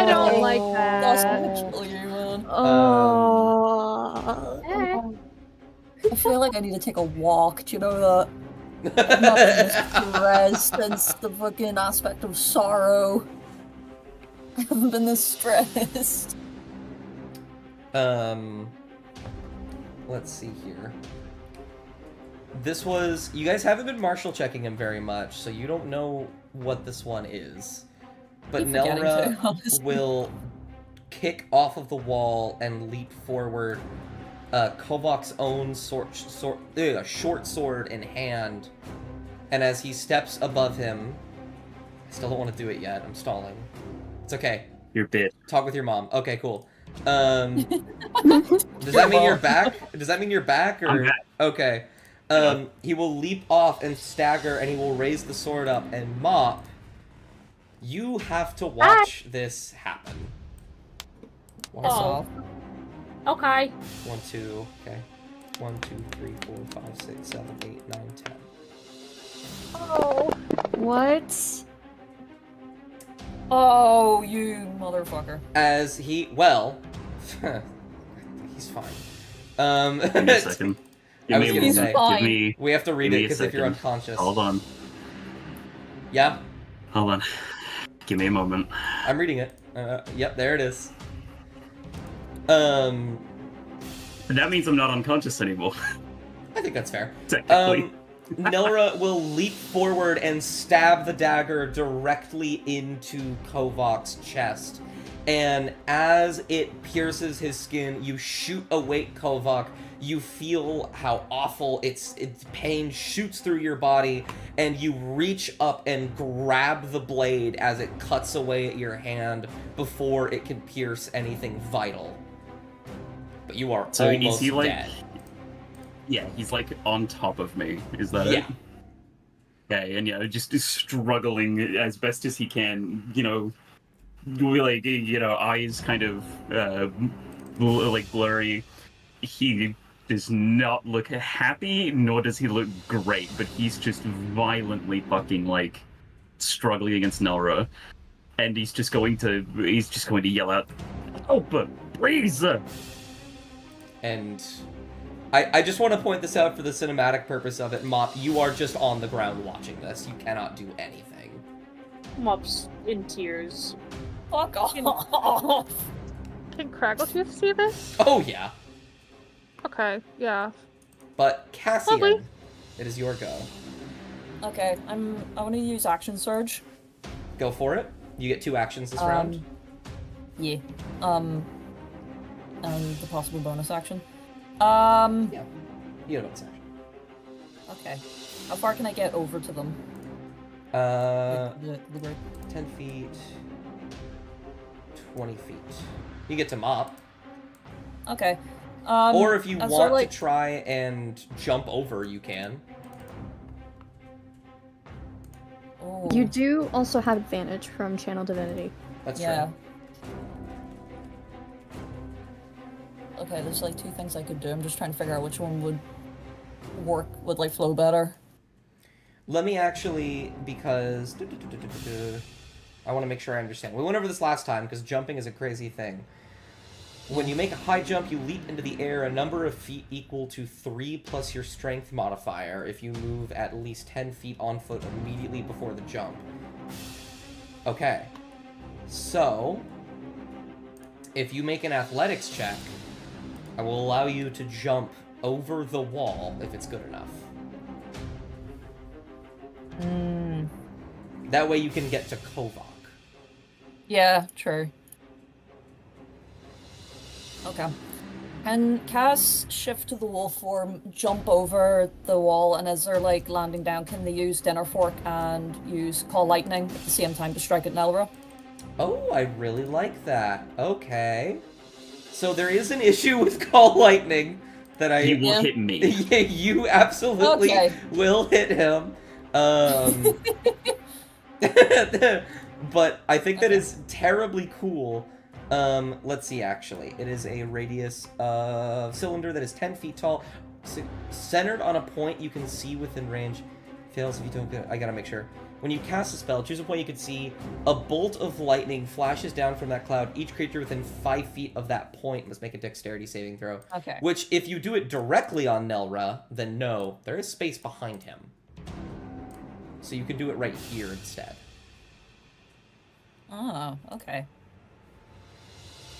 don't like that. That's gonna kill you, man. I feel like I need to take a walk. Do you know that? I've not been stressed since the fucking aspect of sorrow. I haven't been this stressed. Let's see here. This was... You guys haven't been martial checking him very much, so you don't know what this one is. But Keep forgetting Nelra to, honestly. will kick off of the wall and leap forward. Kovak's own short sword in hand. And as he steps above him... I still don't want to do it yet. I'm stalling. It's okay. Your bit. Talk with your mom. Okay, cool. Does that mean you're back? Does that mean you're back? Or... I'm back. Okay. He will leap off and stagger, and he will raise the sword up and mop. You have to watch this happen. Oh. Okay. 1, 2, okay. 1, 2, 3, 4, 5, 6, 7, 8, 9, 10. Oh. What? Oh, you motherfucker. As he, well, he's fine. Give me a second. I was Give me a gonna moment. say, fine. Give me, we have to read give it me a because if you're second. unconscious. Hold on. Yeah, Hold on. Give me a moment. I'm reading it. Yep, there it is. That means I'm not unconscious anymore. I think that's fair. Technically. Nilra will leap forward and stab the dagger directly into Kovok's chest. And as it pierces his skin, you shoot awake Kovok. You feel how awful its pain shoots through your body, and you reach up and grab the blade as it cuts away at your hand before it can pierce anything vital. But you are So almost is he like? dead. Yeah, he's like on top of me. Is that Yeah. it? Okay, and yeah, just struggling as best as he can. You know, like eyes kind of like blurry. He does not look happy, nor does he look great, but he's just violently fucking like struggling against Nelra, and he's just going to yell out, "Opa, please!" And I just want to point this out for the cinematic purpose of it, Mop. You are just on the ground watching this. You cannot do anything. Mop's in tears. Fuck off. Can Craggletooth see this? Oh yeah. Okay, yeah. But Cassian, Lovely. it is your go. Okay, I want to use Action Surge. Go for it. You get 2 actions this round. Yeah. And the possible bonus action. Yeah. You have a bonus action. Okay. How far can I get over to them? The group. 10 feet. 20 feet. You get to Mop. Okay. Or if you and want so, like, to try and jump over, you can. Oh, You do also have advantage from Channel Divinity. That's yeah. true. Okay, there's like 2 things I could do. I'm just trying to figure out which one would would like flow better. Let me actually, because I want to make sure I understand. We went over this last time because jumping is a crazy thing. When you make a high jump, you leap into the air a number of feet equal to 3 plus your strength modifier if you move at least 10 feet on foot immediately before the jump. Okay. So, if you make an athletics check, I will allow you to jump over the wall if it's good enough. That way you can get to Kovok. Yeah, true. Okay. Can Cass shift to the wolf form, jump over the wall, and as they're like landing down, can they use Dinner Fork and use Call Lightning at the same time to strike at Nelra? Oh, I really like that. Okay. So there is an issue with Call Lightning that I... He will hit me. Yeah, you absolutely Okay. will hit him. But I think that is terribly cool. Let's see, actually. It is a radius cylinder that is 10 feet tall, centered on a point you can see within range. Fails if you don't get... I gotta make sure. When you cast a spell, choose a point you can see. A bolt of lightning flashes down from that cloud. Each creature within 5 feet of that point must make a dexterity saving throw. Okay. Which, if you do it directly on Nelra, then no, there is space behind him. So you can do it right here instead. Oh, okay.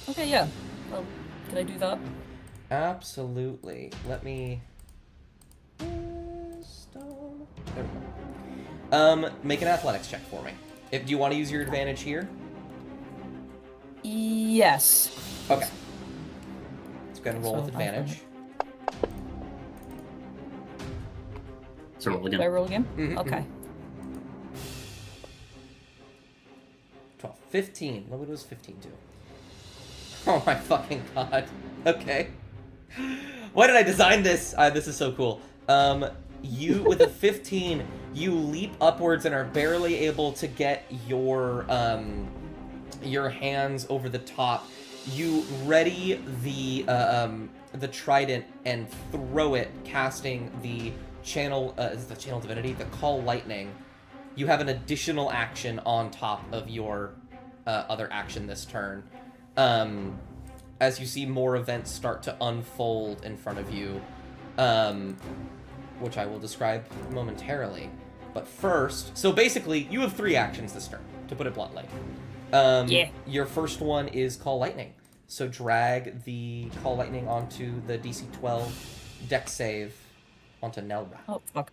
Okay, yeah. Well, can I do that? Absolutely. Let me... There we go. Make an athletics check for me. Do you want to use your advantage here? Yes. Okay. Let's go ahead and roll So, with advantage. So roll Did I again. roll again? Mhm, Okay. 12. 15. What was 15 to? Oh my fucking god. Okay. Why did I design this? This is so cool. you with a 15, you leap upwards and are barely able to get your hands over the top. You ready the trident and throw it, casting the channel divinity, the call lightning. You have an additional action on top of your other action this turn. As you see more events start to unfold in front of you, which I will describe momentarily. But first, so basically, you have 3 actions this turn, to put it bluntly. Your first one is Call Lightning. So drag the Call Lightning onto the DC 12 dex save onto Nelra. Oh, fuck.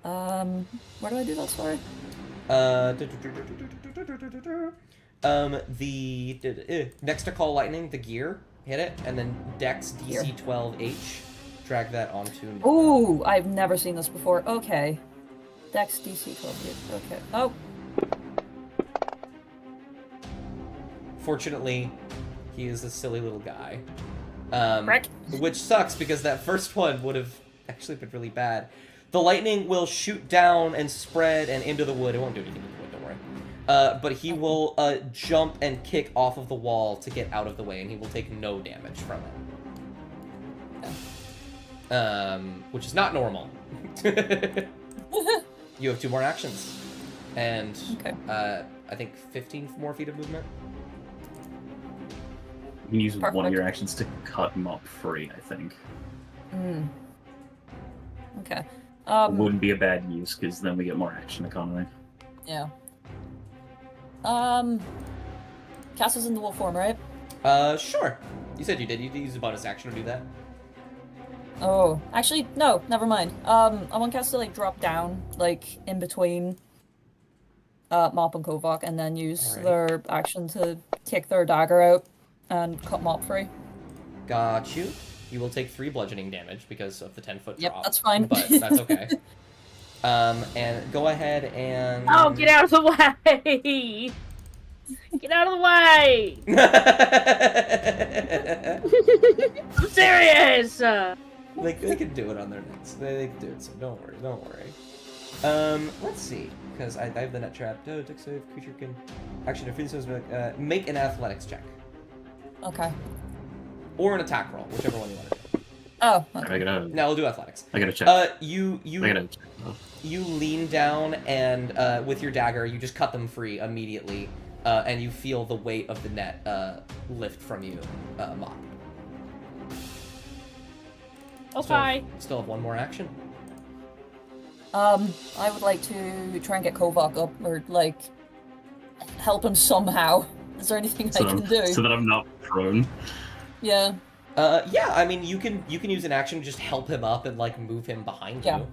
Where do I do that, sorry? Next to Call Lightning, the gear, hit it, and then Dex DC 12H, drag that onto. Ooh, I've never seen this before. Okay. Dex DC 12H. Okay. Oh. Fortunately, he is a silly little guy. Frick. Which sucks because that first one would have actually been really bad. The lightning will shoot down and spread and into the wood. It won't do anything to the wood, don't worry. But he will jump and kick off of the wall to get out of the way, and he will take no damage from it. Which is not normal. You have 2 more actions. And I think 15 more feet of movement. You can use one of Perfect. your actions to cut Mop free, I think. Okay. It wouldn't be a bad use, because then we get more action economy. Yeah. Cass is in the wolf form, right? Sure. You said you did. You use a bonus action to do that. Oh, actually, no, never mind. I want Cass to, like, drop down, like, in between Mop and Kovac, and then use their action to take their dagger out and cut Mop free. Got you. You will take 3 bludgeoning damage because of the 10-foot drop. Yep, that's fine. But that's okay. And go ahead and... Oh, get out of the way! Get out of the way! I'm serious! They can do it on their next. They can do it, so don't worry. Let's see. Because I have the net trap. Oh, dex save, creature can... Actually, if this make an athletics check. Okay. Or an attack roll, whichever one you want to do. Oh, I gotta, No, we'll do athletics. I gotta check. You I gotta check. You lean down and with your dagger, you just cut them free immediately, and you feel the weight of the net lift from you, Mop. Okay. Still have 1 more action. I would like to try and get Kovac up, or, like, help him somehow. Is there anything I can do? So that I'm not prone. Yeah. Yeah, I mean, you can use an action to just help him up and, like, move him behind you.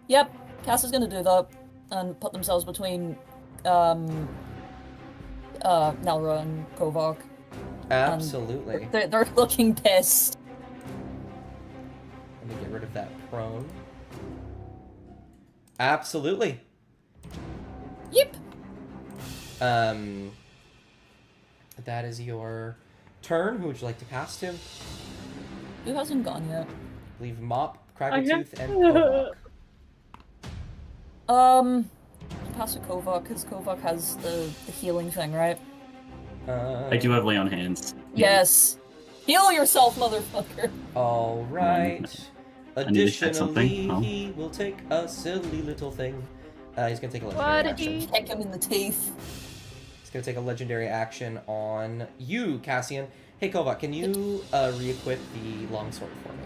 Yep, Cass is gonna do that, and put themselves between, Nelra and Kovac. Absolutely. They're looking pissed. Let me get rid of that prone. Absolutely. Yep. That is your turn. Who would you like to pass to? Who hasn't gone yet? Leave Mop, Kraggletooth, and Kovac. Pass to Kovac, because Kovac has the healing thing, right? I do have lay on hands. Yes. Heal yourself, motherfucker. All right. I need to check something. Additionally, Oh. he will take a silly little thing. He's gonna take a What legendary did action. he- Kick him in the teeth. He's gonna take a legendary action on you, Cassian. Hey, Kovac, can you re-equip the longsword for me?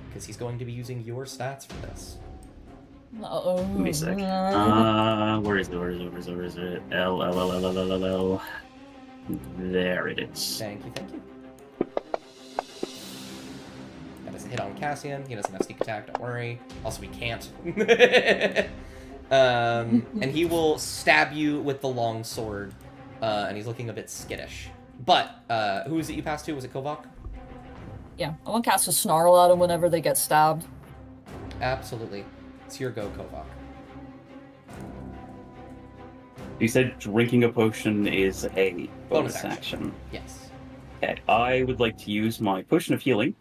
Because he's going to be using your stats for this. Uh-oh. Give me a sec. Where is it? L. There it is. Thank you. That is a hit on Cassian. He doesn't have sneak attack, don't worry. Also, we can't. And he will stab you with the long sword, and he's looking a bit skittish. But, who is it you passed to? Was it Kovac? Yeah, I want Cass to snarl at him whenever they get stabbed. Absolutely. It's your go, Kovac. You said drinking a potion is a bonus action. Yes. Okay, I would like to use my potion of healing.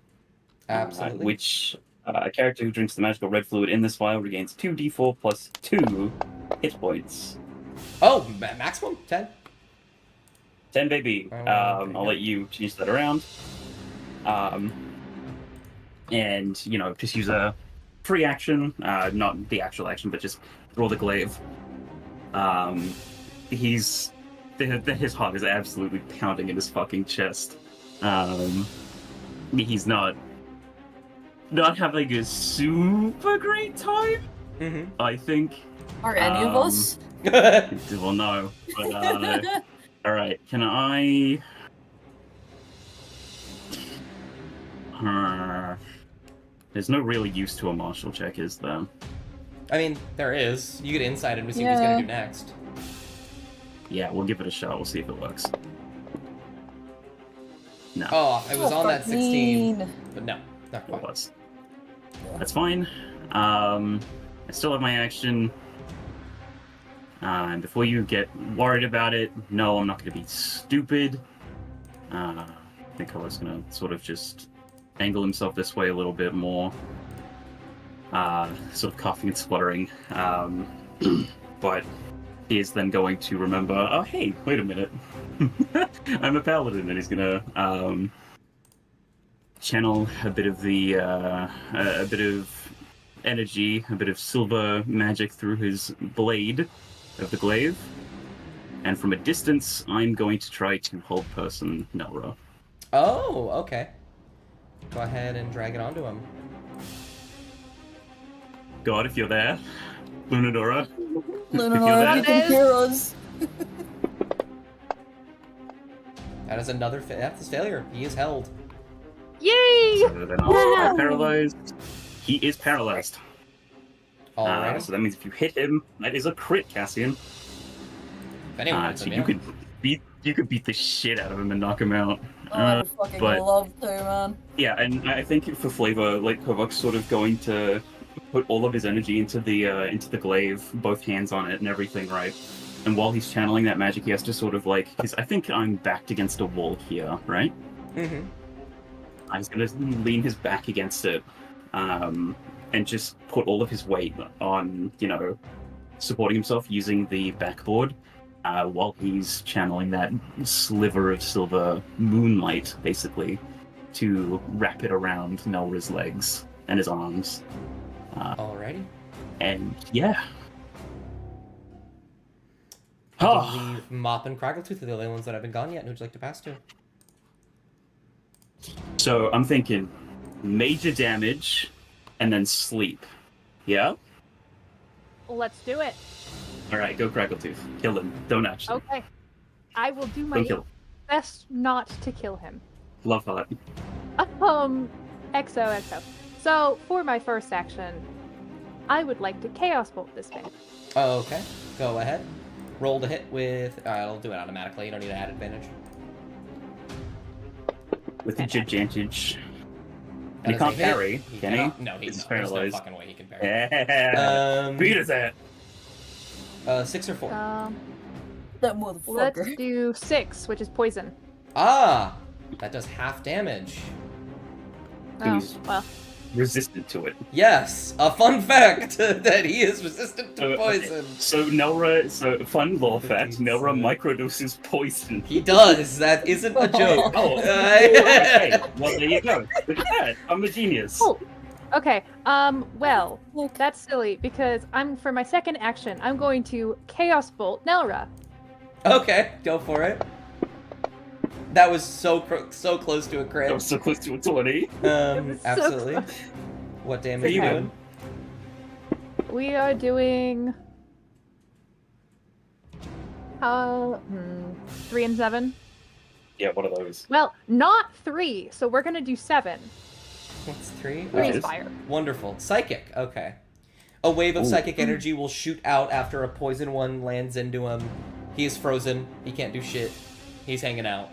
Absolutely. Which A character who drinks the magical red fluid in this vial regains 2d4 plus 2 hit points. Oh, maximum 10. 10, baby. Okay, I'll good. let you change that around. And, just use a free action, not the actual action, but just roll the glaive. His heart is absolutely pounding in his fucking chest. He's not having a super great time, I think. Are any of us? Well, no. But, alright, can I... There's no real use to a martial check, is there? I mean, there is. You get insight and we see what he's gonna do next. Yeah, we'll give it a shot. We'll see if it works. No. Oh, it was on that 16. 14. But no, not It quite. was. That's fine. I still have my action. And before you get worried about it, no, I'm not going to be stupid. I think I was going to sort of just angle himself this way a little bit more. Sort of coughing and spluttering. But he is then going to remember, oh, hey, wait a minute. I'm a paladin, and he's going to channel a bit of the a bit of energy, a bit of silver magic through his blade of the glaive, and from a distance I'm going to try to hold person Nelra. Oh, okay. Go ahead and drag it onto him. God, if you're there, Lunadora. Lunadora, you can hear us. That is another that's his failure. He is held. Yay! So then I'll paralyzed. He is paralyzed. Alright. So that means if you hit him, that is a crit, Cassian. If anyone hits So him, you could beat the shit out of him and knock him out. I would fucking love to, man. Yeah, and I think for flavor, like Kovok's sort of going to put all of his energy into the glaive, both hands on it and everything, right? And while he's channeling that magic, he has to sort of like, because I think I'm backed against a wall here, right? Mm-hmm. He's going to lean his back against it, and just put all of his weight on, supporting himself using the backboard, while he's channeling that sliver of silver moonlight, basically, to wrap it around Nelra's legs and his arms. Alrighty. And yeah. I believe Mop and Craggletooth are the only ones that haven't gone yet. Who would you like to pass to? So I'm thinking major damage and then sleep. Yeah? Let's do it. Alright, go Craggletooth. Kill him. Don't actually. Okay. I will do my Don't kill him. best not to kill him. Love that. XOXO. So, for my first action, I would like to Chaos Bolt this man. Okay. Go ahead. Roll to hit with... I'll do it automatically. You don't need to add advantage. With the advantage. That You is a can't hit. parry, can he? cannot- No, He's there's no paralyzed. fucking way he can parry. Yeah. Beat his ass. 6 or 4? That Let's motherfucker. do 6, which is poison. Ah! That does half damage. Oh, He's- well. Resistant to it. Yes! A fun fact that he is resistant to Okay. poison. So fun lore fact, Nelra microdoses poison. He does. That isn't a joke. Oh, okay. Well, there you go. Look at that. I'm a genius. Oh, okay. Well, that's silly because for my second action, I'm going to Chaos Bolt Nelra. Okay, go for it. That was so close to a crit. That was so close to a 20. was so Absolutely. close. What damage are you Okay. doing? We are doing 3 and 7. Yeah, what are those? Well, not 3, so we're gonna do 7. What's 3? 3 is is? fire. Wonderful. Psychic. Okay. A wave of Ooh. psychic energy will shoot out after a poison one lands into him. He is frozen. He can't do shit. He's hanging out.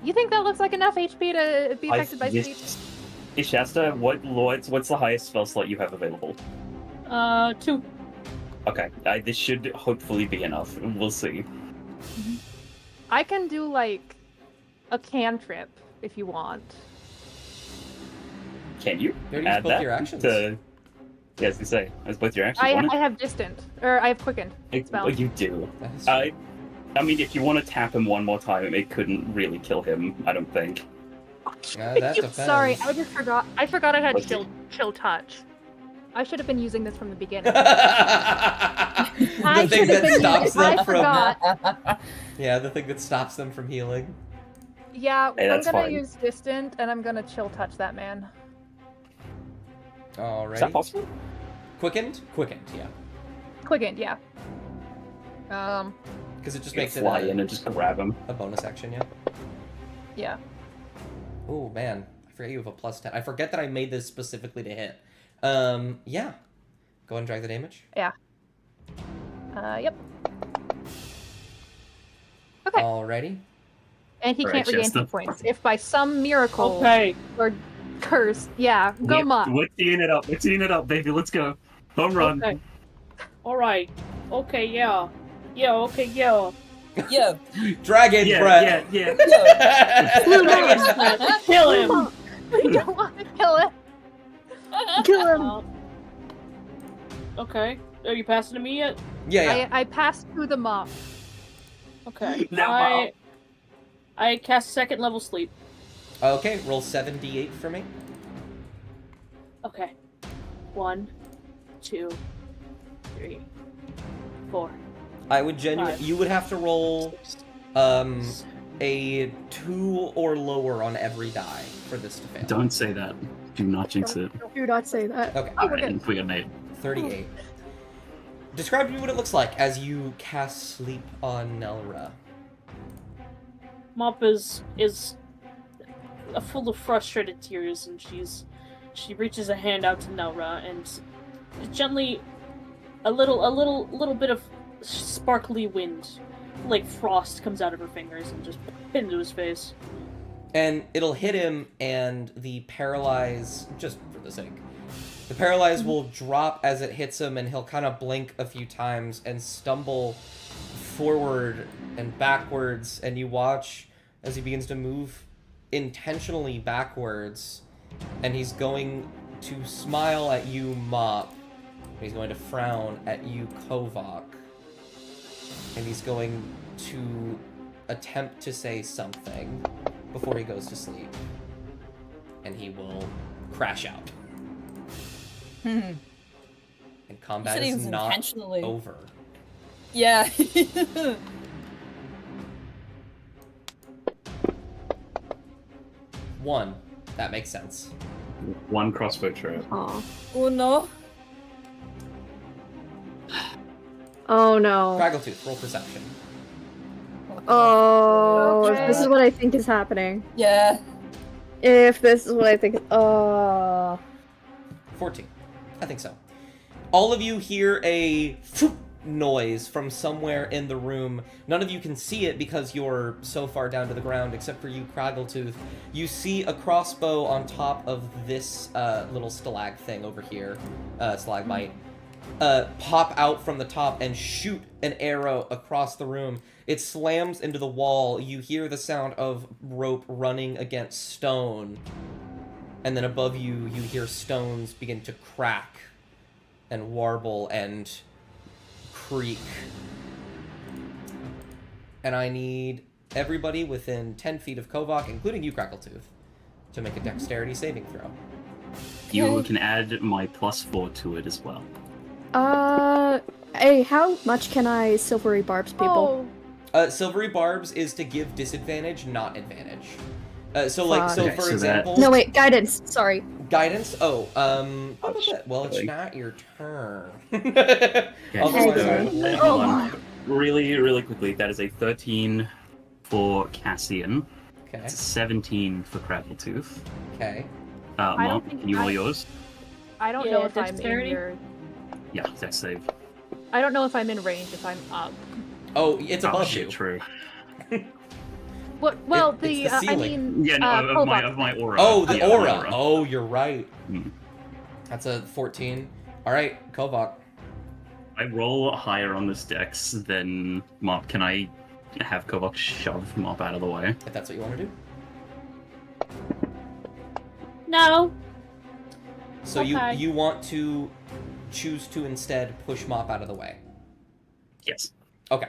You think that looks like enough HP to be affected by sleep? Hey, Shasta, what's the highest spell slot you have available? 2. Okay, this should hopefully be enough. We'll see. I can do like a cantrip if you want. Can you You already add used both that your actions. to... Yeah, as you say, as both your actions. I want it? have distant, or I have quickened. spell. Well, you do. That is I mean, if you want to tap him one more time, it couldn't really kill him, I don't think. that depends. Sorry, I just forgot. I forgot I had What's chill touch. I should have been using this from the beginning. the thing should have that been stops using- I them from forgot. yeah, the thing that stops them from healing. Yeah, Hey, I'm that's gonna fine. use distant, and I'm gonna chill touch that man. Alrighty. Is that possible? Quickened? Quickened, yeah. Quickened, yeah. Because it just You makes it fly in and just grab him. a bonus action, yeah. Yeah. Oh man, I forget you have a +10. I forget that I made this specifically to hit. Yeah. Go ahead and drag the damage. Yep. Okay. Alrighty. And he Alright, can't regain Chester. hit points. If by some miracle Okay. or curse, yeah, go Mop. We're teeing it up. We're teeing it up, baby. Let's go. Home run. Okay. Alright. Okay, yeah. Yeah, okay, yeah. Yeah. Dragon Yeah, breath. yeah. Kill him! We don't want to kill it. Kill him. Okay. Are you passing to me yet? Yeah. I passed through the Mop. Okay. Now, I cast second level sleep. Okay, roll 7d8 for me. Okay. 1, 2, 3, 4. I would genuinely. 5, You would have to roll 6, a 2 or lower on every die for this to fail. Don't say that. Do not jinx it. Do not say that. Okay. Oh, we're good. We got Nate. 38. Describe to me what it looks like as you cast sleep on Nelra. Mop is full of frustrated tears, and she reaches a hand out to Nelra, and gently, a little bit of sparkly wind, like frost, comes out of her fingers and just into his face. And it'll hit him, and the paralyze, just for the sake, the paralyze will drop as it hits him, and he'll kind of blink a few times and stumble forward and backwards, and you watch as he begins to move intentionally backwards, and he's going to smile at you, Mop. He's going to frown at you, Kovak. And he's going to attempt to say something before he goes to sleep. And he will crash out. And You combat said he is was not intentionally. over. Yeah. 1. That makes sense. One crossbow trap. Aw. Oh no. Oh no. Craggletooth, roll perception. Oh, Okay. if this is what I think is happening. Yeah. If this is what I think. 14. I think so. All of you hear a phoop noise from somewhere in the room. None of you can see it because you're so far down to the ground, except for you, Craggletooth. You see a crossbow on top of this little stalag thing over here, stalagmite, pop out from the top and shoot an arrow across the room. It slams into the wall. You hear the sound of rope running against stone. And then above you, you hear stones begin to crack and warble and creak. And I need everybody within 10 feet of Kovak, including you, Crackletooth, to make a dexterity saving throw. You can add my +4 to it as well. Hey, how much can I silvery barbs people? Silvery Barbs is to give disadvantage, not advantage. So Fuck. for Okay, so that- example... No, wait, guidance. Sorry. Guidance? Oh, well, it's Like- not your turn. Okay, Otherwise, so, I would- hold on. Really quickly, that is a 13 for Cassian. Okay, It's a 17 for Craggletooth. okay. don't Mark, think can you roll I- yours? I don't Yeah, know if I'm in dexterity? your. Yeah, that's save. I don't know if I'm in range if I'm up. Oh, it's Oh, above shit, you. true. What? Well, It's the, the I ceiling. mean, Yeah, no, of my Kovak. aura. Oh, the Yeah, aura. my Oh, you're right. Hmm. That's a 14. All right, Kovak. I roll higher on this dex than Mop. Can I have Kovak shove Mop out of the way? If that's what you want to do. No. So Okay. you want to choose to instead push Mop out of the way. Yes. Okay.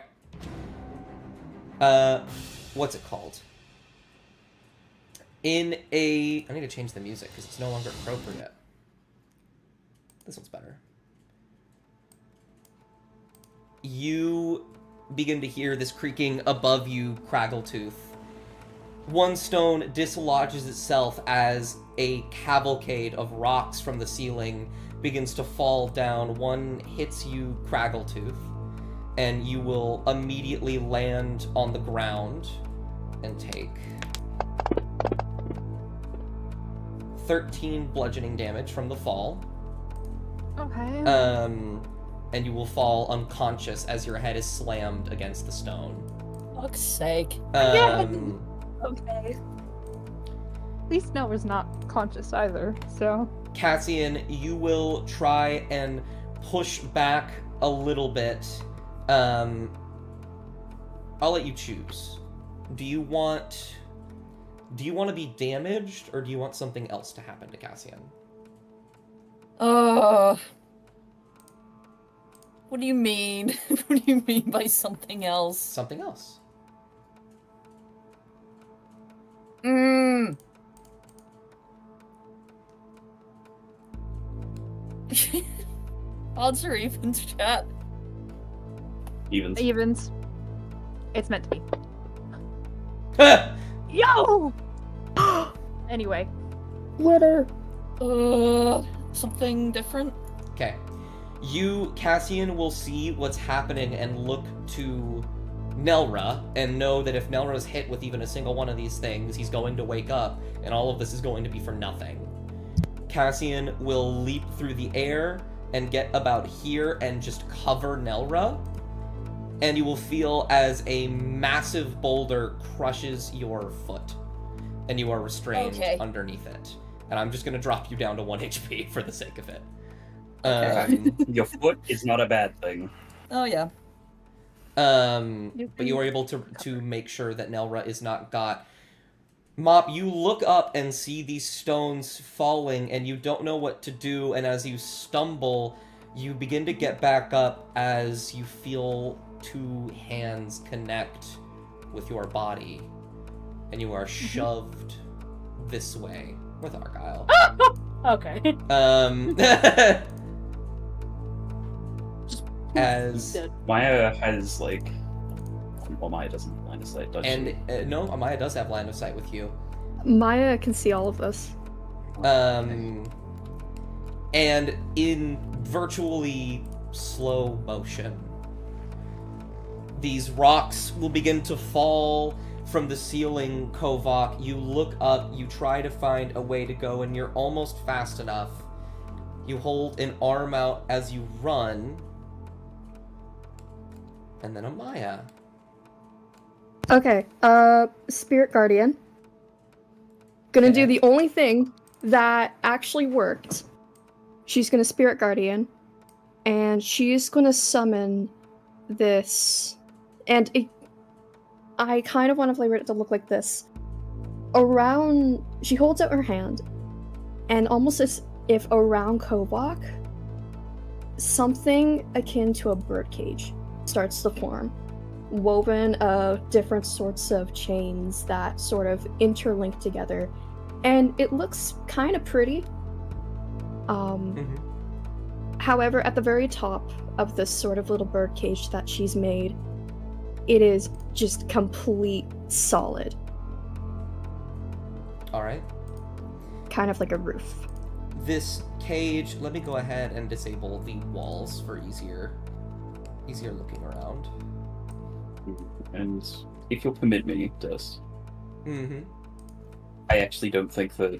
What's it called? I need to change the music because it's no longer appropriate. This one's better. You begin to hear this creaking above you, Craggletooth. One stone dislodges itself as a cavalcade of rocks from the ceiling begins to fall down. One hits you, Craggletooth, and you will immediately land on the ground and take 13 bludgeoning damage from the fall. Okay. And you will fall unconscious as your head is slammed against the stone. Fuck's sake. Okay. At least Nelra's not conscious either, so. Cassian, you will try and push back a little bit. I'll let you choose. Do you want to be damaged, or do you want something else to happen to Cassian? What do you mean? What do you mean by something else? Something else. Odds or evens, chat? Evens. Evens. It's meant to be. Yo! Anyway. Litter. Something different? Okay. You, Cassian, will see what's happening and look to Nelra and know that if Nelra is hit with even a single one of these things, he's going to wake up and all of this is going to be for nothing. Cassian will leap through the air and get about here and just cover Nelra, and you will feel as a massive boulder crushes your foot, and you are restrained underneath it. And I'm just going to drop you down to 1 HP for the sake of it. Your foot is not a bad thing. Oh, yeah. But you are able to make sure that Nelra is not got. Mop, you look up and see these stones falling, and you don't know what to do, and as you stumble, you begin to get back up as you feel 2 hands connect with your body, and you are shoved this way with Argyle. Okay. As Maya has, like... Well, Maya doesn't have line of sight, does she? And no, Maya does have line of sight with you. Maya can see all of this. And in virtually slow motion, these rocks will begin to fall from the ceiling, Kovak. You look up, you try to find a way to go, and you're almost fast enough. You hold an arm out as you run, and then Amaya. Okay, Spirit Guardian. Gonna do the only thing that actually worked. She's gonna Spirit Guardian, and she's gonna summon this, and I kind of want to flavor it to look like this. She holds out her hand, and almost as if around Kovak, something akin to a birdcage starts to form, woven of different sorts of chains that sort of interlink together, and it looks kind of pretty. However, at the very top of this sort of little birdcage that she's made, it is just complete solid. Alright. Kind of like a roof. This cage, let me go ahead and disable the walls for easier looking around. And if you'll permit me, Des. I actually don't think that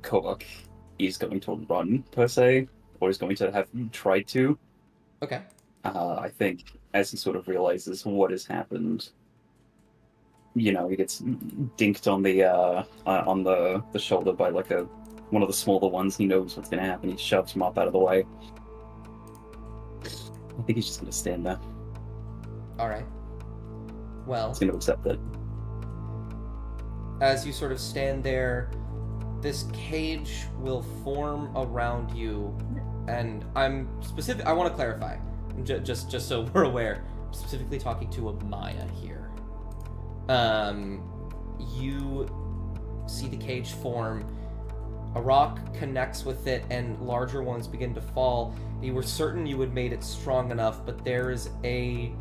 Kovak is going to run, per se, or is going to have tried to. Okay. I think as he sort of realizes what has happened, he gets dinked on the shoulder by like one of the smaller ones. He knows what's going to happen. He shoves him up out of the way. I think he's just going to stand there. All right. Well, He's going to accept it. As you sort of stand there, this cage will form around you, and I'm specific. I want to clarify, just so we're aware. I'm specifically talking to Amaya here. You see the cage form. A rock connects with it, and larger ones begin to fall. You were certain you had made it strong enough, but there is a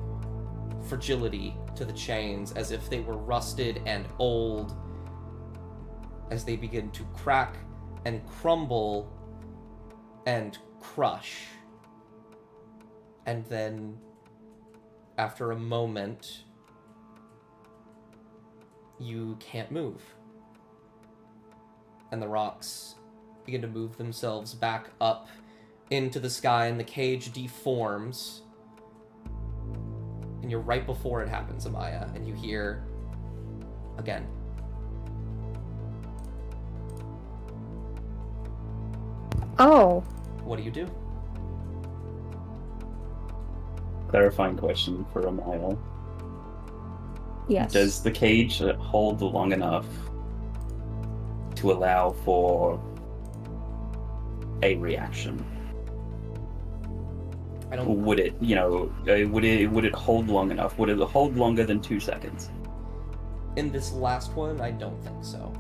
fragility to the chains, as if they were rusted and old, as they begin to crack and crumble and crush. And then, after a moment, you can't move. And the rocks begin to move themselves back up into the sky, and the cage deforms. And you're right before it happens, Amaya, and you hear again. Oh. What do you do? Clarifying question for Amaya. Yes. Does the cage hold long enough to allow for a reaction? I don't. Would it, would it hold long enough? Would it hold longer than 2 seconds? In this last one, I don't think so.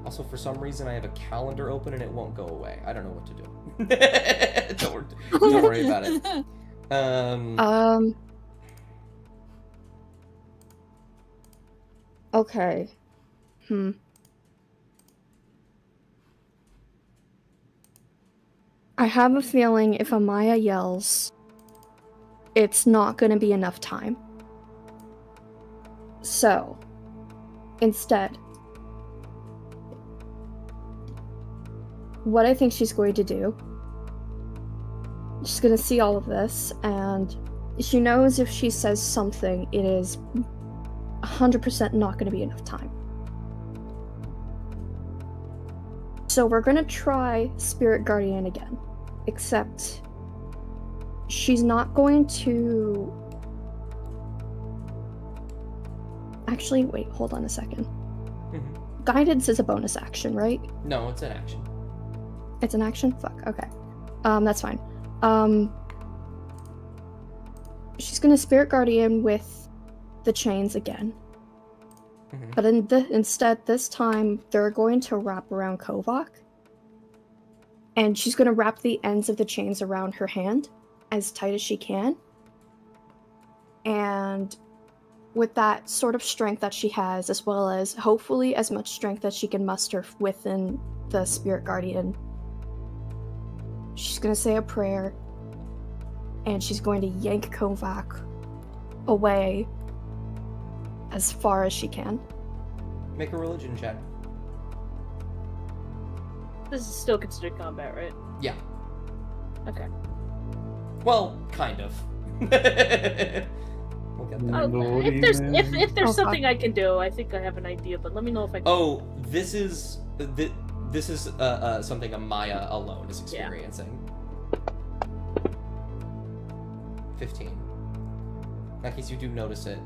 Also, for some reason, I have a calendar open and it won't go away. I don't know what to do. Don't worry about it. Okay. I have a feeling if Amaya yells, it's not going to be enough time. So, instead, what I think she's going to do, she's going to see all of this, and she knows if she says something, it is 100% not going to be enough time. So we're going to try Spirit Guardian again, except she's not going to... Actually, wait, hold on a second. Guidance is a bonus action, right? No, it's an action. It's an action? Fuck, okay. That's fine. She's gonna Spirit Guardian with the chains again. But instead, this time, they're going to wrap around Kovak. And she's going to wrap the ends of the chains around her hand as tight as she can. And with that sort of strength that she has, as well as hopefully as much strength that she can muster within the Spirit Guardian, she's going to say a prayer. And she's going to yank Kovak away as far as she can. Make a religion check. This is still considered combat, right? Yeah. Okay. Well, kind of. We'll get there. If there's something I can do, I think I have an idea, but let me know if I can. Oh, this is something Amaya alone is experiencing. 15. In that case, you do notice it.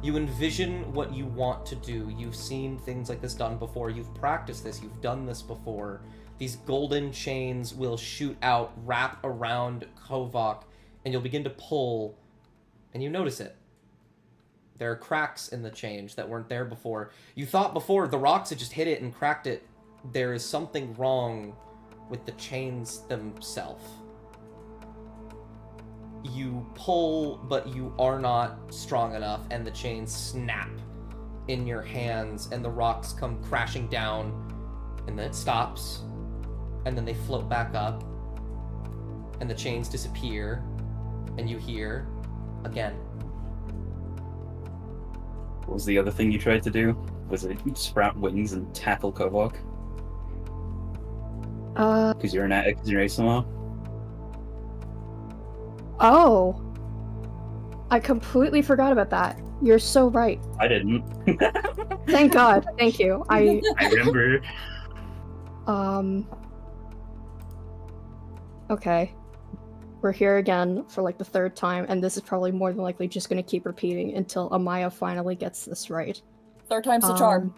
You envision what you want to do. You've seen things like this done before. You've practiced this. You've done this before. These golden chains will shoot out, wrap around Kovak, and you'll begin to pull, and you notice it. There are cracks in the chains that weren't there before. You thought before the rocks had just hit it and cracked it. There is something wrong with the chains themselves. You pull, but you are not strong enough, and the chains snap in your hands, and the rocks come crashing down, and then it stops, and then they float back up, and the chains disappear, and you hear again. What was the other thing you tried to do? Was it sprout wings and tackle Kovak? Because you're an ASMR? Oh. I completely forgot about that. You're so right. I didn't. Thank God. Thank you. I remember. Okay. We're here again for like the third time, and this is probably more than likely just going to keep repeating until Amaya finally gets this right. Third time's the charm.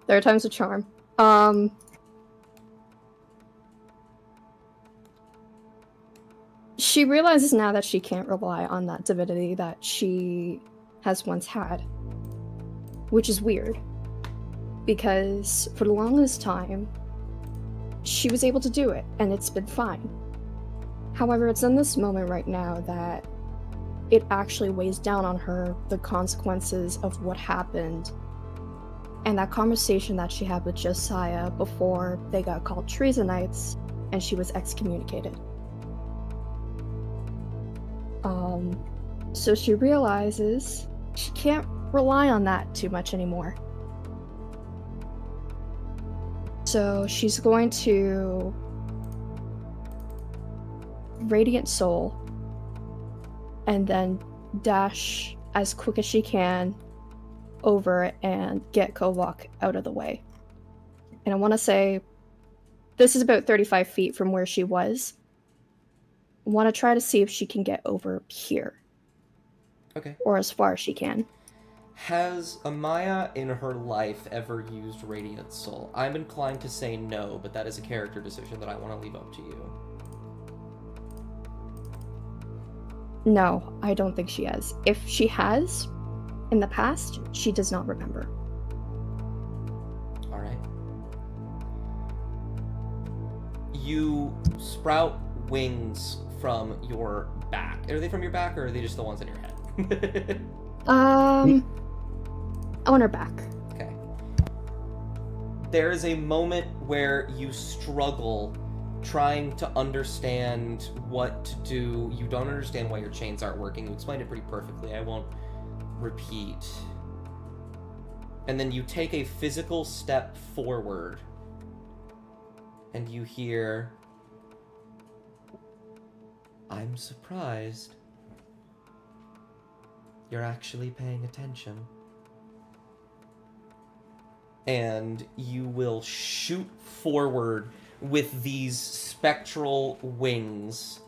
Third time's a charm. She realizes now that she can't rely on that divinity that she has once had. Which is weird. Because for the longest time, she was able to do it, and it's been fine. However, it's in this moment right now that it actually weighs down on her the consequences of what happened and that conversation that she had with Josiah before they got called treasonites and she was excommunicated. So she realizes she can't rely on that too much anymore. So she's going to Radiant Soul and then dash as quick as she can over and get Kovok out of the way. And I want to say this is about 35 feet from where she was. I want to try to see if she can get over here. Okay. Or as far as she can. Has Amaya in her life ever used Radiant Soul? I'm inclined to say no, but that is a character decision that I want to leave up to you. No, I don't think she has. If she has, in the past, she does not remember. Alright. You sprout wings from your back. Are they from your back, or are they just the ones in your head? On her back. Okay. There is a moment where you struggle trying to understand what to do. You don't understand why your chains aren't working. You explained it pretty perfectly. I won't repeat. And then you take a physical step forward and you hear, "I'm surprised you're actually paying attention." And you will shoot forward with these spectral wings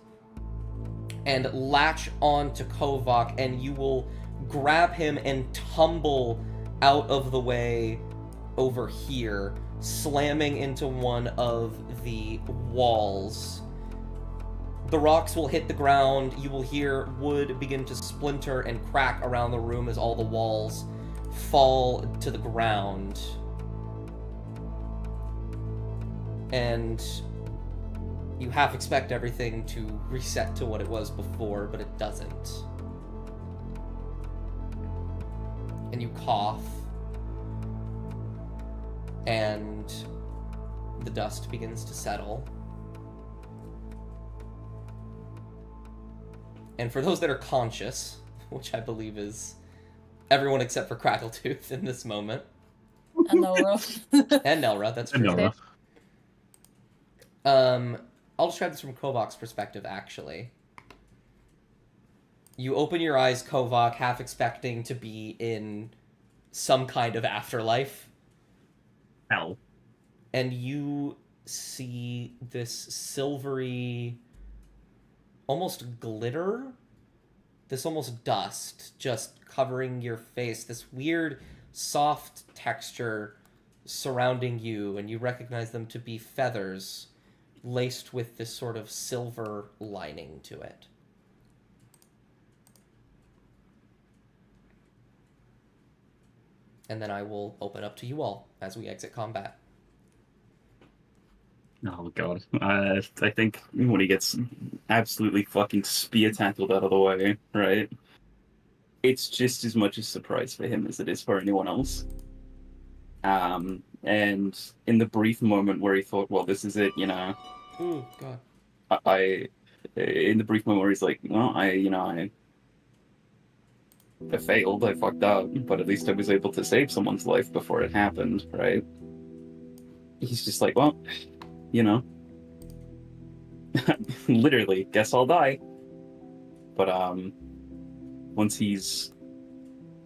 and latch on to Kovok, and you will grab him and tumble out of the way over here, slamming into one of the walls. The rocks will hit the ground. You will hear wood begin to splinter and crack around the room as all the walls fall to the ground. And you half expect everything to reset to what it was before, but it doesn't. And you cough, and the dust begins to settle. And for those that are conscious, which I believe is everyone except for Crackletooth in this moment. And Nelra. And Nelra, that's true. Nelra. I'll describe this from Kovok's perspective, actually. You open your eyes, Kovok, half expecting to be in some kind of afterlife. Hell. And you see this silvery, almost glitter, this almost dust just covering your face, this weird, soft texture surrounding you, and you recognize them to be feathers laced with this sort of silver lining to it. And then I will open up to you all as we exit combat. Oh god. I think when he gets absolutely fucking spear tackled out of the way, right? It's just as much a surprise for him as it is for anyone else. And in the brief moment where he thought, well, this is it, you know. Ooh, God. In the brief moment where he's like, well, I failed, I fucked up, but at least I was able to save someone's life before it happened, right? He's just like, well, you know, literally, guess I'll die. But, once he's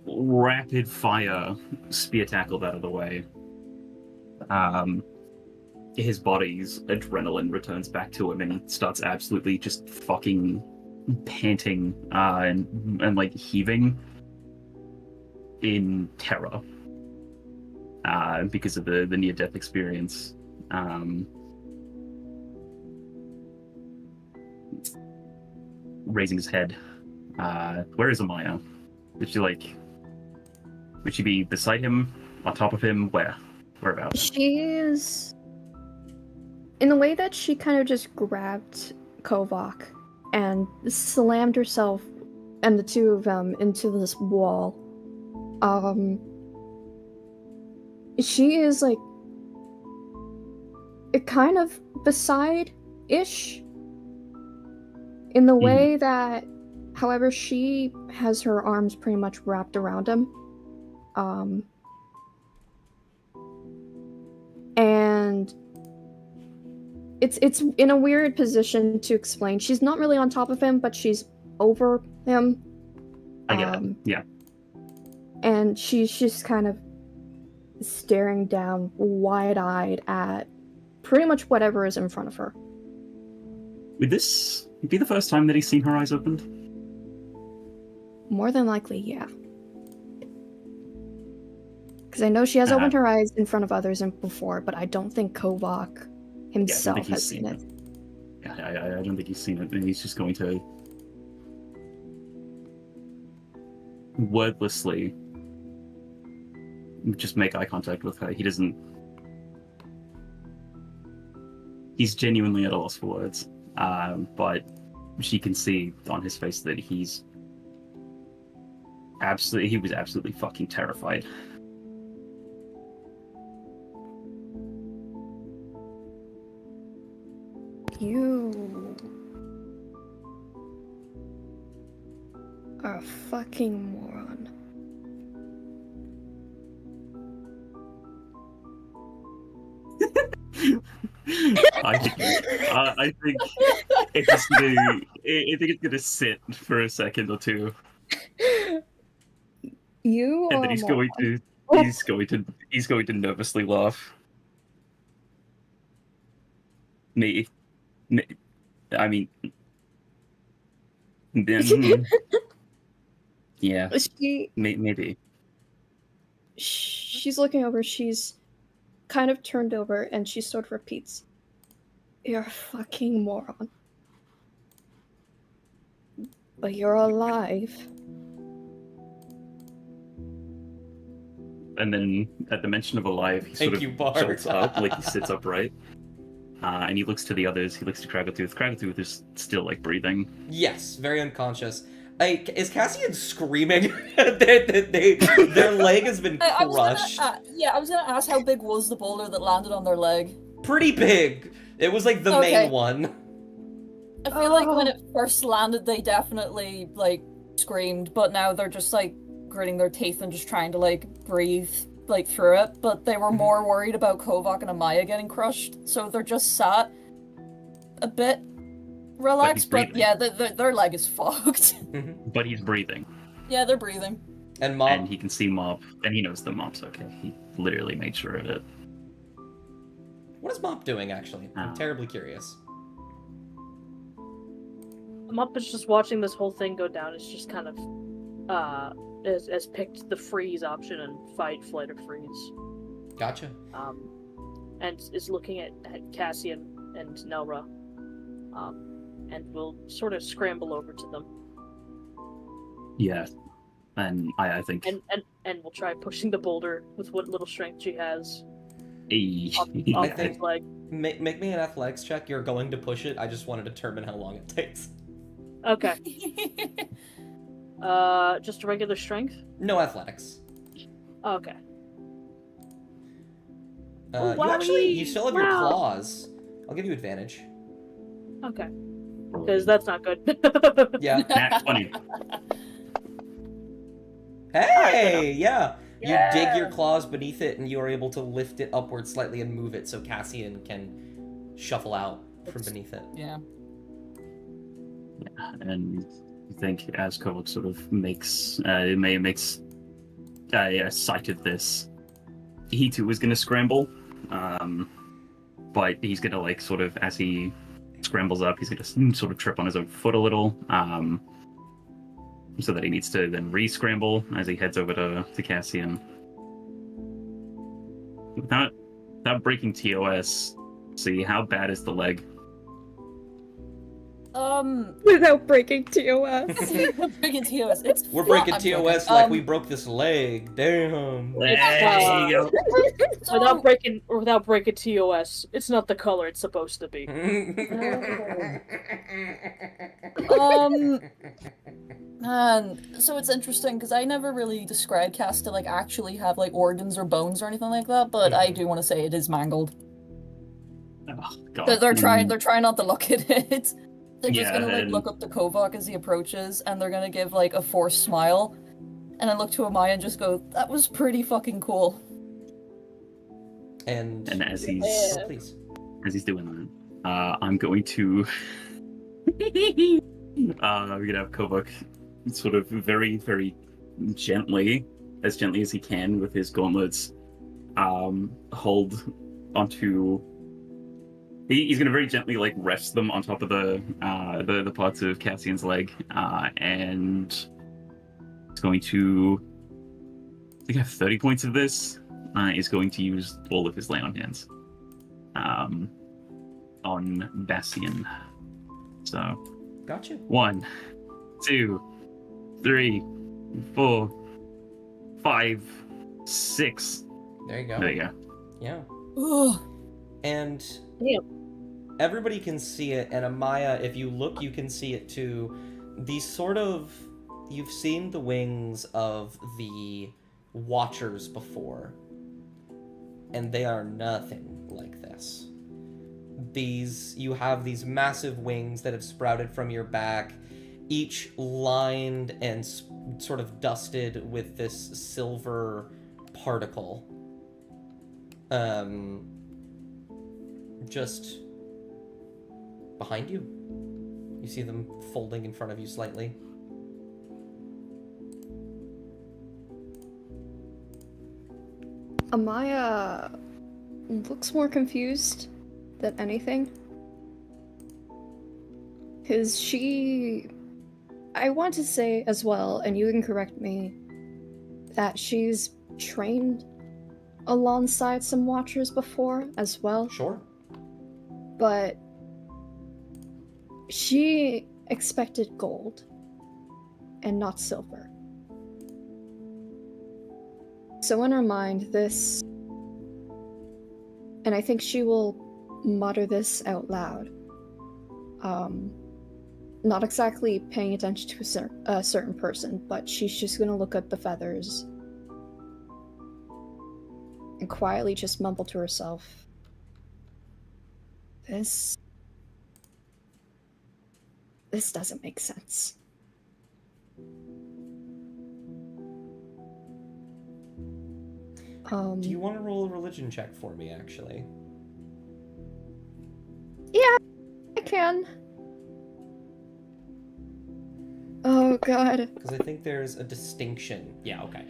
rapid fire spear tackled out of the way, his body's adrenaline returns back to him and he starts absolutely just fucking panting and like heaving in terror. because of the near-death experience. Raising his head. Where is Amaya? Would she be beside him, on top of him? Whereabouts? She is in the way that she kind of just grabbed Kovak and slammed herself and the two of them into this wall. She is like kind of beside-ish in the way that, however, she has her arms pretty much wrapped around him. And it's in a weird position to explain. She's not really on top of him, but she's over him. I get it. Yeah. And she's just kind of staring down, wide-eyed at pretty much whatever is in front of her. Would this be the first time that he's seen her eyes opened? More than likely, yeah. Because I know she has opened her eyes in front of others before, but I don't think Kovak himself has seen it. Yeah, I don't think he's seen it, and he's just going to wordlessly just make eye contact with her. He's genuinely at a loss for words, but she can see on his face that he was absolutely fucking terrified. You are a fucking moron. I think it's gonna sit for a second or two, You and are then a he's moron. going to nervously laugh. I mean, then yeah, maybe. She's looking over. She's kind of turned over, and she sort of repeats, "You're a fucking moron. But you're alive." And then, at the mention of alive, he sort of jolts up, like he sits upright. And he looks to the others. He looks to Kragatooth. Kragatooth is still, like, breathing. Yes, very unconscious. Is Cassian screaming that their leg has been crushed? I was gonna ask how big was the boulder that landed on their leg? Pretty big. It was like the main one. I feel like when it first landed, they definitely, like, screamed, but now they're just, like, gritting their teeth and just trying to, like, breathe, like, through it. But they were more worried about Kovak and Amaya getting crushed, so they're just sat a bit relaxed, but yeah, their leg is fucked. But he's breathing. Yeah, they're breathing. And Mop. And he can see Mop, and he knows the Mop's okay. He literally made sure of it. What is Mop doing, actually? I'm terribly curious. Mop is just watching this whole thing go down. It's just kind of, has picked the freeze option and fight, flight, or freeze. Gotcha. And is looking at Cassian and Nelra. And will sort of scramble over to them. Yeah, and I think. And will try pushing the boulder with what little strength she has. Off his leg. Make me an athletics check. You're going to push it. I just want to determine how long it takes. Okay. Just a regular strength? No athletics. Okay. You still have your claws. I'll give you advantage. Okay. Because that's not good. Yeah. Nat 20. Hey! Yeah! You dig your claws beneath it, and you are able to lift it upward slightly and move it so Cassian can shuffle out from beneath it. Yeah. And you think as Kovak sort of makes sight of this, he too is going to scramble, but he's going to, like, sort of, as he scrambles up, he's going to sort of trip on his own foot a little, so that he needs to then re-scramble as he heads over to Cassian. without breaking TOS, see how bad is the leg? Without breaking TOS. Breaking TOS. It's We're breaking I'm TOS joking. like we broke this leg. Damn. There you go. So- Without breaking TOS, it's not the color it's supposed to be. Man, so it's interesting because I never really described Cass to like actually have like organs or bones or anything like that, but I do want to say it is mangled. Oh, God. They're trying not to look at it. They're just Yeah, gonna like and- look up to Kovac as he approaches, and they're gonna give like a forced smile, and I look to Amaya and just go, "That was pretty fucking cool." And as he's oh, please. as he's doing that, I'm going to we're gonna have Kovac sort of very, very gently, as gently as he can with his gauntlets, hold onto. He's gonna very gently like rest them on top of the parts of Cassian's leg, and he's going to. I think I have 30 points of this. Is going to use all of his lay on hands, on Bastian. So. Gotcha. 1, 2, 3, 4, 5, 6. There you go. There you go. Yeah. Ugh. And Yeah. everybody can see it, and Amaya, if you look, you can see it too. These sort of... You've seen the wings of the Watchers before, and they are nothing like this. You have these massive wings that have sprouted from your back, each lined and sort of dusted with this silver particle. Just behind you. You see them folding in front of you slightly. Amaya looks more confused than anything. Because I want to say as well, and you can correct me, that she's trained alongside some Watchers before as well. Sure. But she expected gold and not silver. So in her mind, this... And I think she will mutter this out loud. Not exactly paying attention to a certain person, but she's just gonna look at the feathers and quietly just mumble to herself. This doesn't make sense. Do you want to roll a religion check for me, actually? Yeah, I can. Oh god. Because I think there's a distinction. Yeah, okay.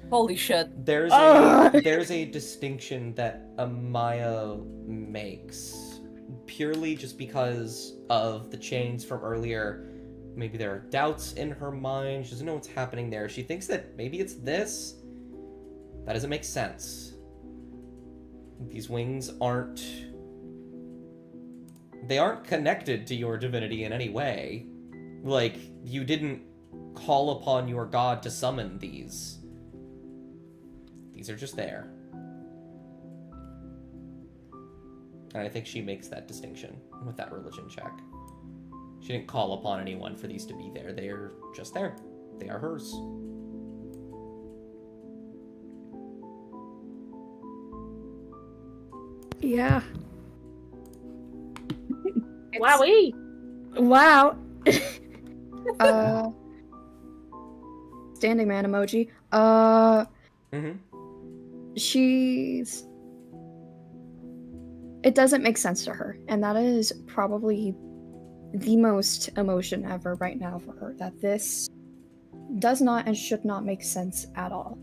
Holy shit. There's a distinction that Amaya makes purely just because of the chains from earlier. Maybe there are doubts in her mind. She doesn't know what's happening there. She thinks that maybe it's this. That doesn't make sense. These wings aren't... They aren't connected to your divinity in any way. Like, you didn't call upon your god to summon these. These are just there. And I think she makes that distinction with that religion check. She didn't call upon anyone for these to be there. They are just there. They are hers. Yeah. Wowee! Wow. Standing man emoji. She's... It doesn't make sense to her, and that is probably the most emotion ever right now for her, that this does not and should not make sense at all.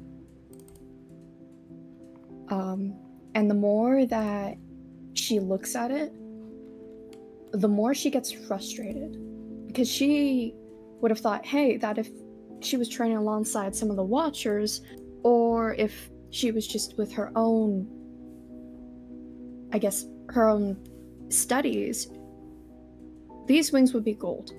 And the more that she looks at it, the more she gets frustrated. Because she would have thought, hey, that if she was training alongside some of the Watchers, or if she was just with her own, I guess, her own studies, these wings would be gold.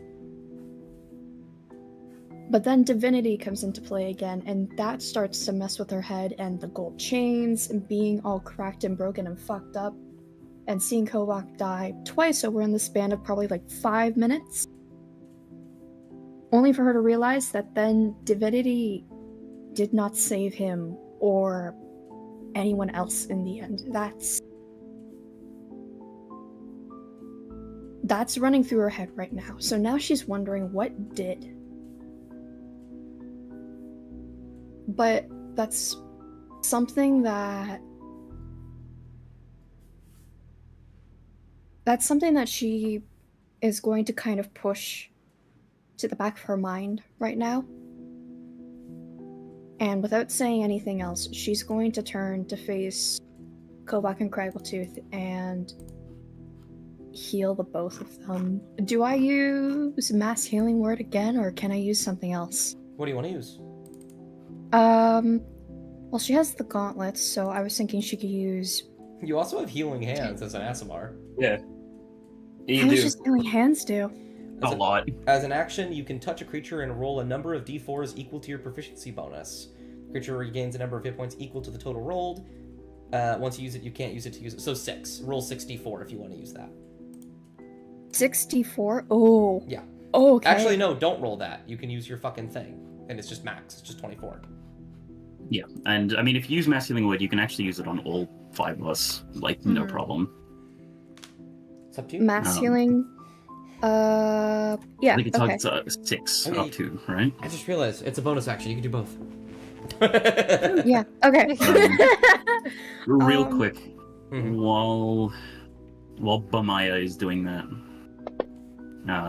But then divinity comes into play again, and that starts to mess with her head, and the gold chains, and being all cracked and broken and fucked up, and seeing Kovak die twice over in the span of probably like 5 minutes. Only for her to realize that then divinity did not save him or anyone else in the end. That's running through her head right now. So now she's wondering what did. But that's something that she is going to kind of push to the back of her mind right now. And without saying anything else, she's going to turn to face Kovak and Craggletooth and heal the both of them. Do I use Mass Healing Word again, or can I use something else? What do you want to use? Well, she has the gauntlets, so I was thinking she could use... You also have Healing Hands as an ASMR. Yeah. How much does Healing Hands do? A lot. As an action, you can touch a creature and roll a number of d4s equal to your proficiency bonus. The creature regains a number of hit points equal to the total rolled. Once you use it, you can't use it to use it. So 6. Roll 64 if you want to use that. 64? Oh. Yeah. Oh, okay. Actually, no, don't roll that. You can use your fucking thing. And it's just max. It's just 24. Yeah, and I mean, if you use Mass Healing Word, you can actually use it on all 5 of us, like, no problem. It's up to you. Mass Healing? Yeah, I think it targets 6 Okay. up to, right? I just realized it's a bonus action. You can do both. Yeah, okay. Real quick, Mhm. while Bamaya is doing that,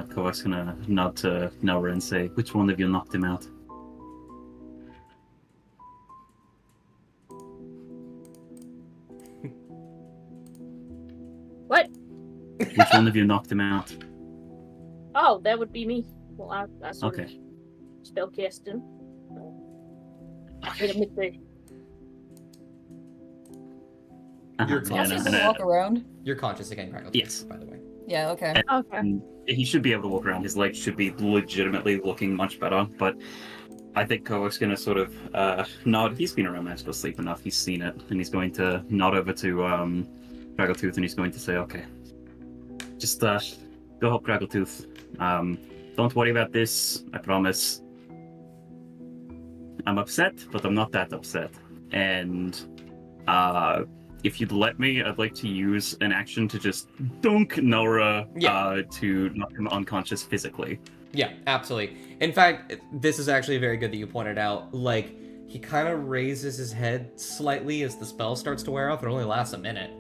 Kovak's gonna nod to Nora and say, "Which one of you knocked him out?" What? Which one of you knocked him out? Oh, that would be me. Well, I sort Okay. of spellcast him. Hit him with the... You're Yeah, Cassie's no, gonna walk around. You're conscious again, Crackle. Yes. By the way. Yeah, okay. Okay. And he should be able to walk around. His legs should be legitimately looking much better, but I think Kovak's going to sort of nod. He's been around Magical Sleep enough. He's seen it, and he's going to nod over to Craggletooth, and he's going to say, "Okay, just go help Craggletooth. Don't worry about this. I promise. I'm upset, but I'm not that upset. And if you'd let me, I'd like to use an action to just dunk Nora to knock him unconscious physically." Yeah, absolutely. In fact, this is actually very good that you pointed out. Like, he kind of raises his head slightly as the spell starts to wear off. It only lasts a minute.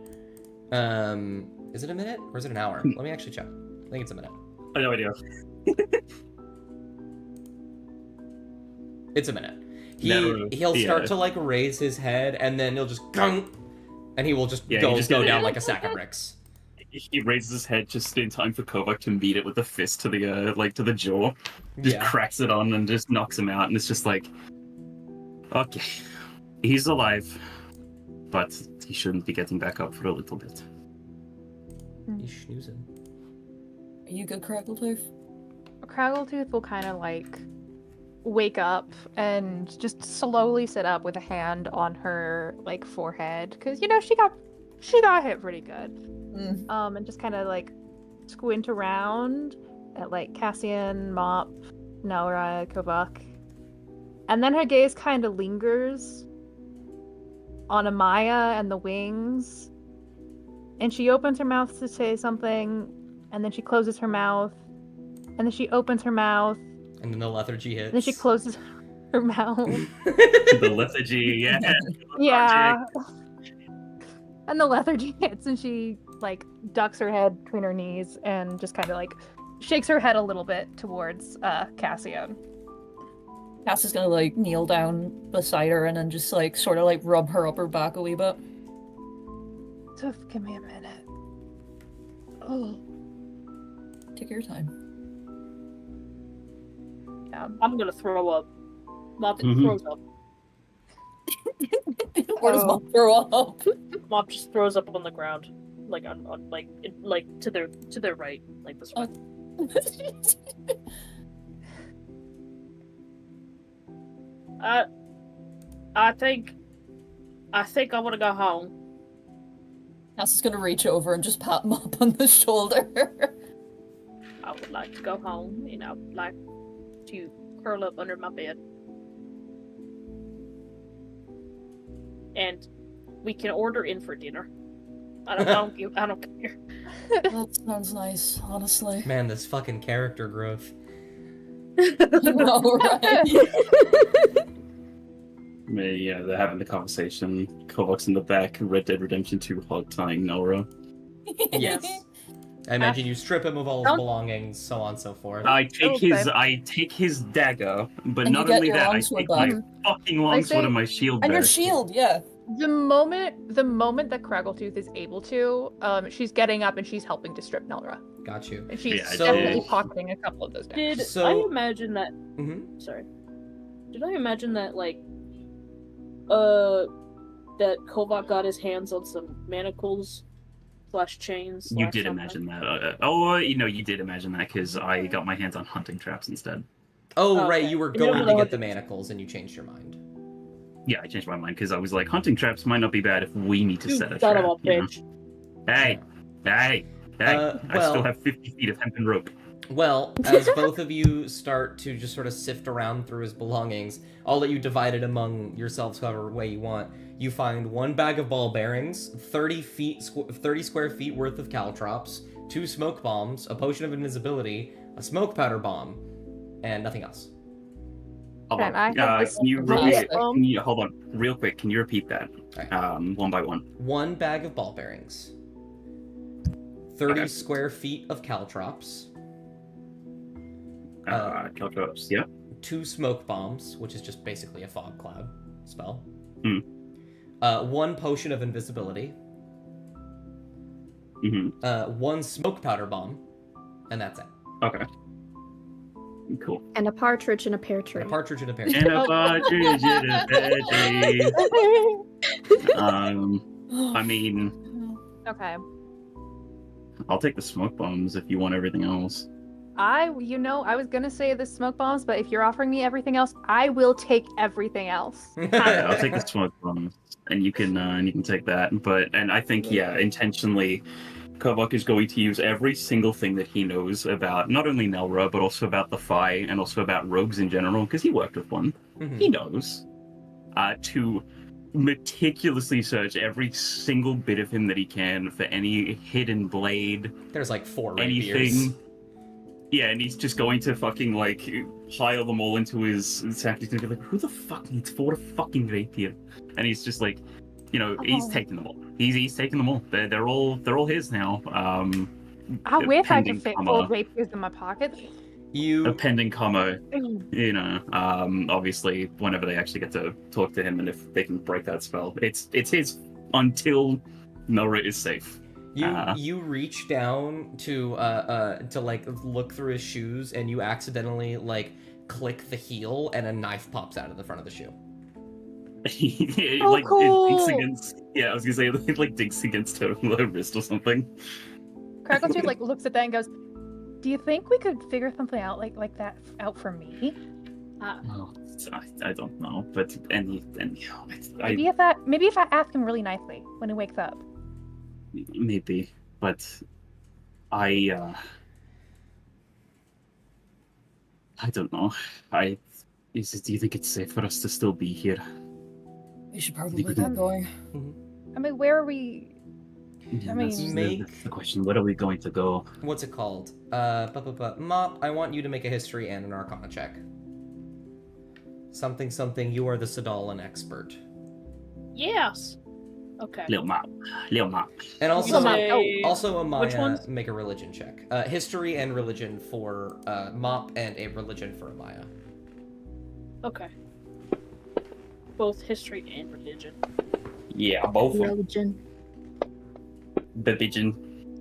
Is it a minute or is it an hour? Let me actually check. I think it's a minute. I have no idea. It's a minute. No, He'll yeah. start to like raise his head, and then he'll just gunk, and he will just Yeah, go he just go goes- down like a sack of bricks. He raises his head just in time for Kovak to meet it with a fist to the to the jaw. Just Yeah. cracks it on and just knocks him out, and it's just like, okay, he's alive, but he shouldn't be getting back up for a little bit. He's snoozing. Are you good, Craggletooth? Craggletooth will kind of like wake up and just slowly sit up with a hand on her like forehead, because you know she got hit pretty good. And just kind of like squint around at like Cassian, Mop, Nora, Kovak, and then her gaze kind of lingers on Amaya and the wings, and she opens her mouth to say something, and then she closes her mouth, and then she opens her mouth, And then the lethargy hits. and then she closes her mouth. The lethargy, yeah. Yeah. And the lethargy hits, and she like ducks her head between her knees and just kind of like shakes her head a little bit towards Cassian. Cass is gonna like kneel down beside her and then just like sort of like rub her upper back a wee bit. Just give me a minute. Oh, Take your time. I'm gonna throw up. Mop Mhm. throws up. Where does Mop throw up? Mop just throws up on the ground, like to their right, like this way. I think I want to go home. Cass is gonna reach over and just pat Mop on the shoulder. I would like to go home, and I would like to curl up under my bed. And we can order in for dinner. I don't care. That sounds nice, honestly. Man, this fucking character growth. No, right? Yeah, they're having the conversation. Kovok's in the back, Red Dead Redemption 2 hog tying Nora. Yes. I imagine you strip him of all his belongings, so on and so forth. I take his dagger, but And you not get only your that, I longsword take my back. fucking longsword and my shield And your back. shield, yeah. The moment that Craggletooth is able to, she's getting up and she's helping to strip Nelra. Got you. And she's Yeah, definitely did. pocketing a couple of those down. Did So- I imagine that? Mm-hmm. Sorry. Did I imagine that that Kovok got his hands on some manacles / chains? You / did something? imagine that. You did imagine that because I got my hands on hunting traps instead. Oh, Okay. right, you were You don't going to know get what the to- manacles and you changed your mind. Yeah, I changed my mind because I was like, hunting traps might not be bad if we need to You set a son trap. of a you know? bitch. Hey! I well- still have 50 feet of hempen rope. Well, as both of you start to just sort of sift around through his belongings, I'll let you divide it among yourselves however way you want. You find one bag of ball bearings, 30 square feet worth of caltrops, 2 smoke bombs, a potion of invisibility, a smoke powder bomb, and nothing else. Hold Can on. I have this Can you plastic? hold on, real quick. Can you repeat that? Alright. One by one. One bag of ball bearings, 30 Okay. square feet of caltrops, Caltrops. Yeah. 2 smoke bombs, which is just basically a fog cloud spell. Hmm. 1 potion of invisibility. Mm-hmm. 1 smoke powder bomb, and that's it. Okay. Cool. And a partridge in a pear tree. And a partridge in a pear. And a partridge in a pear tree. I mean, Okay. I'll take the smoke bombs if you want everything else. I was gonna say the smoke bombs, but if you're offering me everything else, I will take everything else. Yeah, I'll take the smoke bombs, and you can take that. And I think intentionally, Kovok is going to use every single thing that he knows about not only Nelra but also about the Fae and also about rogues in general, because he worked with one. Mhm. He knows to meticulously search every single bit of him that he can for any hidden blade, There's like 4 rapiers. anything. Yeah, and he's just going to fucking pile them all into his sack. He's gonna be like, "Who the fuck needs 4 fucking rapier?" And he's just like, he's taking them all. He's taking them all. They're all his now. I wish I pending could fit comma. 4 rapiers in my pocket. A pending comma, obviously, whenever they actually get to talk to him and if they can break that spell, it's his until Nora is safe. You reach down to look through his shoes and you accidentally click the heel and a knife pops out of the front of the shoe. It cool. dinks against. Yeah, I was gonna say it dinks against her wrist or something. Craggletooth looks at that and goes, "Do you think we could figure something out like that out for me? Oh, I don't know, but Maybe if I ask him really nicely when he wakes up." maybe, but I don't know. Do you think it's safe for us to still be here? We should probably we get can- going. I mean, where are we? Yeah, I mean- that's the question. Where are we going to go? What's it called? Mop, I want you to make a history and an arcana check. Something, you are the Sadalan expert. Yes. Okay. Little map. And also, You say- also Which Amaya, ones? make a religion check. History and religion for Mop, and a religion for Amaya. Okay. Both history and religion. Yeah, both of them. Religion. Babijan.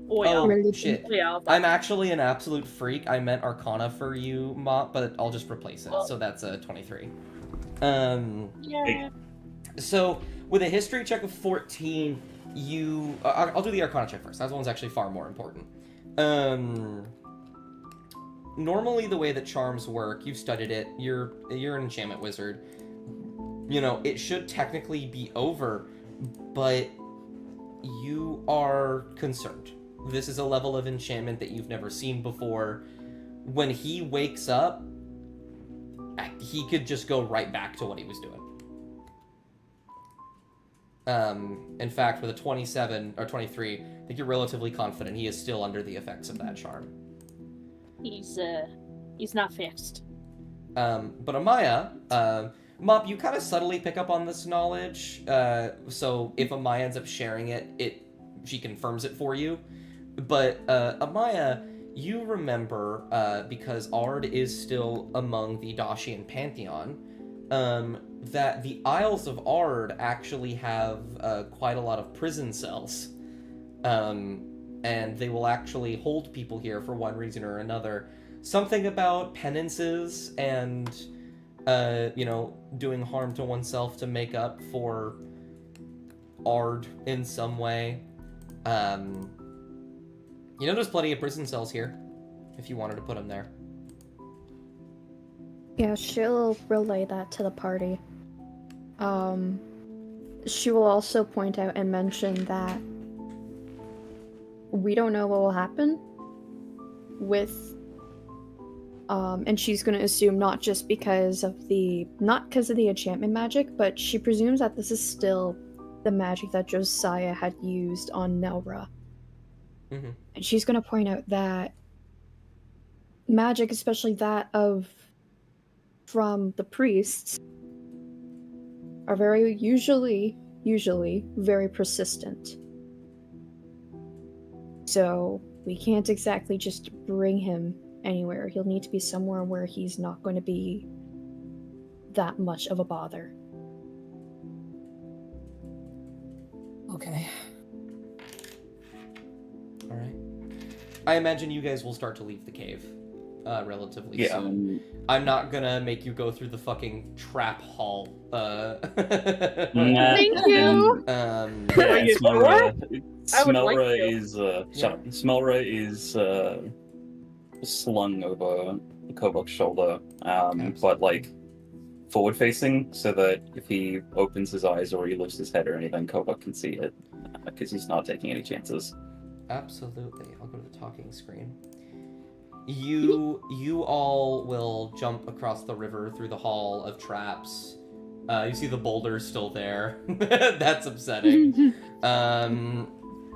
Oh yeah. Oh, Religion. shit. Yeah. I'm actually an absolute freak. I meant arcana for you, Mop, but I'll just replace it. So that's a 23. Yeah. So with a history check of 14, you... I'll do the Arcana check first. That one's actually far more important. Normally the way that charms work, you've studied it, you're an enchantment wizard. You know, it should technically be over, but you are concerned. This is a level of enchantment that you've never seen before. When he wakes up, he could just go right back to what he was doing. In fact, with a 27 or 23, I think you're relatively confident he is still under the effects of that charm. He's not fixed. But Amaya, Mop, you kind of subtly pick up on this knowledge. So if Amaya ends up sharing it, she confirms it for you. But Amaya, you remember, because Ard is still among the Dacian pantheon, that the Isles of Ard actually have quite a lot of prison cells. And they will actually hold people here for one reason or another. Something about penances and, doing harm to oneself to make up for Ard in some way. There's plenty of prison cells here, if you wanted to put them there. Yeah, she'll relay that to the party. She will also point out and mention that we don't know what will happen with, and she's going to assume not because of the enchantment magic, but she presumes that this is still the magic that Josiah had used on Nelra. Mm-hmm. And she's going to point out that magic, especially that from the priests, are usually very persistent. So we can't exactly just bring him anywhere. He'll need to be somewhere where he's not going to be that much of a bother. Okay. All right. I imagine you guys will start to leave the cave relatively soon. I'm not gonna make you go through the fucking trap hall. Thank you. Smelra is slung over Kovok's shoulder, but like forward facing, so that if he opens his eyes or he lifts his head or anything, Kovok can see it, because he's not taking any chances. Absolutely. I'll go to the talking screen. You all will jump across the river through the hall of traps. You see the boulder's still there. That's upsetting. Can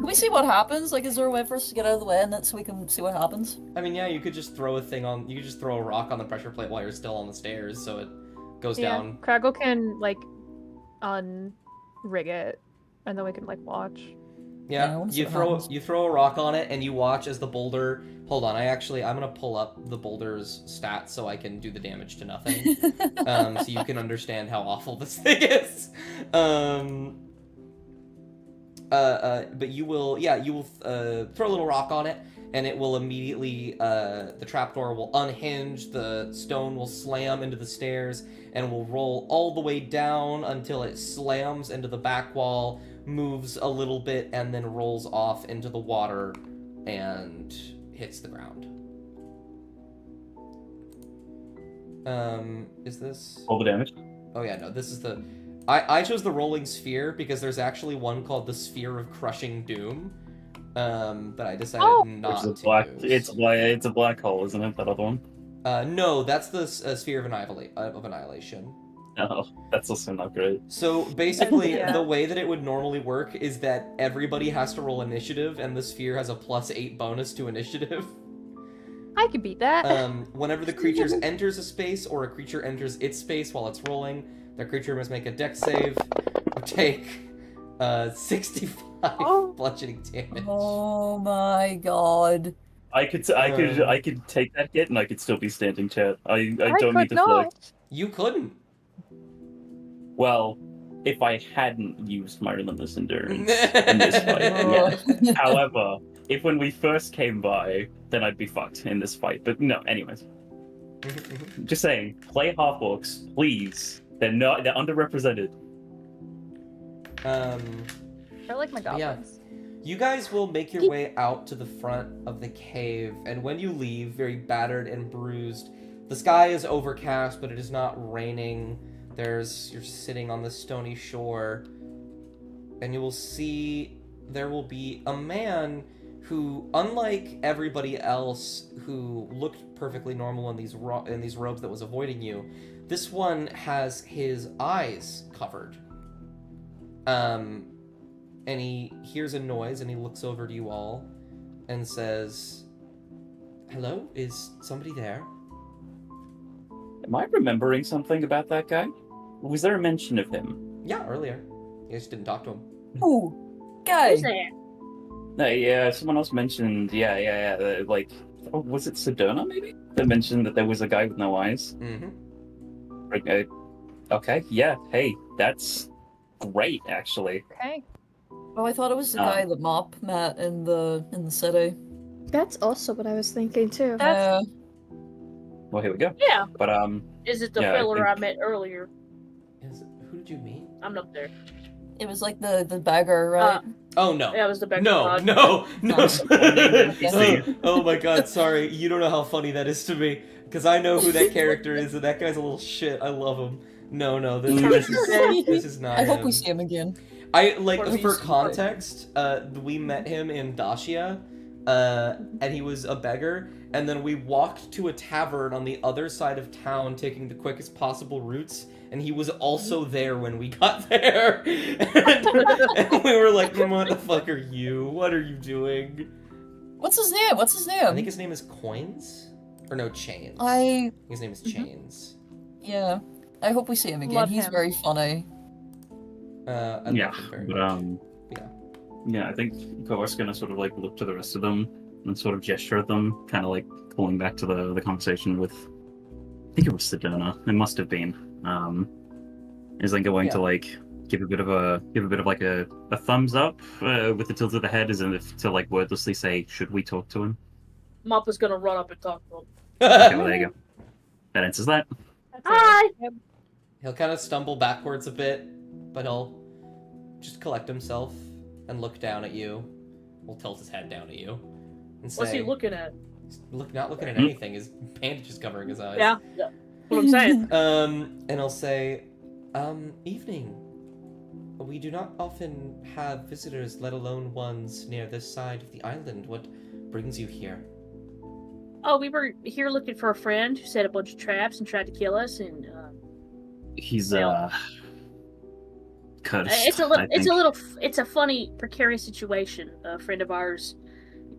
we see what happens? Like, is there a way for us to get out of the way and then so we can see what happens? I mean, yeah, you could just throw a rock on the pressure plate while you're still on the stairs, so it goes down. Craggle can, like, unrig it, and then we can, like, watch. Yeah, you throw a rock on it, and you watch as the boulder... Hold on, I'm gonna pull up the boulder's stats so I can do the damage to nothing. So you can understand how awful this thing is. But you will throw a little rock on it, and it will immediately, the trapdoor will unhinge, the stone will slam into the stairs, and will roll all the way down until it slams into the back wall, moves a little bit, and then rolls off into the water and hits the ground. Is this... All the damage? Oh yeah, no, this is the... I chose the rolling sphere because there's actually one called the Sphere of Crushing Doom, that I decided not to use. It's a black hole, isn't it, that other one? No, that's the Sphere of Annihilation. Oh, that's also not great. So basically, Yeah. the way that it would normally work is that everybody has to roll initiative, and the sphere has a +8 bonus to initiative. I could beat that. Whenever the creature enters a space or a creature enters its space while it's rolling, the creature must make a dex save or take 65 bludgeoning damage. Oh my god. I could take that hit and I could still be standing, chat. I don't need to not. flick. You couldn't. Well, if I hadn't used my relentless endurance in this fight, yeah. However, if when we first came by, then I'd be fucked in this fight. But no, anyways. Just saying, play half orcs, please. They're underrepresented. I like my Yeah. goblins. You guys will make your way out to the front of the cave, and when you leave, very battered and bruised, the sky is overcast, but it is not raining. You're sitting on the stony shore, and you will see there will be a man who, unlike everybody else who looked perfectly normal in these robes that was avoiding you, this one has his eyes covered. And he hears a noise and he looks over to you all and says, "Hello, is somebody there?" Am I remembering something about that guy? Was there a mention of him? Yeah, earlier. You guys didn't talk to him. Ooh, guy. Who's that? Yeah, someone else mentioned, like, oh, was it Sedona, maybe? That mentioned that there was a guy with no eyes. Mm-hmm. Okay, yeah, hey, that's great, actually. Okay. Oh, I thought it was the guy that Mop met in the city. That's also what I was thinking too. That's- Well, here we go. Yeah. But, Is it the Yeah, I filler I think- met earlier? Who did you meet? I'm not there. It was like the beggar, right? Oh, no. Yeah, it was the back No. Oh my god, sorry. You don't know how funny that is to me. Because I know who that character is, and that guy's a little shit. I love him. No, this is not I hope him. we see him again. For context, we met him in Dacia, and he was a beggar, and then we walked to a tavern on the other side of town taking the quickest possible routes, and he was also there when we got there. and we were like, what the fuck are you? What are you doing? What's his name? I think his name is Coins? Or no, Chains. His name is Chains. Yeah. I hope we see him again. Love He's him. very funny. I Yeah, love him very but, much. yeah, I think Koar's gonna sort of, like, look to the rest of them and sort of gesture at them, kind of, like, pulling back to the conversation with, I think it was Sedona. It must have been. Is then going to, like, give a bit of like a thumbs up with the tilt of the head, as if to, like, wordlessly say, should we talk to him? Mop was gonna run up and talk to him. Okay, well, there you go. That answers that. Hi! He'll kind of stumble backwards a bit, but he'll just collect himself and look down at you. We'll tilt his head down at you and say, What's he looking at? not looking at anything. His bandage is covering his eyes. Yeah. What I'm saying. And I'll say, evening. We do not often have visitors, let alone ones near this side of the island. What brings you here? Oh, we were here looking for a friend who set a bunch of traps and tried to kill us, and He's Well, cursed. it's a funny, precarious situation. A friend of ours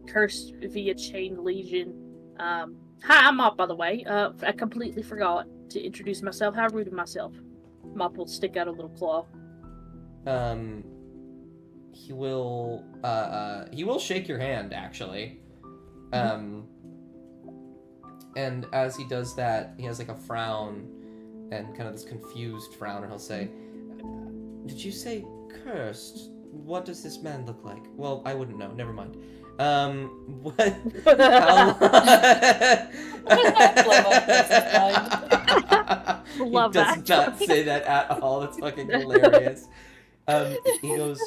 cursed via chain legion. Hi, I'm Mop, by the way. I completely forgot to introduce myself. How rude of myself. Mop will stick out a little claw. He will shake your hand, actually. And as he does that, he has like a frown and kind of this confused frown, and he'll say, "Did you say cursed? What does this man look like?" Well, I wouldn't know. Never mind. What? Love he does that. not say that at all. It's fucking hilarious. He goes,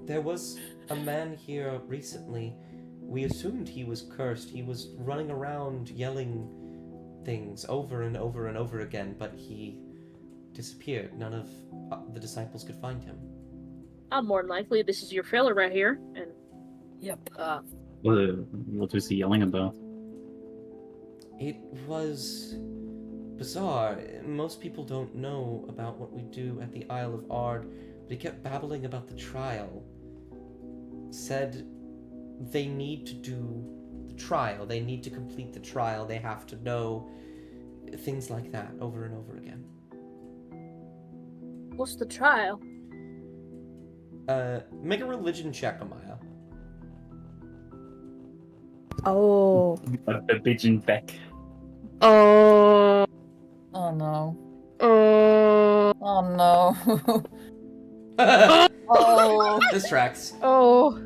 "There was a man here recently. We assumed he was cursed. He was running around yelling things over and over and over again, but he disappeared. None of the disciples could find him." More than likely, this is your fella right here, and Yep. What was he yelling about? It was bizarre. Most people don't know about what we do at the Isle of Ard, but he kept babbling about the trial. Said they need to do the trial. They need to complete the trial. They have to know things like that over and over again. what's the trial? Make a religion check, Amaya. Oh. A pigeon back. Oh. Oh no. Oh. Oh no. Oh. This tracks. Oh.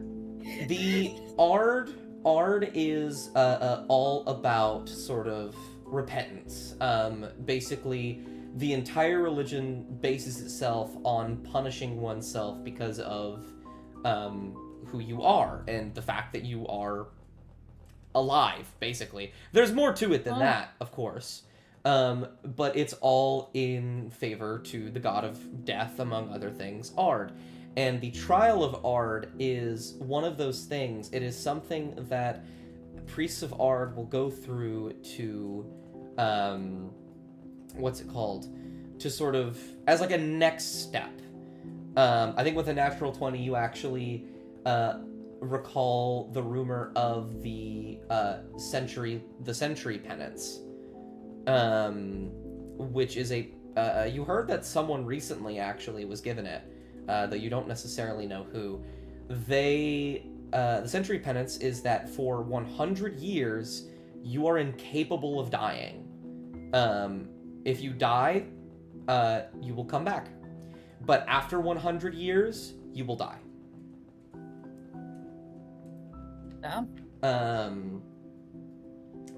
The Ard is all about sort of repentance. Basically, the entire religion bases itself on punishing oneself because of who you are and the fact that you are alive, basically. There's more to it than that, of course. But it's all in favor to the god of death, among other things, Ard. And the trial of Ard is one of those things. It is something that priests of Ard will go through to, to sort of, as like a next step. I think with a natural 20, you actually recall the rumor of the century penance, which is you heard that someone recently actually was given it, though you don't necessarily know who. The century penance is that for 100 years you are incapable of dying. If you die, you will come back, but after 100 years you will die.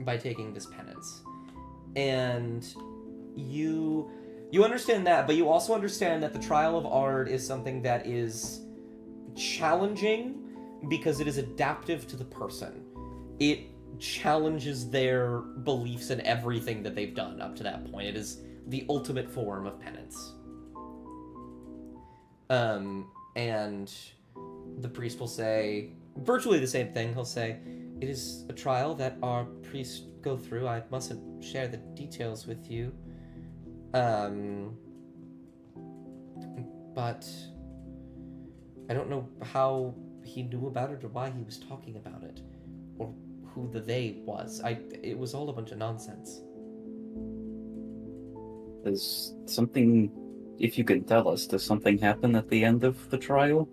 By taking this penance. And you understand that, but you also understand that the trial of Ard is something that is challenging because it is adaptive to the person. It challenges their beliefs in everything that they've done up to that point. It is the ultimate form of penance. And the priest will say virtually the same thing. He'll say, "It is a trial that our priests go through. I mustn't share the details with you. But I don't know how he knew about it or why he was talking about it, or who the they was. It was all a bunch of nonsense." There's something, if you can tell us, does something happen at the end of the trial?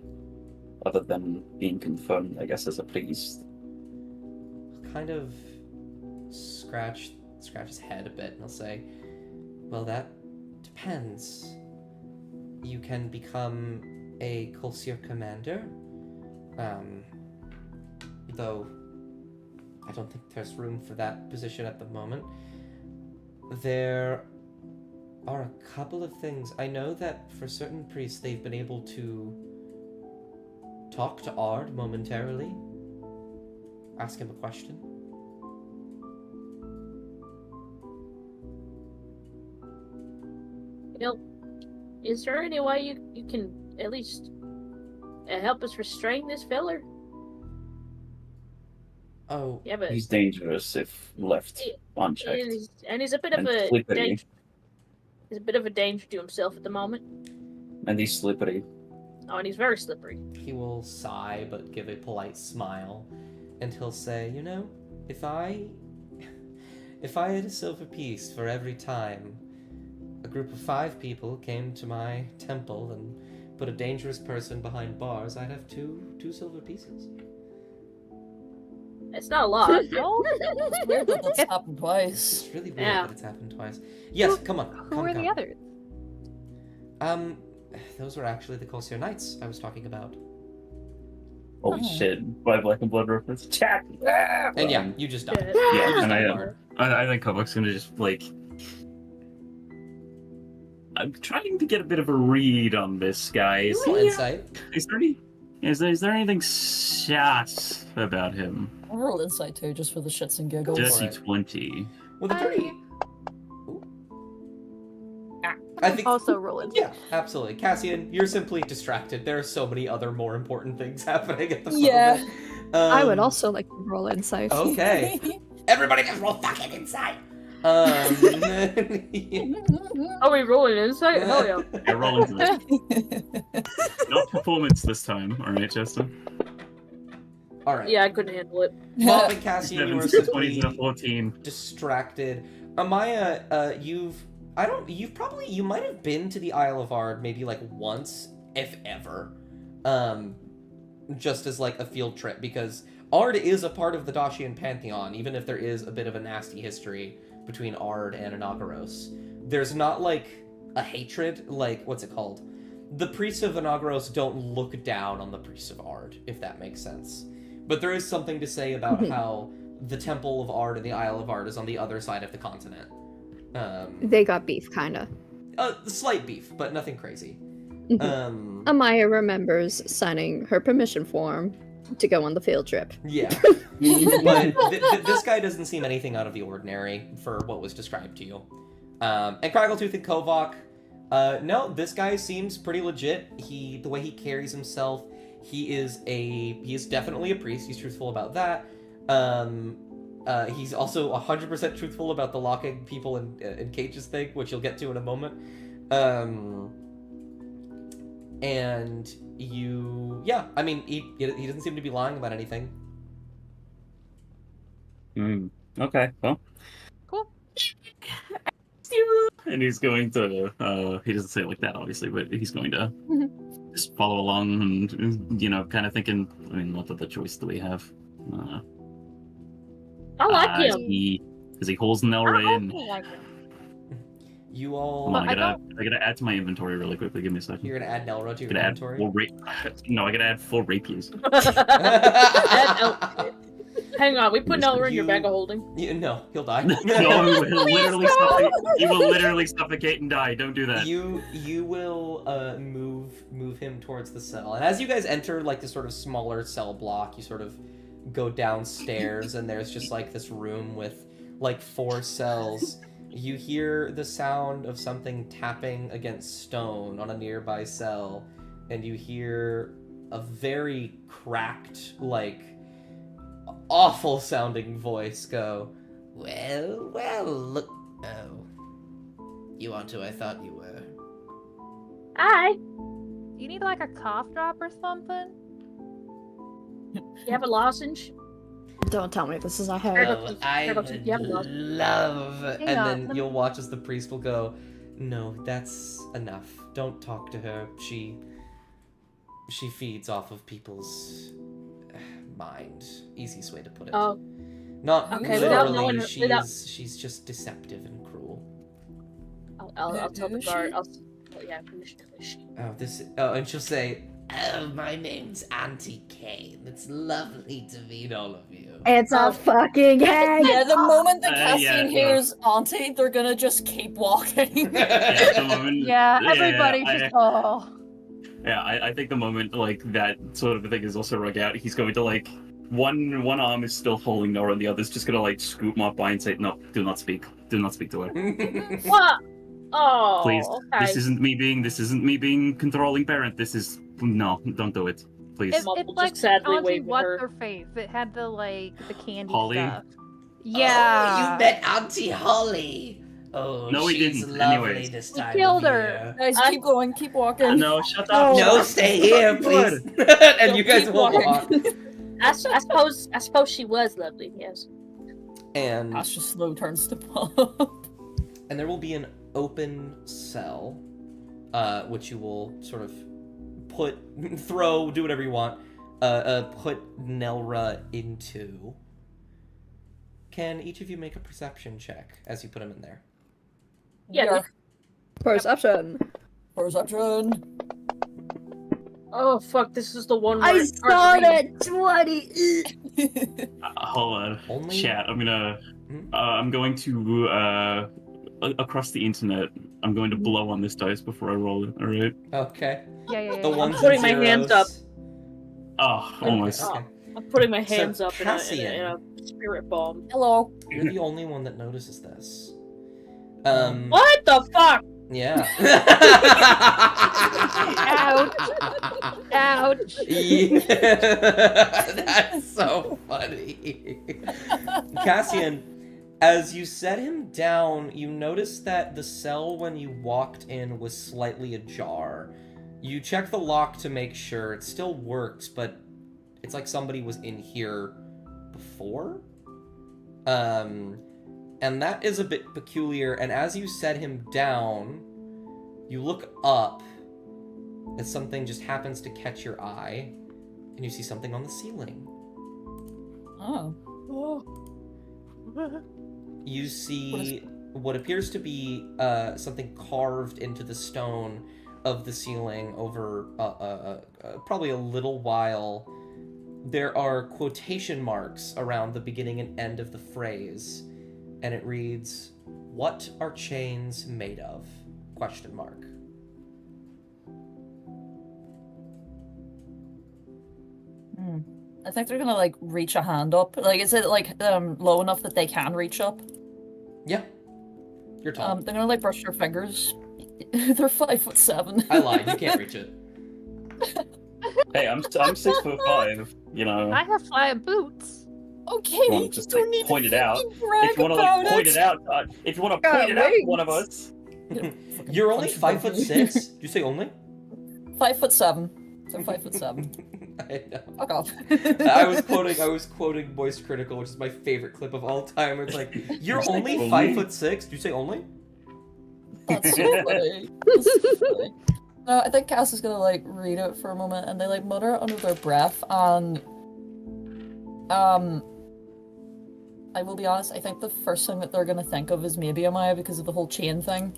Other than being confirmed, I guess, as a priest. Kind of scratch his head a bit, and he'll say, "Well, that depends. You can become a Colsier commander, though I don't think there's room for that position at the moment. There are a couple of things. I know that for certain priests, they've been able to talk to Ard momentarily, ask him a question." Is there any way you can at least help us restrain this feller? Oh, Yeah, but He's dangerous if left unchecked. he's a bit of And a slippery. danger. He's a bit of a danger to himself at the moment. And he's slippery. Oh, and he's very slippery. he will sigh but give a polite smile, and he'll say, "You know, if I had a silver piece for every time a group of 5 people came to my temple and put a dangerous person behind bars, I'd have two silver pieces." It's not a lot. No? It's weird that that's happened twice. It's really weird Yeah. that it's happened twice. Yes, come on. Who are the others? Those were actually the Colsier Knights I was talking about. Holy Oh. shit! By Black and Blood reference. Chat. And yeah, you just died. Yeah, and Bar. I think Kovak's gonna just like. I'm trying to get a bit of a read on this guy. Is Roll he? insight. Is there anything sus about him? I'll roll insight too, just for the shits and giggles. Go for Dirty it. 20. With a dirty. Ooh. I think. Also roll it. Yeah, absolutely. Cassian, you're simply distracted. There are so many other more important things happening at the Yeah. moment. I would also like to roll insight. Okay. Everybody can roll fucking insight. Are we rolling insight? Hell yeah. Yeah, roll into this. Not performance this time, alright, Justin? All right. Yeah, I couldn't handle it. Bob and Cassian, you are 7, 20 simply to 14. distracted. Amaya, you might have been to the Isle of Ard maybe like once, if ever, just as like a field trip, because Ard is a part of the Dacian pantheon, even if there is a bit of a nasty history between Ard and Inauguros. There's not like a hatred, like, what's it called? The priests of Inauguros don't look down on the priests of Ard, if that makes sense. But there is something to say about how the Temple of Ard and the Isle of Ard is on the other side of the continent. They got beef, kinda. slight beef, but nothing crazy. Amaya remembers signing her permission form to go on the field trip. Yeah. But this guy doesn't seem anything out of the ordinary for what was described to you. And Craggletooth and Kovok, no, this guy seems pretty legit. The way he carries himself, he is definitely a priest. He's truthful about that. He's also 100% truthful about the locking people in cages thing, which you'll get to in a moment. And I mean, he doesn't seem to be lying about anything. Okay, well. Cool. And he's going to, he doesn't say it like that, obviously, but he's going to just follow along and, kind of thinking, I mean, what other choice do we have? I like him. Is he holes in Elray? And Like him. You all... hold on, I gotta add to my inventory really quickly. Give me a second. You're gonna add Nelra to your Add inventory? no, I gotta add 4 rapiers. Hang on, we put Nelra in your bag of holding. No, he'll die. No, he will literally suffocate and die. Don't do that. You will move him towards the cell, and as you guys enter like this sort of smaller cell block, you sort of go downstairs, and there's just like this room with like 4 cells. You hear the sound of something tapping against stone on a nearby cell, and you hear a very cracked, like, awful sounding voice go, well, look. Oh. You aren't who I thought you were. Hi. Do you need like a cough drop or something? You have a lozenge? Don't tell me this is a hair. Craggletooth, I Craggletooth, you have a lozenge. love. Hang And on. then you'll watch as the priest will go, no, that's enough. Don't talk to her. She feeds off of people's mind. Easiest way to put it. Oh, Not okay, literally. without- She's just deceptive and cruel. I'll tell the Who is guard. she? Who is she? And she'll say, oh, my name's Auntie Kane. It's lovely to meet all of you. It's a fucking hag! Yeah, the moment that Yeah, Cassian no. hears Auntie, they're gonna just keep walking. Yeah, the moment, Everybody just I think the moment like that sort of thing is also rug out, he's going to like one arm is still holding Nora, and the other's just gonna like scoop him up by and say, "No, do not speak to her, What? Oh, please. okay. This isn't me being controlling parent. This is no, don't do it, please." It's Mumble like just sadly Auntie waving what's her. her face. It had the candy Holly? stuff. Oh, Yeah. you met Auntie Holly. Oh, No, we she's didn't. lovely Anyways. this We time killed of her. year. Guys, I- keep going, keep walking. No, shut up. No, stay here, please. And you guys keep will walking. walk. I suppose she was lovely. Yes. And Ash just slow turns to pop. and there will be an open cell, which you will sort of do whatever you want, put Nelra into. Can each of you make a perception check as you put him in there? Yeah. Perception. Perception. Oh fuck! This is the one. Where I it's hard started to read. at 20. Hold on, Only- chat. Hmm? I'm going to across the internet. I'm going to blow on this dice before I roll it. All right. Okay. Yeah. The ones and putting my hands zeros. up. Oh, almost. Okay. I'm putting my So, hands up in Cassian. a spirit bomb. Hello. You're the only one that notices this. What the fuck? Yeah. Ouch. Yeah. That's so funny. Cassian, as you set him down, you noticed that the cell when you walked in was slightly ajar. You check the lock to make sure it still works, but it's like somebody was in here before. And that is a bit peculiar, and as you set him down, you look up as something just happens to catch your eye, and you see something on the ceiling. Oh. You see what appears to be something carved into the stone of the ceiling over probably a little while. There are quotation marks around the beginning and end of the phrase, and it reads, "What are chains made of?" ? Question mark. I think they're gonna like reach a hand up. Like, is it like low enough that they can reach up? Yeah. You're tall. They're gonna like brush their fingers. They're 5'7". I lied. You can't reach it. Hey, I'm 6'5". You know. I have flying boots. Okay, You want you to just don't need point to it out. fucking brag If you want to about point it out, if you want to point it out to one of us. You're only 5'6". Did you say only? 5'7". They're 5'7". I know. Fuck off. I was quoting Moist Critical, which is my favorite clip of all time. It's like, you're only 5'6". Did you say only? That's so funny. That's so funny. No, I think Cass is gonna like read it for a moment, and they like mutter under their breath, and I will be honest, I think the first thing that they're gonna think of is maybe Amaya because of the whole chain thing.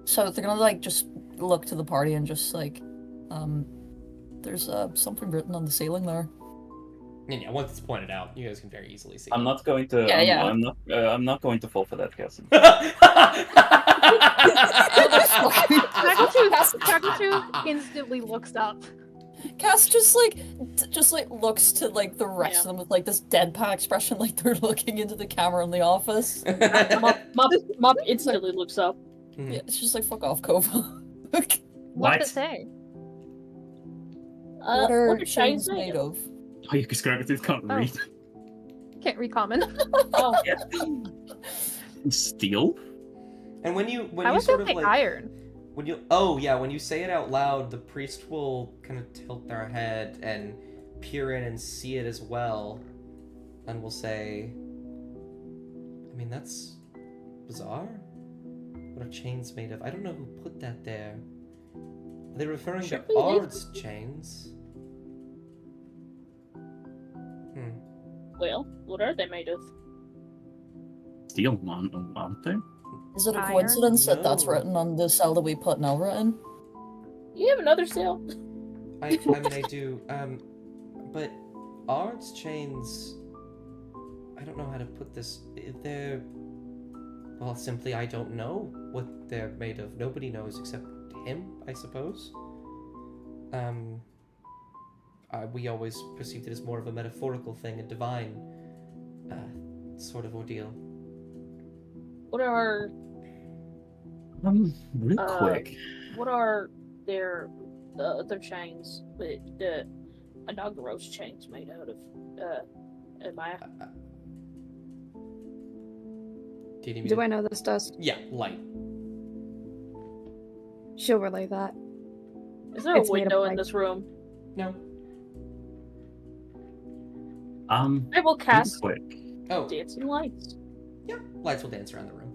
So they're gonna like just look to the party and just like, there's something written on the ceiling there. And yeah, once it's pointed out, you guys can very easily see. I'm not going to. Yeah, I'm not going to fall for that, Cassie. Kakuchu instantly looks up. Cass just like looks to like the rest of them with like this deadpan expression, like they're looking into the camera in the office. Mop instantly looks up. Yeah, it's just like fuck off, Kova. What's it say? What are chains chains made of? Oh, you can't read. Can't read common. Oh, Steel? And when you I was sort gonna of say like iron. when you say it out loud, the priest will kind of tilt their head and peer in and see it as well, and will say, I mean, that's bizarre. What are chains made of? I don't know who put that there. Are they referring to Should we leave? Ard's chains? well, what are they made of? Steel, aren't they? Is it a Iron? coincidence that that's No. written on the cell that we put Nelra in? You have another cell? I mean, I do. But Ard's chains, I don't know how to put this. They're, well, simply I don't know what they're made of. Nobody knows except him, I suppose. We always perceived it as more of a metaphorical thing, a divine sort of ordeal. What are Real quick. what are their other chains? The Anagaro's chains made out of? Amaya. Do you need me Do to- I know this does? Yeah, light. She'll relay that. Is there a It's made of window in light. this room? No. I will Real cast quick. Oh, dancing lights. yeah. Lights will dance around the room.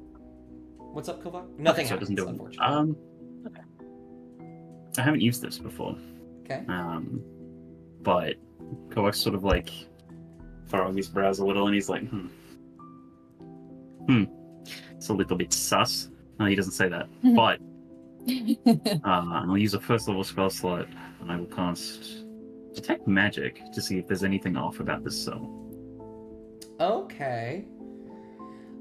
What's up, Kovak? Nothing So it happens, doesn't do it. unfortunately. Okay. I haven't used this before. Okay. But Kovak's sort of like furrowing his brows a little, and he's like, it's a little bit sus. No, he doesn't say that. But I'll use a first level spell slot, and I will cast Detect Magic to see if there's anything off about this cell. Okay.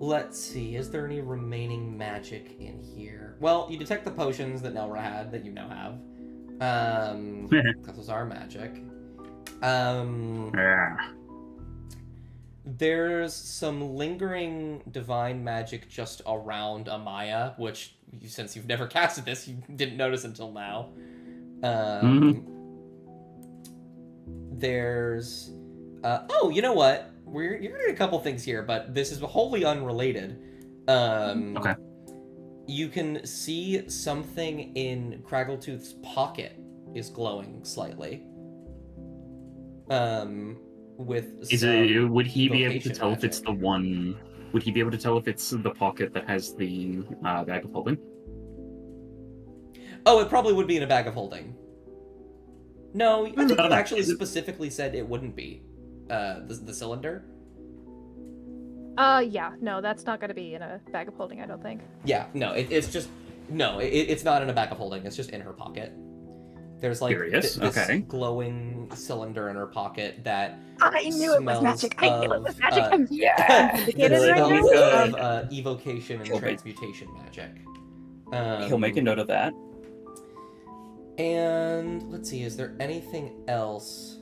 Let's see. Is there any remaining magic in here? Well, you detect the potions that Nelra had that you now have. Because those are magic. Yeah. There's some lingering divine magic just around Amaya, which, since you've never casted this, you didn't notice until now. There's... oh, you know what? You're doing a couple things here, but this is wholly unrelated. Okay. You can see something in Craggletooth's pocket is glowing slightly. With Would he be able to evocation tell if it's magic. the one? Would he be able to tell if it's the pocket that has the bag of holding? Oh, it probably would be in a bag of holding. No, I think I don't you know. actually specifically said it wouldn't be. The cylinder? Yeah, no, that's not gonna be in a bag of holding, I don't think. Yeah, no, it's just... No, it's not in a bag of holding, it's just in her pocket. There's like Curious, this okay. glowing cylinder in her pocket that I knew it was smells magic. I knew it was of, magic. uh, I'm that vindicated right smells now. of evocation and Okay. transmutation magic. He'll make a note of that. And let's see, is there anything else?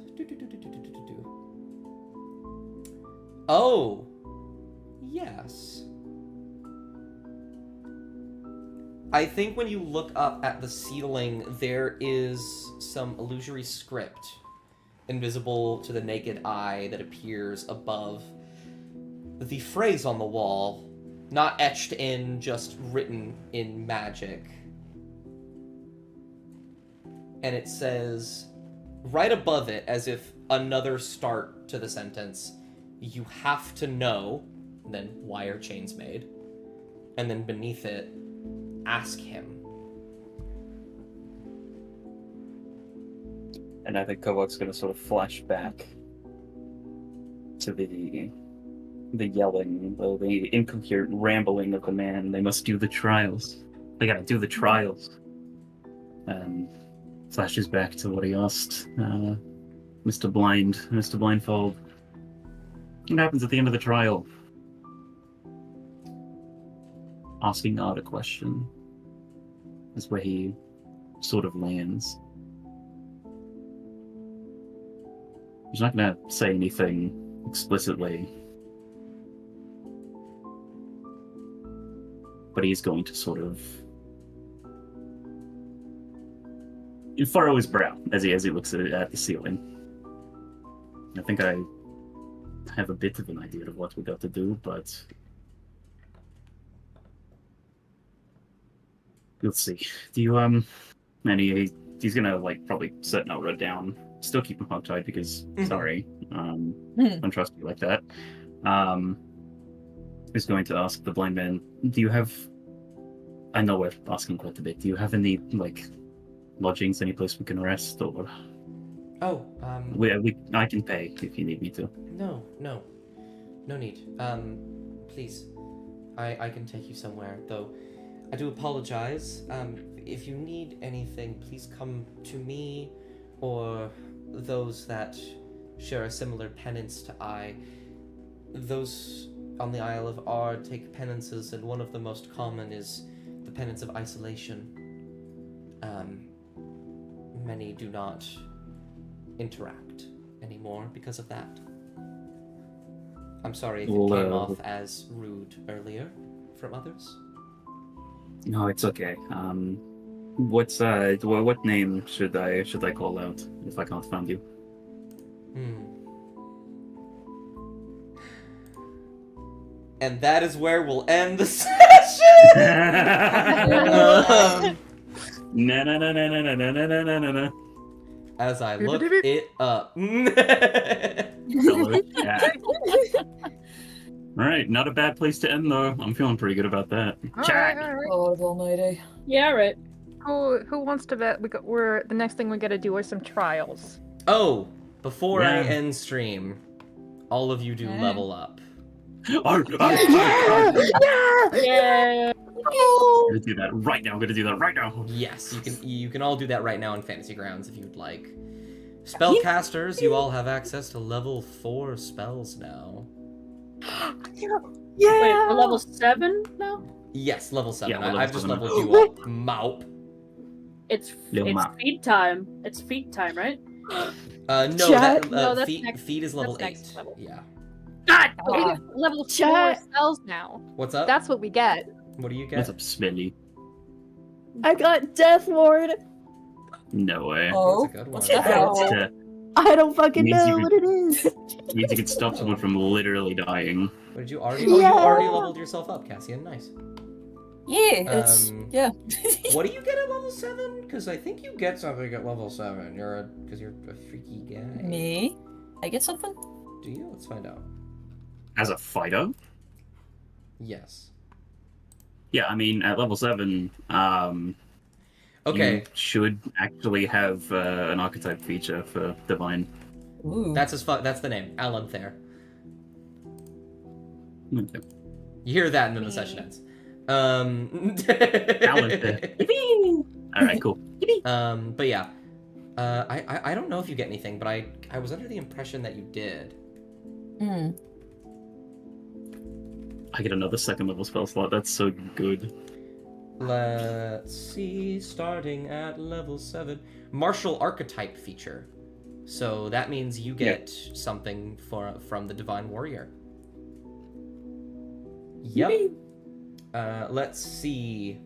Oh, yes. I think when you look up at the ceiling, there is some illusory script invisible to the naked eye that appears above the phrase on the wall, not etched in, just written in magic. And it says, right above it, as if another start to the sentence, you have to know, and then why are chains made? And then beneath it, ask him. And I think Kovok's going to sort of flash back to the yelling, the incoherent rambling of the man. They must do the trials. They gotta do the trials. And flashes back to what he asked Mr. Blindfold. What happens at the end of the trial? Asking Art a question is where he sort of lands. He's not going to say anything explicitly, but he's going to sort of furrow his brow as he looks at the ceiling. I think I have a bit of an idea of what we got to do, but let's see. Do you and he's gonna probably set Nora down. Still keep him hogtied because sorry, don't trust you like that. Is going to ask the blind man, do you have? I know we're asking quite a bit. Do you have any lodgings, any place we can rest, or? Oh, I can pay if you need me to. No need. Please, I can take you somewhere. Though, I do apologize. If you need anything, please come to me, or those that share a similar penance to I. Those on the Isle of Ar take penances, and one of the most common is the penance of isolation. Many do not interact anymore because of that. I'm sorry if it came off as rude earlier from others. No, it's okay. What name should I call out if I can't find you? And that is where we'll end the session. No. As I look it up. Alright, not a bad place to end though. I'm feeling pretty good about that. Alright. Almighty. Yeah, right. Who wants to bet? We're the next thing we gotta do are some trials. Oh, before I Yeah. end stream, all of you do level up. Yeah. I'm gonna do that right now. Yes, you can all do that right now in Fantasy Grounds if you'd like. Spellcasters, you all have access to level 4 spells now. Wait, we're level 7 now? Yes, level 7. Yeah, we're I've just level leveled 7. you up. Maup. It's Map. feed time. It's feed time, right? No, Chat. No, that's feed, next- feed is level that's 8. next level. Yeah. God! We get level 4 Chat. spells now. What's up? That's what we get. What do you What's get? up, Smitty? I got Death Lord. No way. Oh, That's a good one. what's Yeah. that? I don't fucking Means know you what it is. Means you can stop someone from literally dying. What did you already? Oh, you Yeah. already leveled yourself up, Cassian. Nice. Yeah, it's yeah. What do you get at level 7? Because I think you get something at level 7. Because you're a freaky guy. Me? I get something? Do you? Let's find out. As a fighter? Yes. Yeah, I mean, at level 7, Okay. you should actually have an archetype feature for Divine. Ooh. That's the name. Alan Thayer. Okay. You hear that and then the session ends. Alan Thayer. Alright, cool. But yeah. I don't know if you get anything, but I was under the impression that you did. Hmm. I get another second level spell slot. That's so good. Let's see, starting at level 7. Martial archetype feature. So that means you get something from the Divine Warrior. Yep. Let's see.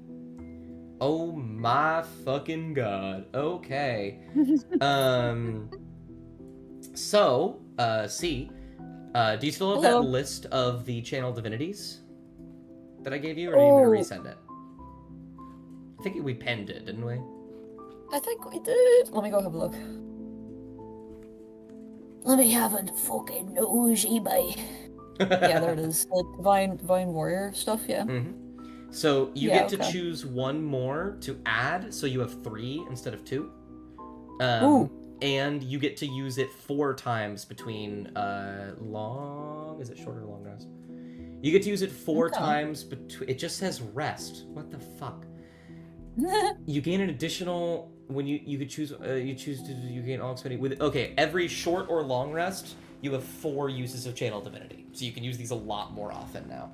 Oh my fucking god. Okay. So, C, do you still have that list of the channel divinities that I gave you, or do you want me to resend it? I think we penned it, didn't we? I think we did. Let me go have a look. Let me have a fucking nosy bite. Yeah, there it is. The divine warrior stuff, yeah. Mm-hmm. So you get to choose one more to add, so you have 3 instead of 2. And you get to use it 4 times between is it short or long rest? You get to use it 4 times between. It just says rest. What the fuck? You gain an additional when you could choose. You gain all expending with. Okay, every short or long rest, you have 4 uses of channel divinity, so you can use these a lot more often now.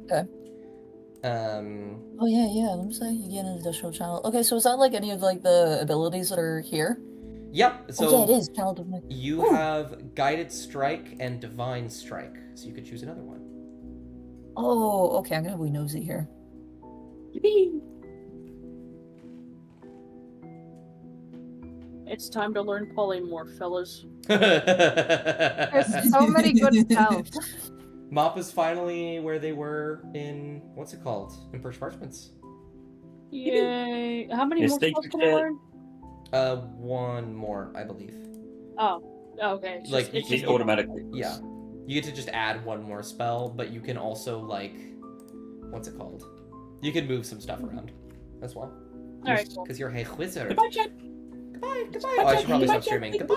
Okay. Oh yeah. Let me say you get an additional channel. Okay, so is that like any of like the abilities that are here? Yep. So yeah, it is channel divinity. You have guided strike and divine strike, so you could choose another one. Oh, okay. I'm gonna be nosy here. It's time to learn polymorph, fellas. There's so many good spells. Mop is finally where they were in what's it called? In Parchments. Yay! How many more spells can I learn? 1 more, I believe. Oh, okay. It's just automatically. Yeah, you get to just add 1 more spell, but you can also like, what's it called? You can move some stuff around as well. All right, because you're a wizard. Goodbye, Jen. Goodbye. Oh, I should probably stop streaming. Goodbye.